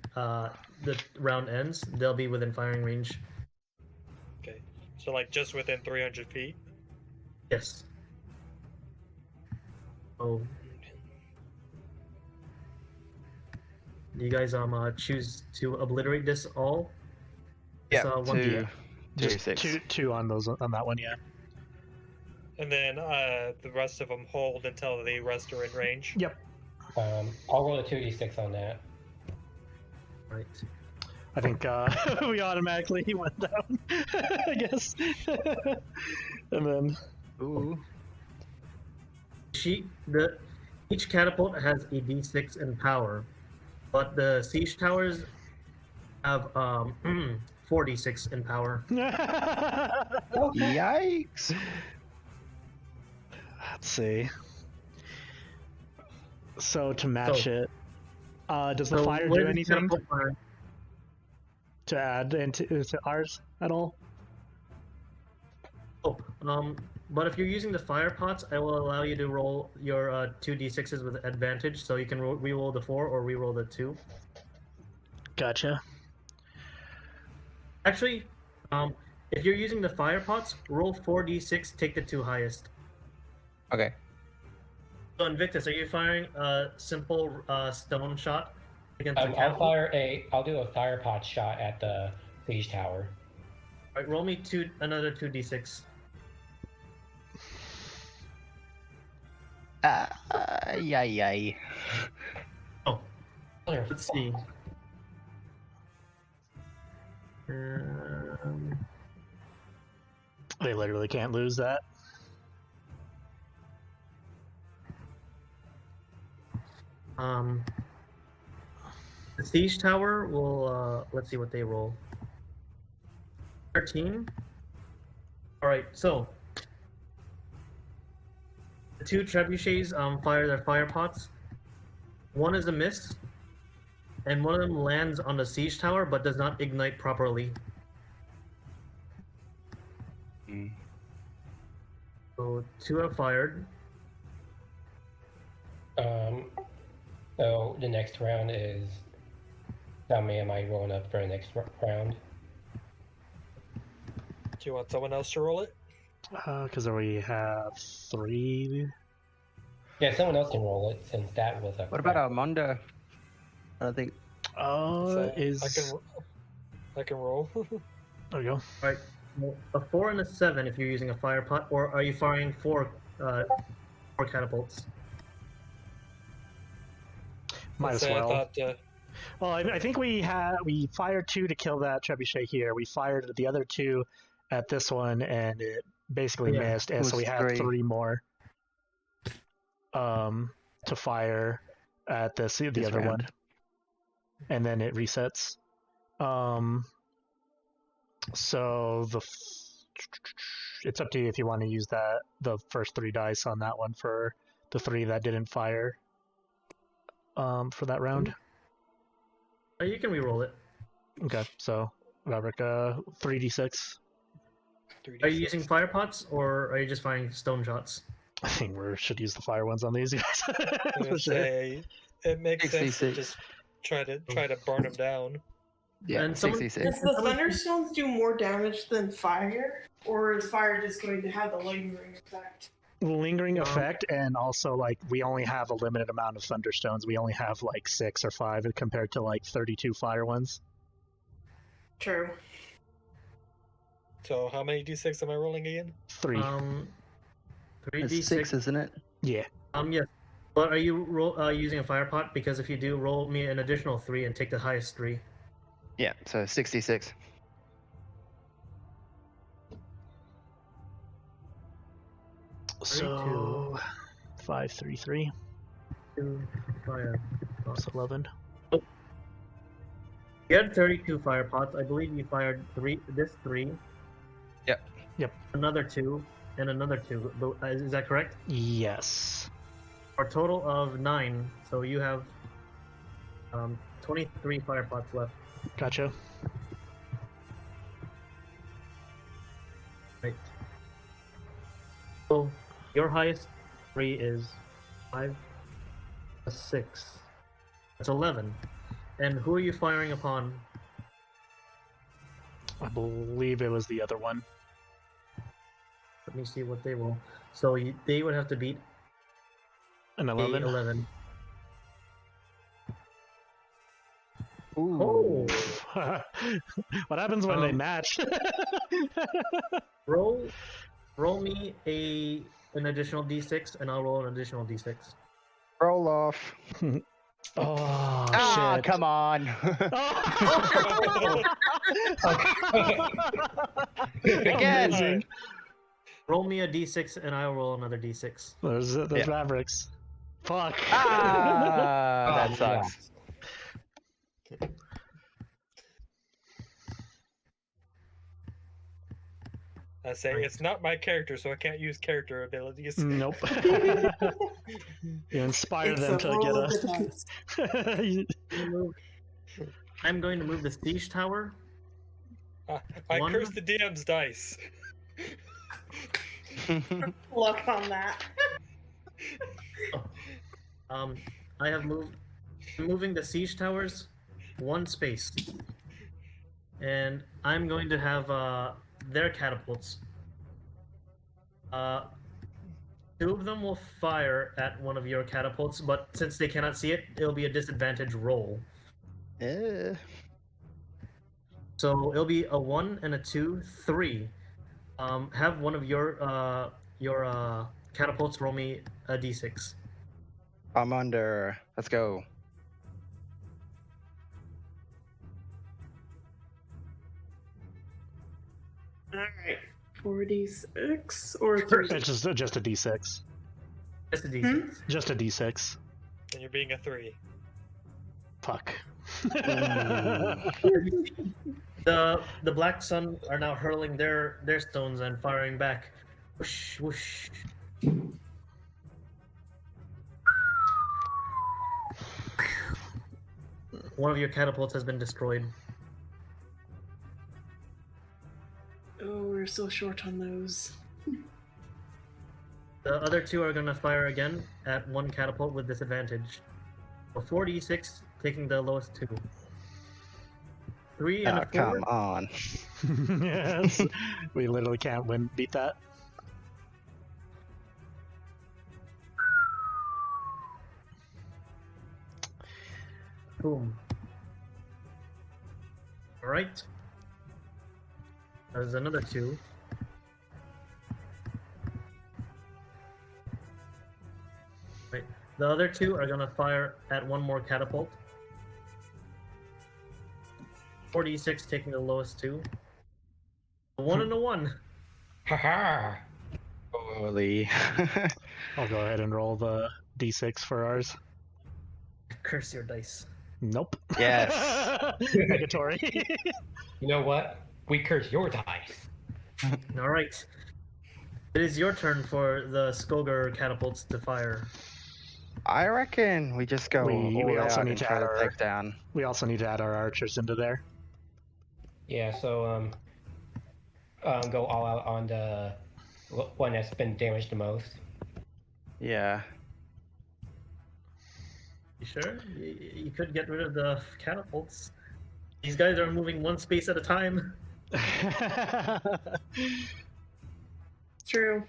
the round ends, they'll be within firing range. Okay. So like just within 300 feet. Yes. Oh. Do you guys choose to obliterate this all? Yeah. This, one 2. Just 6. two on those on that one, yeah. And then the rest of them hold until the rest are in range. Yep. I'll roll a 2d6 on that. Right. I think we automatically went down, I guess. And then Ooh. Each catapult has a d6 in power, but the siege towers have 4d6 in power. Yikes. let's see. So to match it, does the fire what do is anything catapult fire? to add into to ours at all? Oh, but if you're using the fire pots, I will allow you to roll your 2d6s with advantage, so you can re-roll the 4 or re-roll the 2. Gotcha. Actually, if you're using the fire pots, roll 4d6, take the 2 highest. Okay. So Invictus, are you firing a simple stone shot against the I'll catapult? I'll do a fire pot shot at the siege tower. Alright, roll me another 2d6. Yay. Oh, let's see. Um, They literally can't lose that. The siege tower will let's see what they roll. 13. All right, so the 2 trebuchets fire their fire pots. One is a miss, and one of them lands on the siege tower but does not ignite properly. So 2 have fired. So the next round is. How many am I rolling up for the next round? Do you want someone else to roll it? Because we have 3. Yeah, someone else can roll it since that was a. What about Armundur? I don't think. So Is I can roll. there we go. All right, well, a 4 and a 7 if you're using a fire pot, or are you firing 4 catapults? Might as So I well. thought, Well, I think we fired 2 to kill that trebuchet here. We fired the other 2 at this one, and it basically Yeah, missed, and it so we was have 3. 3 more to fire at the This other one, round. and then it resets. So it's up to you if you want to use the first 3 dice on that one for the 3 that didn't fire for that round. You can re-roll it. Okay, so Vavrick, 3d6. Are you using fire pots, or are you just firing stone shots? I think we should use the fire ones on these guys. I was For gonna sure. say it makes sense to 66. just try to burn them down. Yeah, And someone- 66. Does the thunderstones do more damage than fire, or is fire just going to have the lingering effect? Lingering effect, and also like we only have a limited amount of thunderstones. We only have like 6 or 5 compared to like 32 fire ones. True. So how many d6 am I rolling again? 3. 3d6. It's 6, isn't it? Yeah. Yes. But are you using a fire pot? Because if you do, roll me an additional 3 and take the highest 3. Yeah, so 66. So 5, 3, 3. 2 fire pots. That's 11. You had 32 fire pots. I believe you fired 3. This 3. Yep. Yep. Another 2 and another 2. Is that correct? Yes. For a total of 9. So you have 23 fire pots left. Gotcha. Right. So your highest 3 is 5, 6. That's 11. And who are you firing upon? I believe it was the other one. Let me see what they roll. So they would have to beat An a 11. 11. Ooh. Oh! What happens when they Um, match? Roll Roll me an additional d6, and I'll roll an additional d6. Roll off. Oh shit! Come on. Again. Amazing. Roll me a d6, and I'll roll another d6. There's Vavricks. Fuck. That sucks. I say it's not my character, so I can't use character abilities. Nope. You inspire It's them a to roll get of the dice. I'm going to move the siege tower. I One. cursed the DM's dice. Luck on that. I have moving the siege towers one space, and I'm going to have their catapults. Two of them will fire at one of your catapults, but since they cannot see it, it'll be a disadvantage roll. So it'll be a 1 and a 2, 3. Have one of your catapults roll me a d6. Armundur. Let's go. Alright. 4d6 or 3? It's just a d6. Just a d6. Just a d6. And you're being a 3. Fuck. The Black Sun are now hurling their stones and firing back. Whoosh, whoosh. One of your catapults has been destroyed. Oh, we're so short on those. The other two are gonna fire again at one catapult with disadvantage. A 4d6, taking the lowest two. 3 and a 4. Come on. Yes. We literally can't beat that. Boom. Alright. There's another 2. Right. The other 2 are gonna fire at one more catapult. 4d6 taking the lowest 2. A 1 and a 1. Haha. Holy. I'll go ahead and roll the d6 for ours. Curse your dice. Nope. Yes. Negatory. You know what? We curse your dice. Alright. It is your turn for the Skulker catapults to fire. I reckon we just go We all also out need and to try add to our- take down. We also need to add our archers into there. Yeah, so go all out on the one that's been damaged the most. Yeah. You sure? You could get rid of the catapults. These guys are moving one space at a time. True.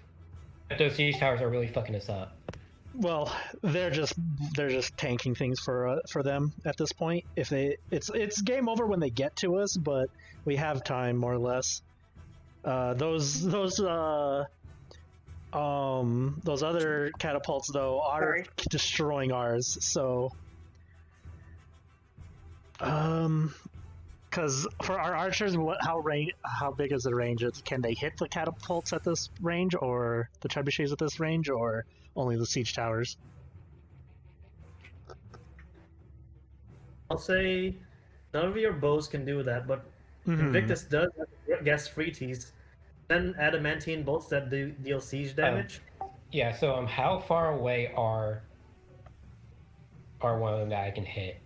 But those siege towers are really fucking us up. Well, they're just tanking things for them at this point. If it's game over when they get to us, but we have time more or less. Those other catapults though are Sorry. destroying ours. So, because for our archers, how big is the range? Can they hit the catapults at this range, or the trebuchets at this range, or only the siege towers? I'll say none of your bows can do that, but Invictus does have gas free tees. Then adamantine bolts that deal siege damage. Yeah, so how far away are one of them that I can hit?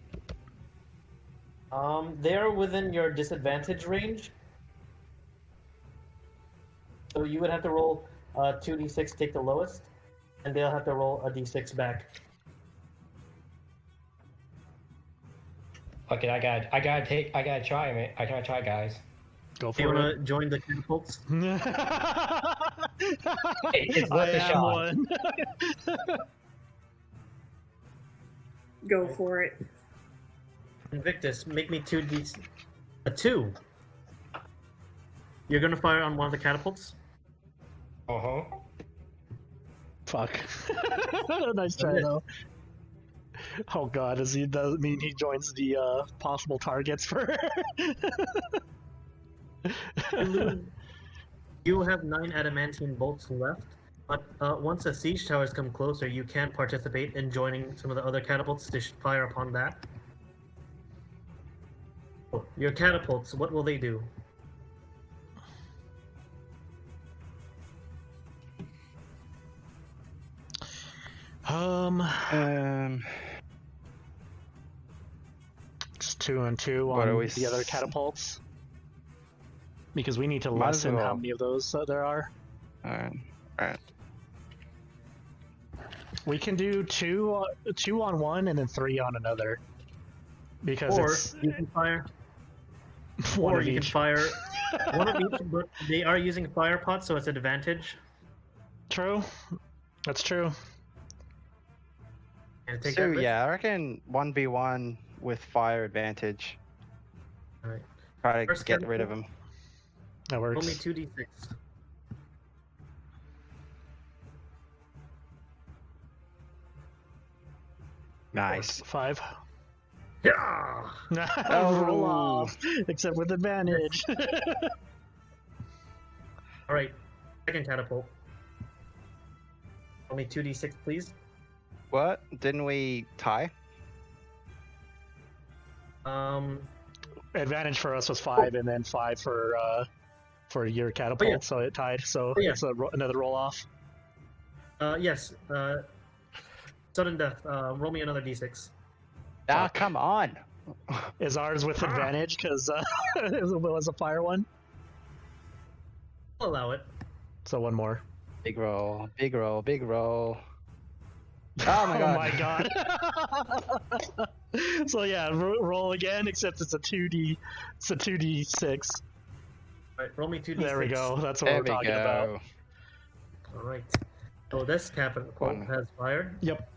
They're within your disadvantage range. So you would have to roll 2d6, take the lowest, and they'll have to roll a d6 back. Okay, I gotta try, man. I gotta try, guys. Go Do you for want it. to join the catapults? It's worth I a am shot. one. Go for it. Invictus, make me 2d... A 2! You're gonna fire on one of the catapults? Uh-huh. Fuck. Nice try though. Oh god, does mean he joins the possible targets for You have 9 adamantine bolts left, but once the siege towers come closer, you can participate in joining some of the other catapults to fire upon that. Oh, your catapults, what will they do? Just 2 and 2 What are on we the other catapults. Because we need to Might as lessen how well. many of those there are. Alright. We can do two on one and then 3 on another. Because Or it's you can fire. one Or of you each. can fire one of each, but they are using fire pots, so it's an advantage. True. That's true. And take So that risk. yeah, I reckon 1v1 with fire advantage. Alright. Try to First get catapult. rid of him. That works. Roll me 2d6. Nice. 5. Yeah! Roll Oh. off. Except with advantage. Alright. Second catapult. Roll me 2d6, please. What? Didn't we tie? Advantage for us was 5, and then 5 for your catapult, yeah. so it tied. So yeah. it's another roll off. Yes. Sudden death. Roll me another d6. Ah, come on. Is ours with advantage because it was a fire one? I'll allow it. So one more. Big roll, big roll, big roll. Oh my god. Oh my god. So yeah, roll again, except it's a 2d. It's a 2d6. Alright, roll me 2d6. There we go. That's what There we're we talking about. go. Alright. So this catapult One. has fired. Yep.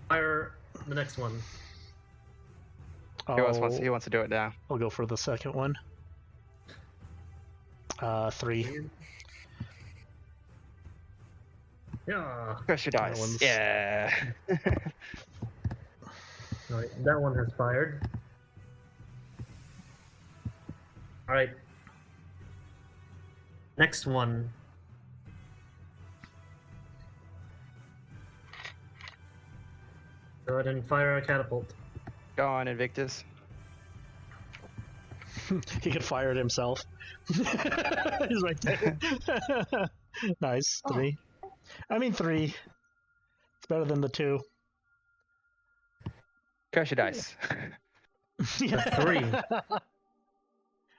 Fire the next one. Who else wants to do it now? I'll go for the second one. 3. Yeah. Crush your dice. one's- Yeah. Alright, that one has fired. Alright. Next one. Go ahead and fire a catapult. Go on, Invictus. He could fire it himself. He's right there. Nice. 3. I mean 3. It's better than the 2. Crush your dice. Yeah. 3.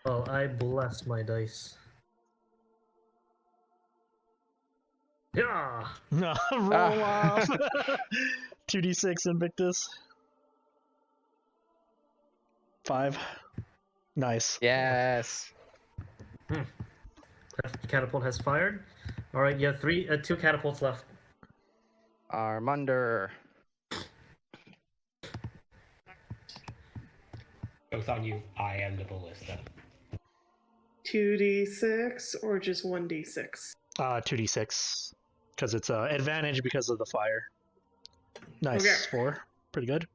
Well, I bless my dice. Yeah. No, roll off. 2d6 Invictus. 5. Nice. Yes. Catapult has fired. Alright, you have 2 catapults left. Armundur. Both on you. I am the ballista. 2d6 or just 1d6? 2d6. Because it's advantage because of the fire. Nice. Okay. 4. Pretty good.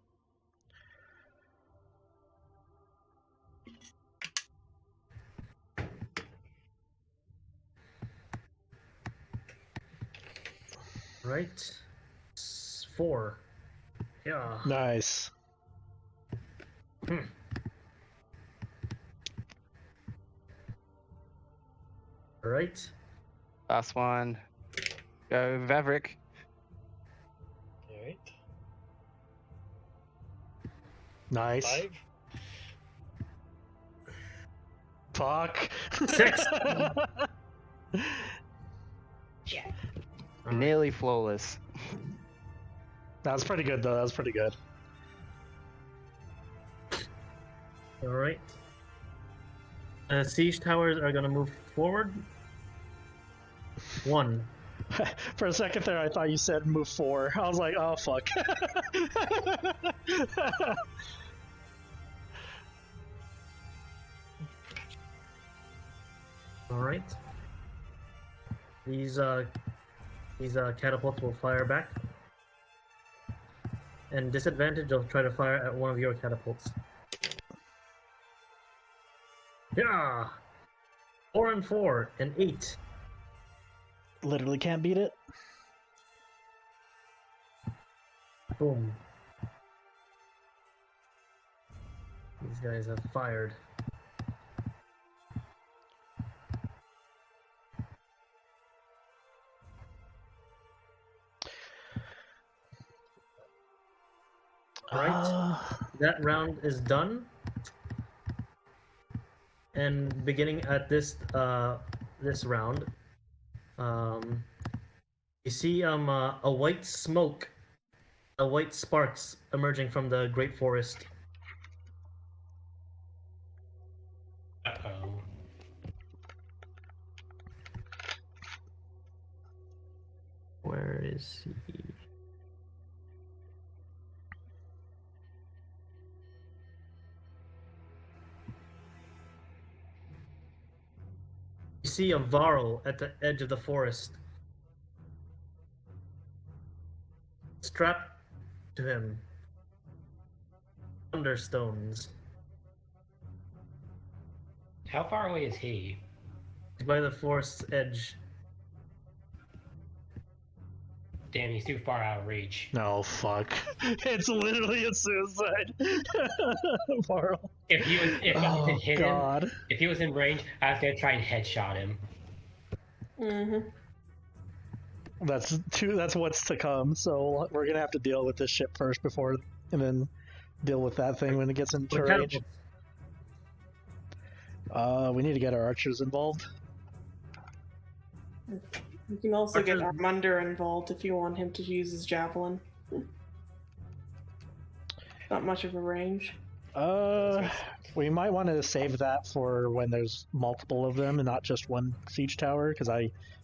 Right. 4. Yeah. Nice. Alright. Last one. Go, Vavrick. Alright. Nice. 5. Fuck. 6. Yeah. Nearly flawless. That was pretty good, though. That was pretty good. Alright. Siege towers are gonna move forward. 1. For a second there, I thought you said move 4. I was like, oh, fuck. Alright. These catapults will fire back. And disadvantage, they'll try to fire at one of your catapults. Yeah! 4 and 4 and 8. Literally can't beat it. Boom. These guys have fired. Right. That round is done. And beginning at this this round, you see a white smoke, white sparks emerging from the great forest. Uh-oh. Where is he? You see a Varl at the edge of the forest. Strapped to him, thunderstones. How far away is he? By the forest's edge. Damn, he's too far out of reach. No, fuck. It's literally a suicide. Varl. If he was, if I could hit God. him, if he was in range, I was gonna try and headshot him. Mm-hmm. That's what's to come. So we're gonna have to deal with this shit first before, and then deal with that thing when it gets into What range. catapult? We need to get our archers involved. You can also get Archers- Armundur involved if you want him to use his javelin. Not much of a range. We might want to save that for when there's multiple of them and not just one siege tower, because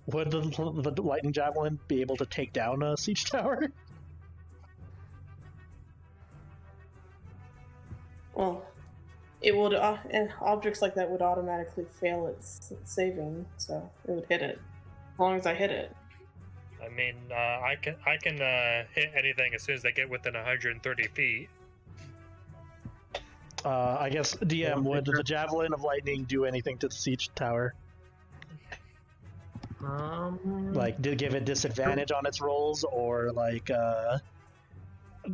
would the lightning javelin be able to take down a siege tower? Well, it would. Objects like that would automatically fail its saving, so it would hit it. As long as I hit it. I mean, I can hit anything as soon as they get within 130 feet. I guess DM, would the javelin of lightning do anything to the siege tower? Like, did it give it disadvantage on its rolls, or like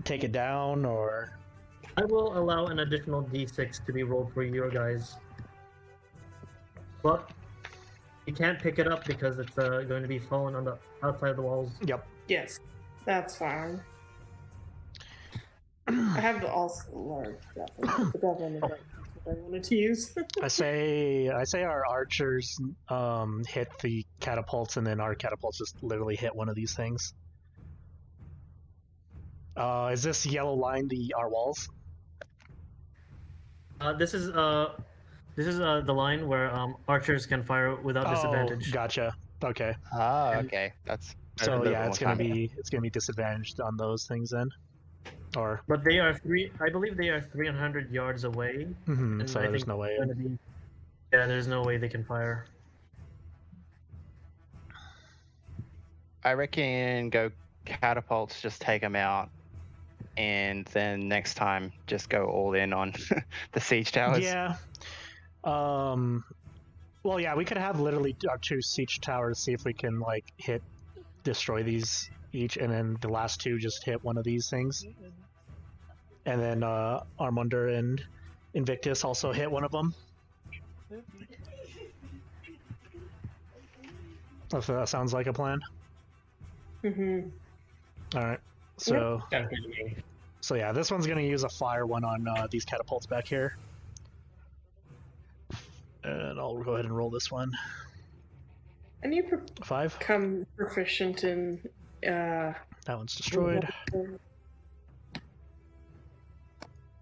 take it down, or? I will allow an additional d6 to be rolled for your guys. But you can't pick it up because it's going to be falling on the outside of the walls. Yep. Yes, that's fine. I have the also large javelin. The javelin is what I wanted to use. I say our archers hit the catapults, and then our catapults just literally hit one of these things. Is this yellow line our walls? This is the line where archers can fire without disadvantage. Gotcha. Okay. Ah, okay. That's So yeah, it's gonna be disadvantaged on those things then, or. But they are I believe they are 300 yards away. Mm-hmm, and so I there's think no way. it's gonna be- yeah, there's no way they can fire. I reckon go catapults, just take them out, and then next time just go all in on the siege towers. Yeah. Well, yeah, we could have literally our 2 siege towers, see if we can like destroy these each, and then the last 2 just hit one of these things, and then Armundur and Invictus also hit one of them. If that sounds like a plan. Mm-hmm. All right. So Sounds good to me. So yeah, this one's gonna use a fire one on these catapults back here. And I'll go ahead and roll this one. And you 5. become proficient in. That one's destroyed.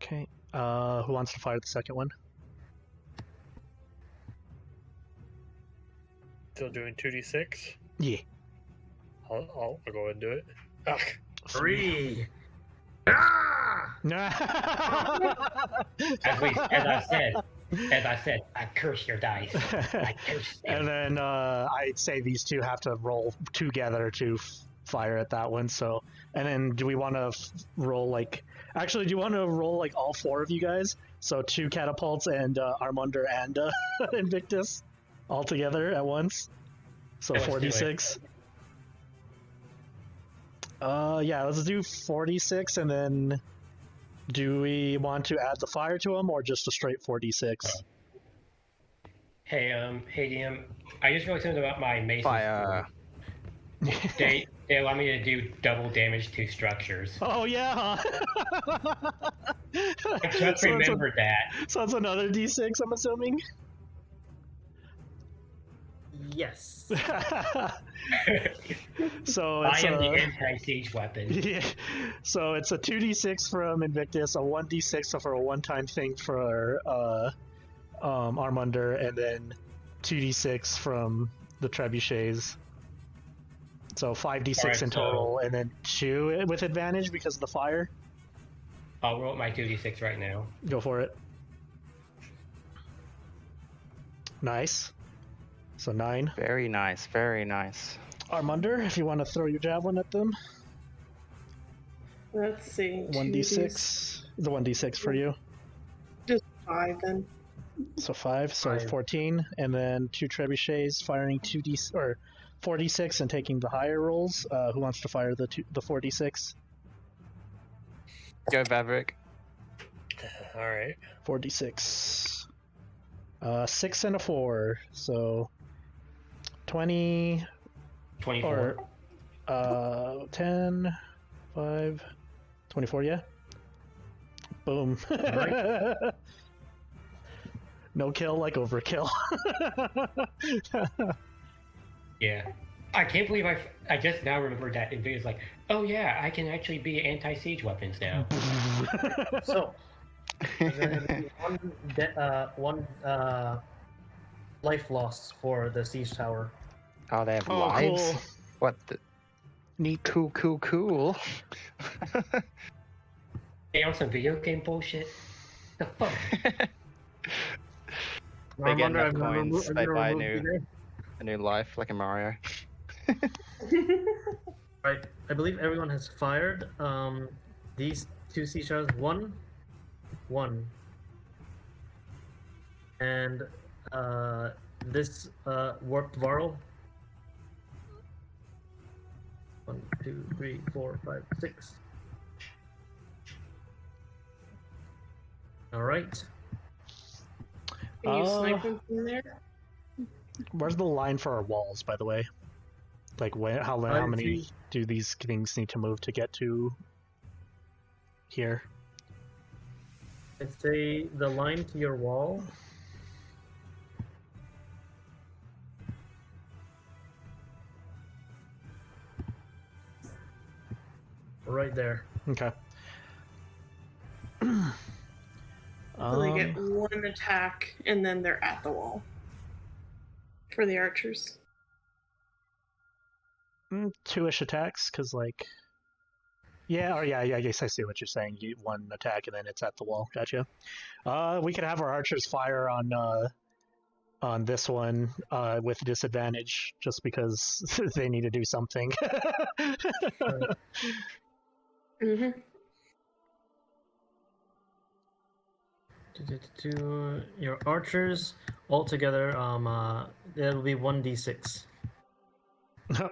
Okay. Who wants to fire the second one? Still doing 2d6. Yeah. I'll go ahead and do it. Ugh. 3. As I said, As I said, I curse your dice. I curse them. And then I'd say these two have to roll together to fire at that one. So, and then do we want to roll like? Actually, do you want to roll like all four of you guys? So 2 catapults and Armundur and Invictus all together at once. So Yeah, let's do it. 46. Yeah, let's do 46, and then do we want to add the fire to them or just a straight 46? Hey, DM, I just realized something about my maces. Fire. They allow me to do double damage to structures. Oh yeah. I just remembered that. So that's another D6, I'm assuming. Yes. So I it's am the anti-siege weapon. yeah. So it's a 2d6 from Invictus, a 1d6 for a one-time thing for Armundur, and then 2d6 from the trebuchets. So 5d6 Alright, in total, and then 2 with advantage because of the fire. I'll roll my 2d6 right now. Go for it. Nice. So 9. Very nice, very nice. Armundur, if you want to throw your javelin at them. Let's see. 1d6. The 1d6 for you. Just 5 then. So 5, so 5. 14, and then 2 trebuchets firing 2d or 4d6 and taking the higher rolls. Who wants to fire the 4d6? Go Vavrick. All right. 4d6. 6 and a 4, so 20 24. or 10, 5, 24. Yeah. Boom. No kill like overkill. Yeah. I can't believe I just now remembered that Invictus like, oh yeah, I can actually be anti-siege weapons now. So, there's gonna be one life loss for the siege tower. Oh, they have Oh, lives? cool. What the? Neat. Cool. Hey, on some video game bullshit? The fuck? They get Armundur, enough I'm gonna coins, I'm they gonna buy remove you a new life, like in Mario. Right, I believe everyone has fired. These 2 siege towers, one, and this warped Varl. 1, 2, 3, 4, 5, 6. All right. Can you Uh, snipe him from there? Where's the line for our walls, by the way? Like, how many do these things need to move to get to here? I'd say the line to your wall. Right there. Okay. So they get 1 attack, and then they're at the wall. For the archers. 2-ish attacks, because like, yeah, I guess I see what you're saying. 1 attack and then it's at the wall. Gotcha. We could have our archers fire on this one with disadvantage, just because they need to do something. Mm-hmm. To your archers altogether, it'll be 1d6.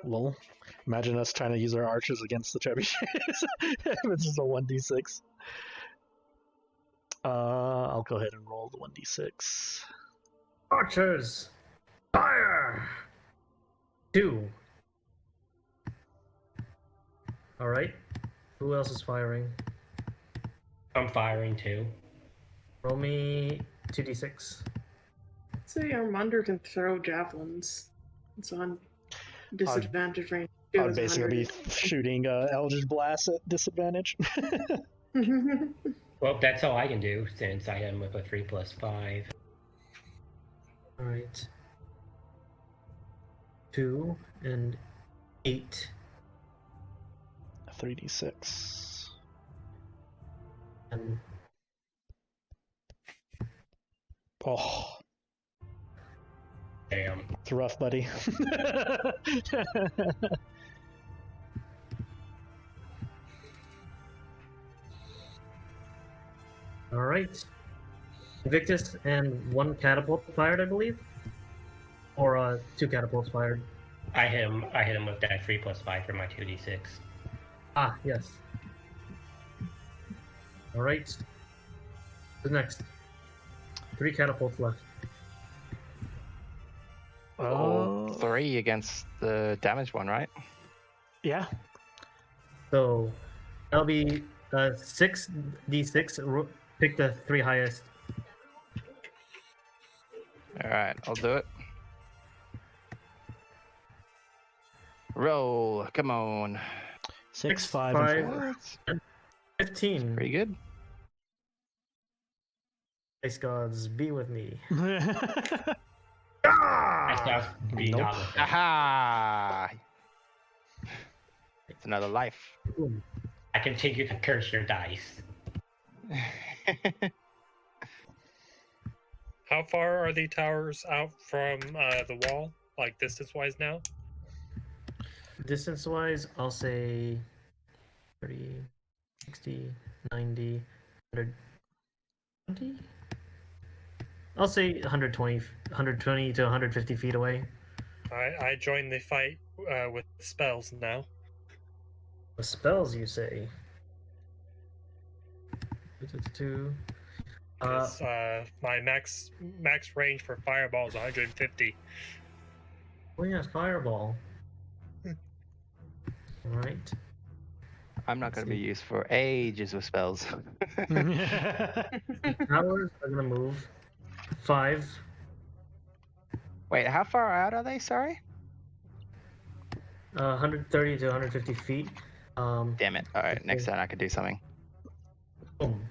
Lol. Imagine us trying to use our archers against the trebuchets. It's just a 1d6. I'll go ahead and roll the 1d6. Archers, fire! 2. All right. Who else is firing? I'm firing too. Roll me 2d6. I'd say Armundur can throw javelins. It's on disadvantage range. I would basically be shooting Eldritch Blast at disadvantage. Well, that's all I can do since I am with a 3+5. All right. 2 and 8. 3d6. And Oh, Damn. it's rough, buddy. All right. Invictus and 1 catapult fired, I believe, or 2 catapults fired. I hit him with that 3+5 for my 2d6. Ah, yes. All right. Who's next? 3 catapults left. Oh, 3 against the damaged one, right? Yeah. So that'll be 6d6. Pick the 3 highest. All right, I'll do it. Roll, come on. 6, 5, 5, and 4. 15. Pretty good. Ice gods, be with me. I Ah! be Nope. not with him. Aha! It's another life. Boom. I continue to curse your dice. How far are the towers out from the wall, like distance-wise now? Distance-wise, I'll say 30, 60, 90, 120? I'll say 120 to 150 feet away. I joined the fight with spells now. The spells, you say? 2. 'Cause, my max range for fireball is 150. Oh yeah, fireball. Alright. I'm not going to be used for ages with spells. Towers are gonna move 5. Wait, how far out are they? Sorry? 130 to 150 feet. Damn it. All right, next Okay. time I could do something. Boom.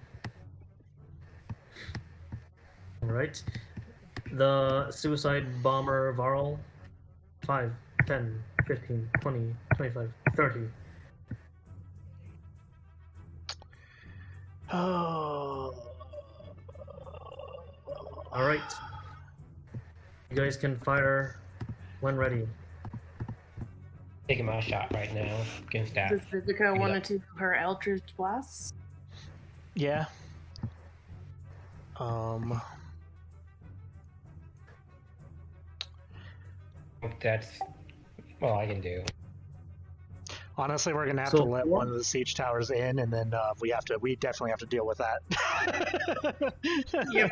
Alright. The suicide bomber Varl. 5, 10, 15, 20, 25, 30. Oh. Alright. You guys can fire when ready. Taking my shot right now against that. Does Vivika Yeah. want to do her Eldritch Blast? Yeah. That's all I can do. Honestly, we're gonna have So to let what- one of the siege towers in, and then we definitely have to deal with that. Yep.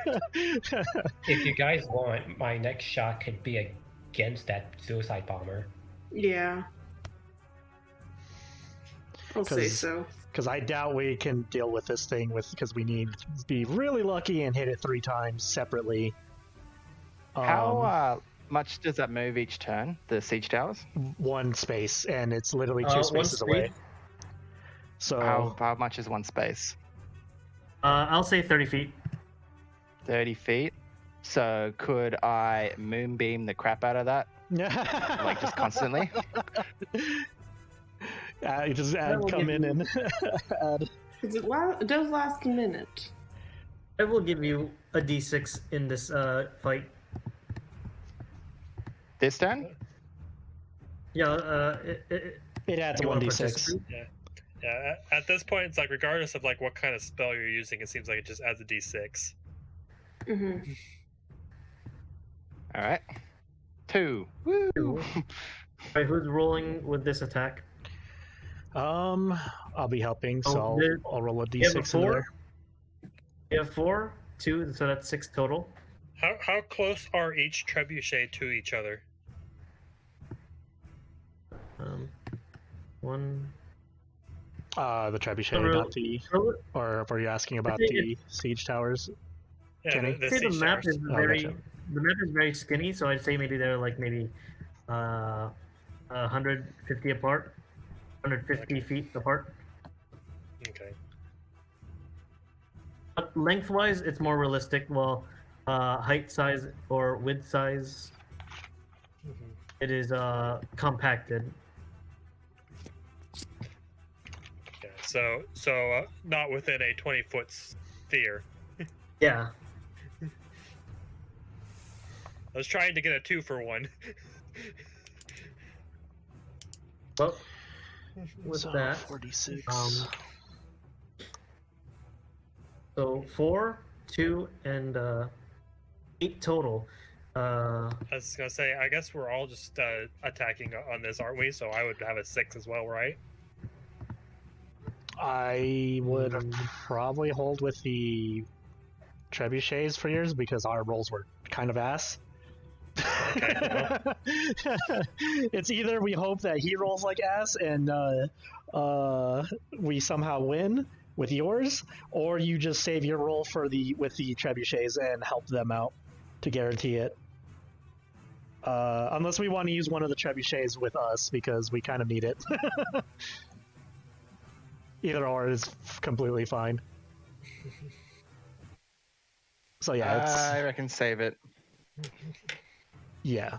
If you guys want, my next shot could be against that suicide bomber. Yeah. I'll say 'Cause- so. Because I doubt we can deal with this thing because we need to be really lucky and hit it 3 times separately. How much does that move each turn, the siege towers? 1 space, and it's literally 2 1 spaces away. space. So How much is 1 space? I'll say 30 feet. 30 feet. So could I moonbeam the crap out of that? Like just constantly? You just will come give in you- and add. 'Cause it does last a minute. I will give you a d6 in this fight. This turn? Yeah, It adds you wanna 1d6. participate? Yeah, at this point, it's like regardless of like what kind of spell you're using, it seems like it just adds a d6. Mm-hmm. All right. 2. Woo! Alright, who's rolling with this attack? I'll be helping, so Oh, there- I'll roll a you have a d6 in 4? there. You have 4, 2, so that's 6 total. How close are each trebuchet to each other? 1. The trebuchet, Roll- not the. roll- Or were you asking about think the siege towers? Yeah, Kenny? the I'd say the siege map towers. is Oh, very gotcha. the map is very skinny, so I'd say maybe they're like maybe 150 apart, 150 feet apart. Okay. But lengthwise, it's more realistic. Well, height size or width size, Mhm. it is compacted. Yeah, so not within a 20-foot sphere. Yeah. I was trying to get a 2-for-1. Well, with so that, 46. So 4, 2, and 8 total. I was gonna say, I guess we're all just attacking on this, aren't we? So I would have a 6 as well, right? I would probably hold with the trebuchets for yours because our rolls were kind of ass. Okay, It's either we hope that he rolls like ass and we somehow win with yours, or you just save your roll with the trebuchets and help them out to guarantee it. Unless we want to use one of the trebuchets with us because we kind of need it. Either or is completely fine. So yeah, I reckon save it yeah.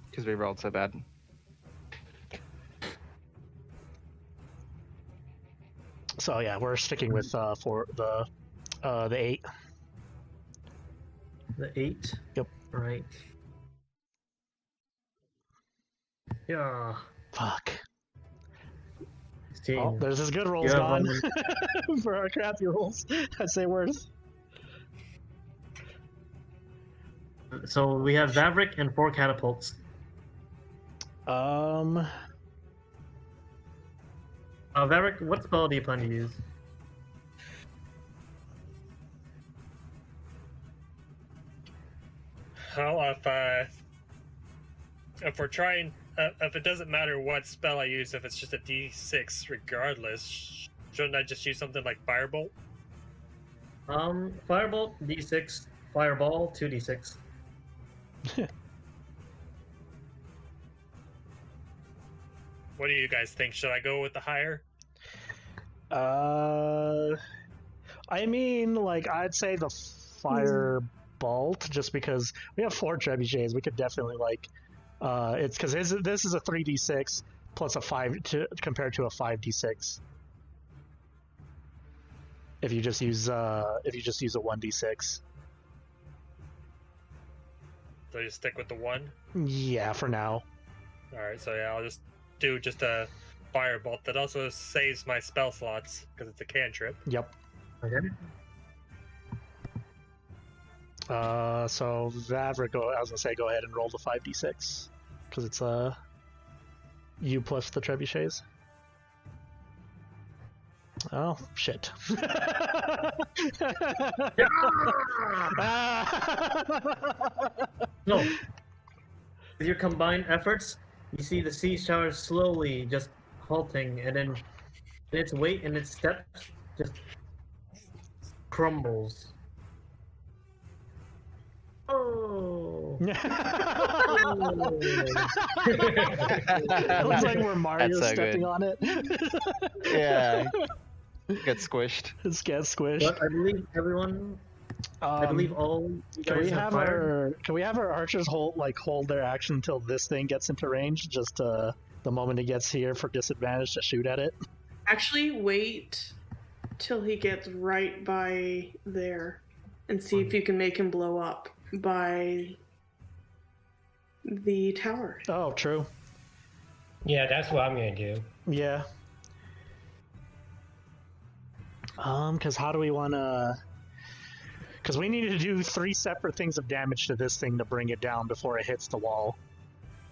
because we rolled so bad. So yeah, we're sticking with for the 8. The 8? Yep. Right. Yeah. Fuck. 16. Oh, there's his good rolls Yeah, gone for our crappy rolls. I'd say worse. So we have Vavrick and 4 catapults. Vavrick, what spell do you plan to use? Well, if we're trying, if it doesn't matter what spell I use, if it's just a D6 regardless, shouldn't I just use something like Firebolt? Firebolt, D6. Fireball, 2d6. What do you guys think? Should I go with the higher? I mean, like, I'd say the fire bolt, just because we have 4 trebuchets. We could definitely, like, it's because this is a 3d6 plus a 5 compared to a 5d6. If you just use a 1d6. So you stick with the 1? Yeah, for now. Alright, so yeah, I'll just do a Firebolt that also saves my spell slots because it's a cantrip. Yep. Okay. So Vavrick, I was gonna say, go ahead and roll the 5d6 because it's you plus the trebuchets. Oh shit! No. With your combined efforts, you see the siege tower slowly just halting, and then its weight and its steps just crumbles. Oh. It looks like we're Mario so stepping good. on it. Yeah. Get squished. It's get squished. But I believe everyone. I believe all you Can guys we have have fire. our archers hold their action until this thing gets into range? Just the moment it gets here for disadvantage to shoot at it. Actually, wait till he gets right by there and see if you can make him blow up by the tower. Oh, true. Yeah, that's what I'm gonna do. Yeah. Because how do we want to? Because we need to do 3 separate things of damage to this thing to bring it down before it hits the wall.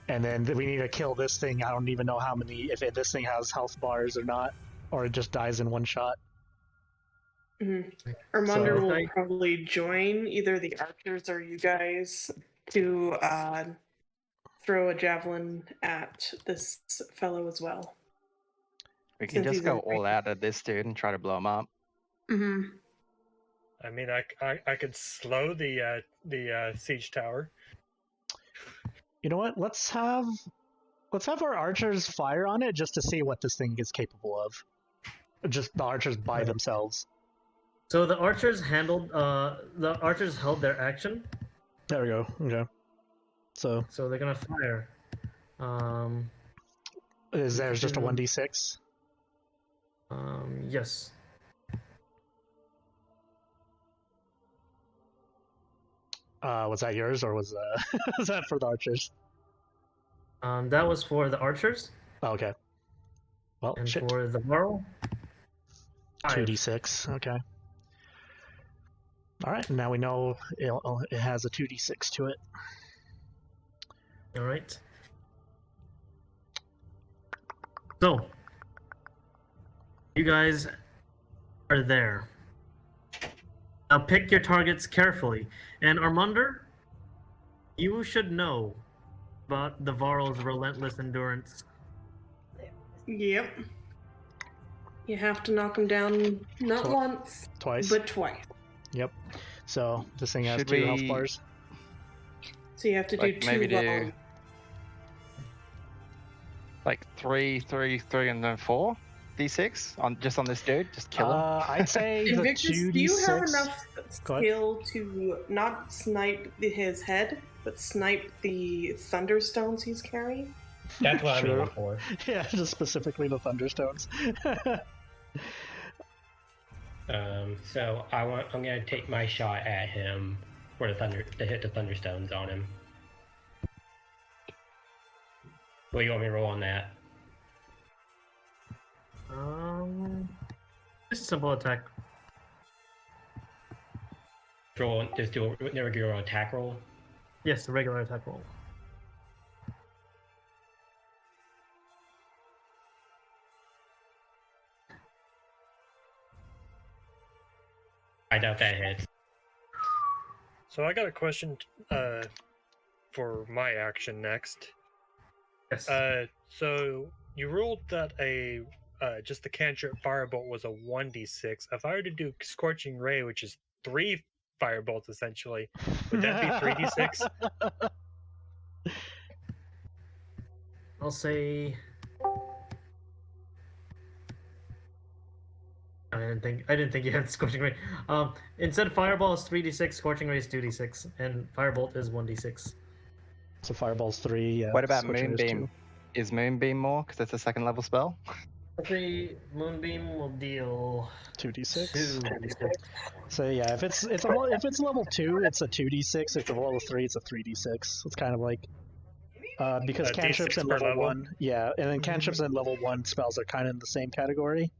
And then we need to kill this thing. I don't even know how many, this thing has health bars or not, or it just dies in one shot. Mm-hmm. Armundur So- will probably join either the archers or you guys to throw a javelin at this fellow as well. We can Since just he's go in all out at this dude and try to blow him up. Mm-hmm. I mean, I could slow the siege tower. You know what? Let's have our archers fire on it just to see what this thing is capable of. Just the archers by themselves. So the archers held their action. There we go. Okay. So So they're gonna fire. is theirs just a 1d6? Yes. Was that yours or was was that for the archers? That was for the archers, Oh, okay. Well, and shit. for the Varl, 2d6. Okay. All right. Now we know it has a 2d6 to it. All right. So, you guys are there. Now pick your targets carefully. And Armundur, you should know about the Varl's relentless endurance. Yep. You have to knock him down not once, Twice. but twice. Yep. So this thing has Should 2 health we- bars. So you have to do Like, two maybe do- long. Like 3, 3, 3, and then 4 d6 on this dude. Just kill him. I'd say the Invictus, 2d6. do you have enough Go ahead. skill to not snipe his head, but snipe the thunderstones he's carrying? That's what I'm Sure. aiming for. Yeah, just specifically the thunderstones. So I'm gonna take my shot at him for to hit the thunderstones on him. What do you want me to roll on that? Just a simple attack. Just do a regular attack roll. Yes, the regular attack roll. I doubt that hits. So I got a question for my action next. Yes. So you ruled that just the cantrip firebolt was a 1d6. If I were to do Scorching Ray, which is 3 firebolts essentially, would that be 3d6? I'll say. I didn't think you had Scorching Ray. Instead of Fireball is 3d6, Scorching Ray is 2d6, and Firebolt is 1d6. So Fireball's 3. Yeah, What about Scorching Ray's 2. Moonbeam? Is Moonbeam more? Because it's a 2nd level spell? The Moonbeam will deal 2d6. 2d6. So yeah, if it's level 2, it's a 2d6. If it's level 3, it's a 3d6. It's kind of like because D6 cantrips in per level level? 1, yeah, and then cantrips in level 1 spells are kind of in the same category.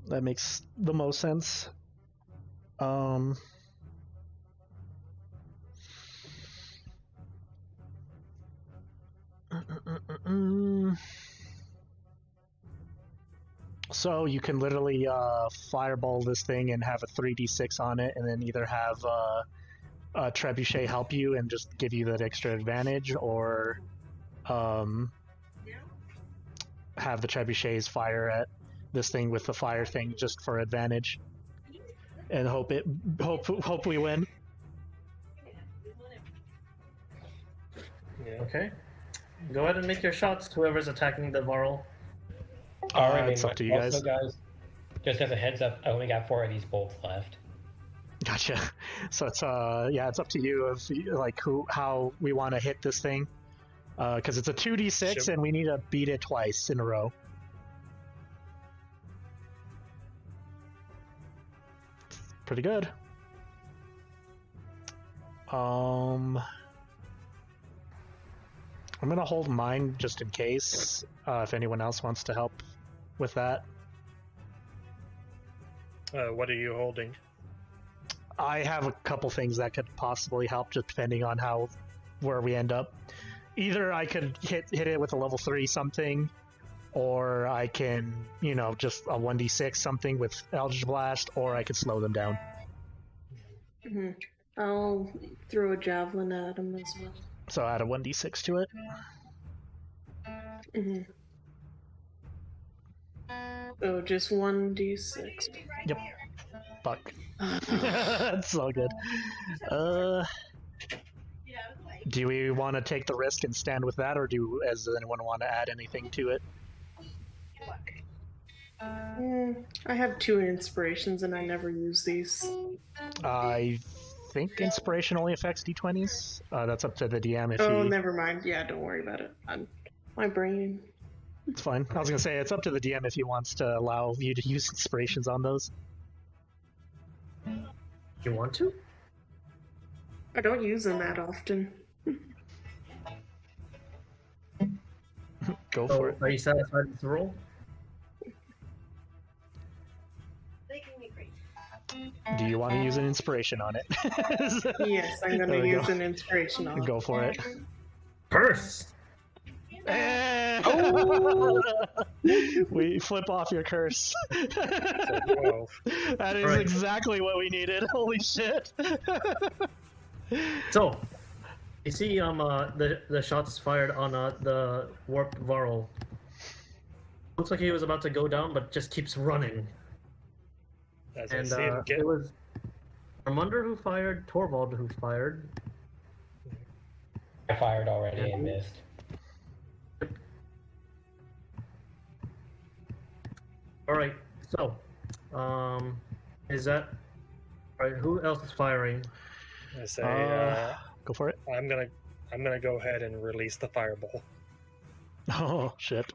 That makes the most sense. So you can literally fireball this thing and have a 3d6 on it, and then either have a trebuchet help you and just give you that extra advantage, or have the trebuchets fire at this thing with the fire thing just for advantage, and hope we win. Yeah. Okay. Go ahead and make your shots, whoever's attacking the Varl. It's up to you also, guys. Just as a heads up, I only got 4 of these bolts left. Gotcha. So it's it's up to you of like how we want to hit this thing, because it's a 2d6 Sure. and we need to beat it twice in a row. Pretty good. I'm gonna hold mine just in case, if anyone else wants to help with that. What are you holding? I have a couple things that could possibly help, just depending on where we end up. Either I could hit it with a level 3 something, or I can, just a 1d6 something with Eldritch Blast, or I could slow them down. Mm-hmm. I'll throw a javelin at him as well. So add a 1d6 to it. Mm-hmm. So just 1d6. Yep. Fuck. That's so good. Do we want to take the risk and stand with that, or does anyone want to add anything to it? I have 2 inspirations and I never use these. I think inspiration only affects d20s. That's up to the DM if Never mind. Yeah, don't worry about it. My brain. It's fine. I was gonna say it's up to the DM if he wants to allow you to use inspirations on those. You want to? I don't use them that often. Go So, for it. are you satisfied with the roll? They can be great. Do you want to use an inspiration on it? Yes, I'm There gonna we use go. an inspiration on. Go for it. Curse! We flip off your curse. Whoa. That is Alright. exactly what we needed. Holy shit. So, you see the shots fired on the warped Varl. Looks like he was about to go down, but just keeps running. As I And see him get it was Armundur who fired, Torvald who fired. I fired already and missed. Alright, so, is that... Alright, who else is firing? I say, Go for it. I'm gonna go ahead and release the fireball. Oh, shit.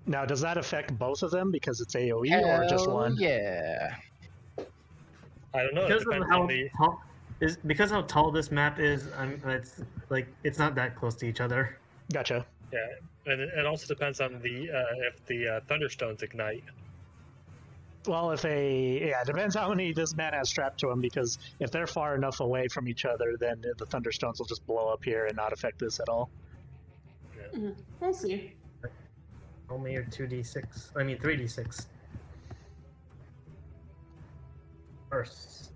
Now, does that affect both of them because it's AoE or just Hell one? Yeah. I don't know. It Because of depends how on the. tall, because how tall this map is, it's not that close to each other. Gotcha. Yeah, and it also depends on the if the thunderstones ignite. Well, it depends how many this man has strapped to him, because if they're far enough away from each other, then the thunderstones will just blow up here and not affect this at all. We'll see. Only your 2d6. I mean 3d6. First.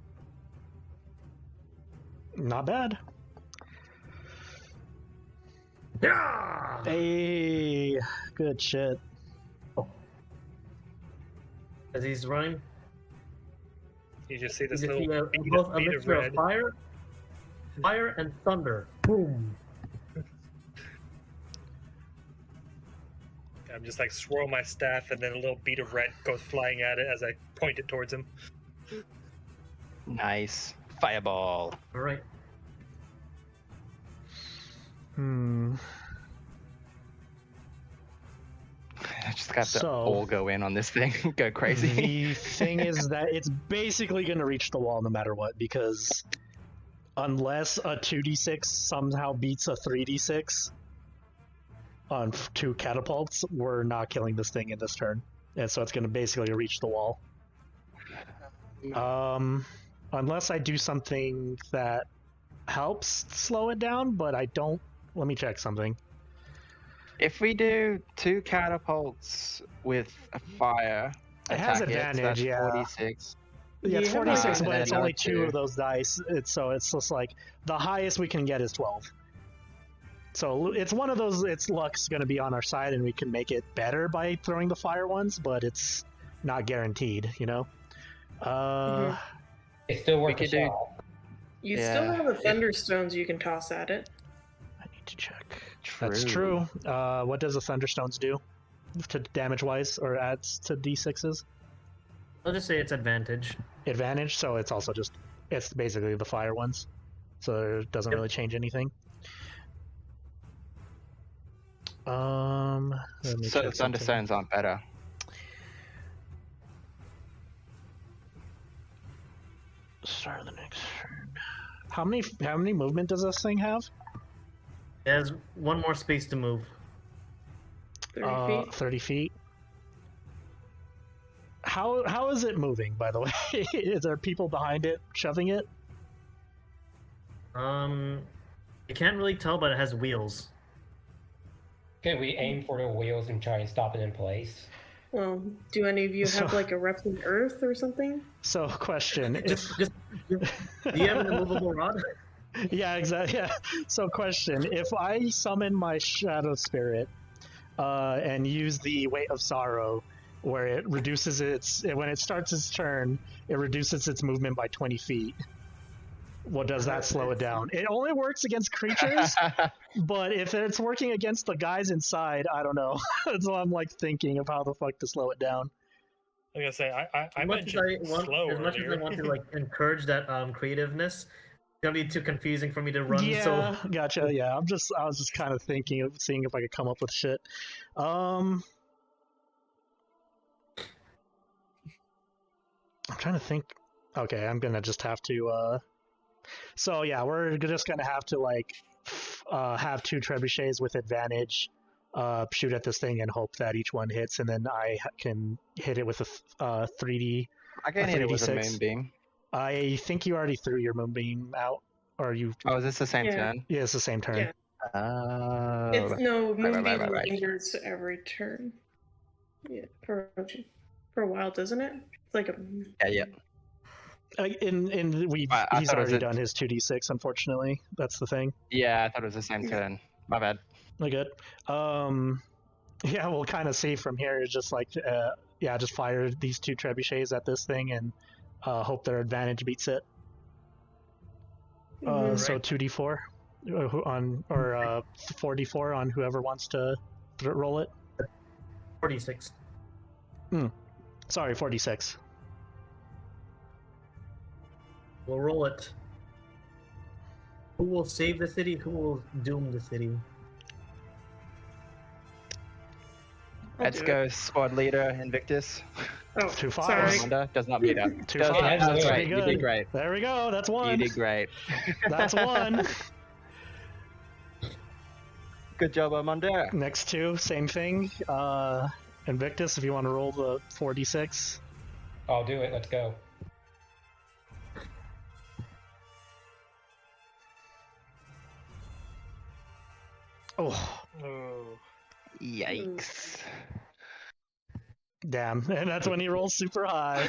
Not bad. Yeah! Hey, good shit. As he's running, You just see you this just little see a, bead, both a bead of mixture red. of fire and thunder. Boom! I'm just like swirl my staff, and then a little bead of red goes flying at it as I point it towards him. Nice. Fireball. Alright. I just got to So- all go in on this thing. Go crazy. The thing is that it's basically going to reach the wall no matter what, because unless a 2d6 somehow beats a 3d6 on 2 catapults, we're not killing this thing in this turn. And so it's going to basically reach the wall. Unless I do something that helps slow it down, but I don't. Let me check something. If we do 2 catapults with a fire, It has attack advantage, that's yeah. 46. Yeah, it's Yeah. 46, And but then it's only another 2 2. of those dice. So it's just like the highest we can get is 12. So it's one of those. Its luck's going to be on our side, and we can make it better by throwing the fire ones, but it's not guaranteed, you know. It's still worth a could do- shot. You Yeah. still have the thunderstones you can toss at it. I need to check. That's true. What does the thunderstones do to damage wise, or adds to d6s? I'll just say it's advantage. Advantage. So it's also just it's basically the fire ones. So it doesn't Yep. really change anything. Let me So check the something. thunderstones aren't better. Start of the next turn. How many movement does this thing have? It has one more space to move. 30 feet. 30 feet. How is it moving, by the way? Is there people behind it shoving it? You can't really tell, but it has wheels. Can we aim for the wheels and try and stop it in place? Well, do any of you have So- like a erupting earth or something? So, question. If, Do you have an immovable rod? yeah, exactly. Yeah. So, question. If I summon my shadow spirit and use the weight of sorrow, where it reduces when it starts its turn, it reduces its movement by 20 feet. What does that slow it down? It only works against creatures, but if it's working against the guys inside, I don't know. So I'm like thinking of how the fuck to slow it down. I'm gonna say I As much as mentioned slow as much as I earlier. want to like encourage that creativeness, it's gonna be too confusing for me to run. Yeah, So gotcha. Yeah, I was just kind of thinking of seeing if I could come up with shit. I'm trying to think Okay, I'm gonna just have to. So yeah, we're just gonna have to have 2 trebuchets with advantage, shoot at this thing and hope that each one hits, and then I can hit it with a 3D. I can hit it with a 3d6. moonbeam. I think you already threw your moonbeam out, or you. Oh, is this the same Yeah. turn? Yeah, it's the same turn. Yeah. Oh. It's no right, moonbeam right. lingers every turn. Yeah, for a while, doesn't it? It's like a. Yeah. He's already done his 2d6. Unfortunately, that's the thing. Yeah, I thought it was the same turn. My bad. We're good. Yeah, we'll kind of see from here. It's just just fire these 2 trebuchets at this thing and hope their advantage beats it. So 2d4 on, or 4d4 on whoever wants to roll it. 46. Sorry, 4d6. We'll roll it. Who will save the city? Who will doom the city? Let's go, squad leader Invictus. Oh, 2 sorry. fives. Amanda does not meet up. 2 Does not- fives. That's That's right. pretty You good. did great. There we go. That's You 1. did great. That's 1. Good job, Armundur. Next 2, same thing. Invictus, if you want to roll the 4d6. I'll do it. Let's go. Oh, Oh. Yikes. damn. And that's when he rolls super high.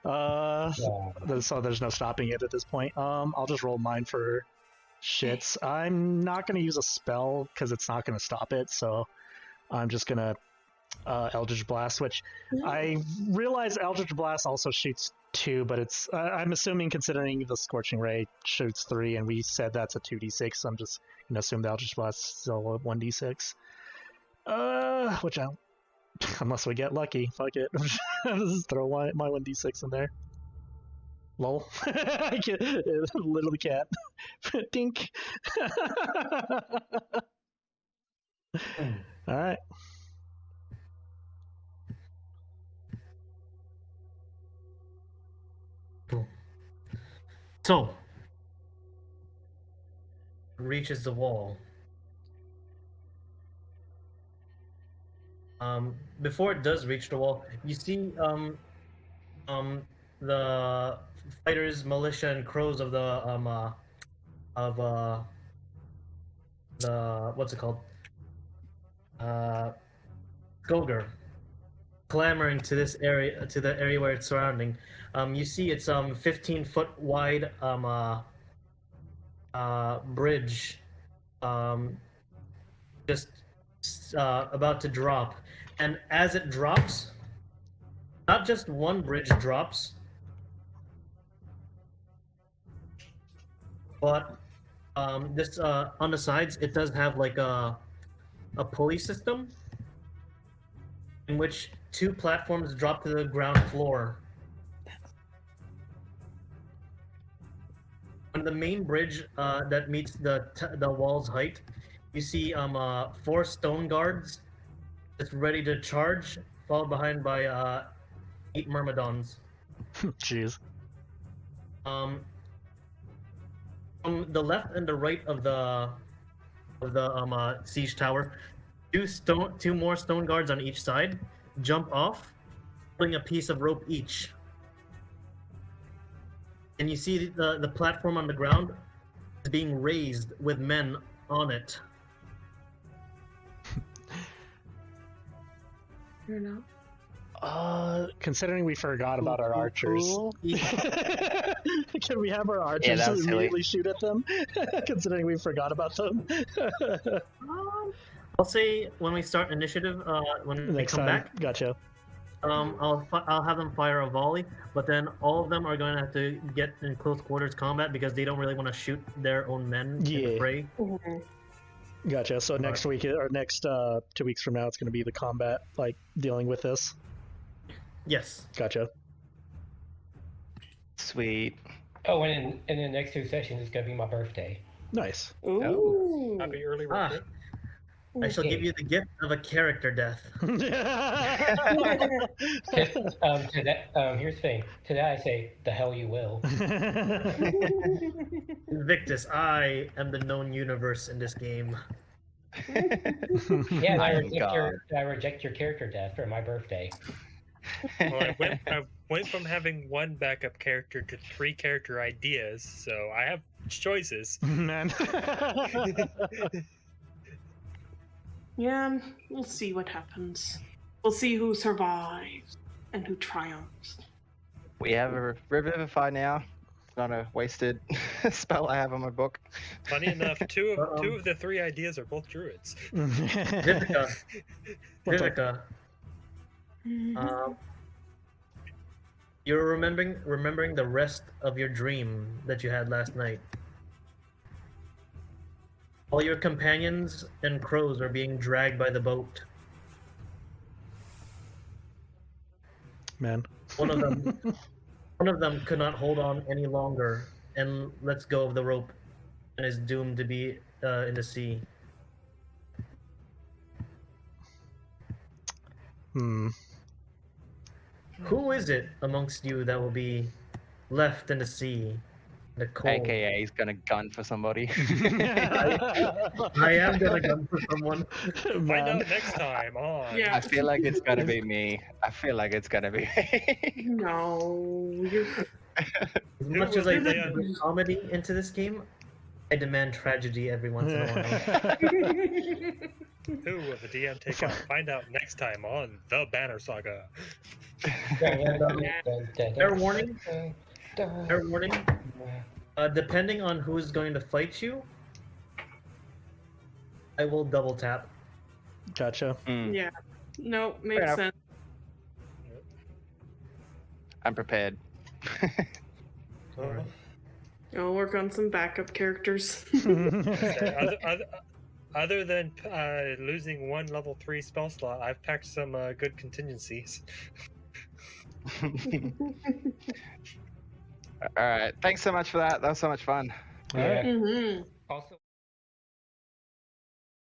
So there's no stopping it at this point. I'll just roll mine for shits. I'm not going to use a spell because it's not going to stop it, so I'm just going to Eldritch Blast, which I realize Eldritch Blast also shoots 2, but it's I'm assuming, considering the Scorching Ray shoots 3 and we said that's a 2d6, so I'm just going to assume the Eldritch Blast is still a 1d6. Which I, unless we get lucky, fuck it. I'll just throw my 1d6 in there. Lol. I literally can't. Dink. Alright. So, reaches the wall. Before it does reach the wall, you see the fighters, militia, and crows of the what's it called? Skulker, clamoring to this area, to the area where it's surrounding. You see it's 15-foot wide bridge, just about to drop, and as it drops, not just one bridge drops, but this on the sides it does have like a pulley system in which 2 platforms drop to the ground floor. On the main bridge that meets the wall's height, you see 4 stone guards just ready to charge, followed behind by 8 myrmidons. Jeez. From the left and the right of the siege tower, 2 more stone guards on each side jump off, holding a piece of rope each. And you see the platform on the ground is being raised with men on it. You're not. Considering we forgot about our archers, can we have our archers that was silly. immediately shoot at them? Considering we forgot about them. I'll say when we start initiative, when we Next come time. back, Gotcha. I'll have them fire a volley, but then all of them are going to have to get in close quarters combat because they don't really want to shoot their own men in the fray. Gotcha. So next week, or next 2 weeks from now, it's going to be the combat, like dealing with this. Yes. Gotcha. Sweet. Oh, and in the next 2 sessions, it's going to be my birthday. Nice. Ooh. Happy early birthday. I shall give you the gift of a character death. Here's the thing. To that I say, the hell you will. Invictus, I am the known universe in this game. Yeah, I am God. I reject your character death for my birthday. Well, I went from having one backup character to 3 character ideas, so I have choices. Man. Yeah, we'll see what happens. We'll see who survives and who triumphs. We have a Revivify now. It's not a wasted spell I have on my book. Funny enough, two of the 3 ideas are both druids. Vivika. Vivika. You're remembering the rest of your dream that you had last night. All your companions and crows are being dragged by the boat. Man. One of them could not hold on any longer and lets go of the rope and is doomed to be in the sea. Who is it amongst you that will be left in the sea? The cold. AKA he's gonna gun for somebody. I am gonna gun for someone. Find out next time on. Yeah. I feel like it's gonna be me. No, you're... As much as I bring comedy into this game, I demand tragedy every once in a while. Who will the DM take out? Find out next time on The Banner Saga. Fair warning. Fair warning. Depending on who is going to fight you, I will double tap. Gotcha. Yeah. No, Fair makes enough. sense. I'm prepared. I'll work on some backup characters. Other than losing 1 level 3 spell slot, I've packed some good contingencies. All right. Thanks so much for that. That was so much fun. All right. Mhm. Also.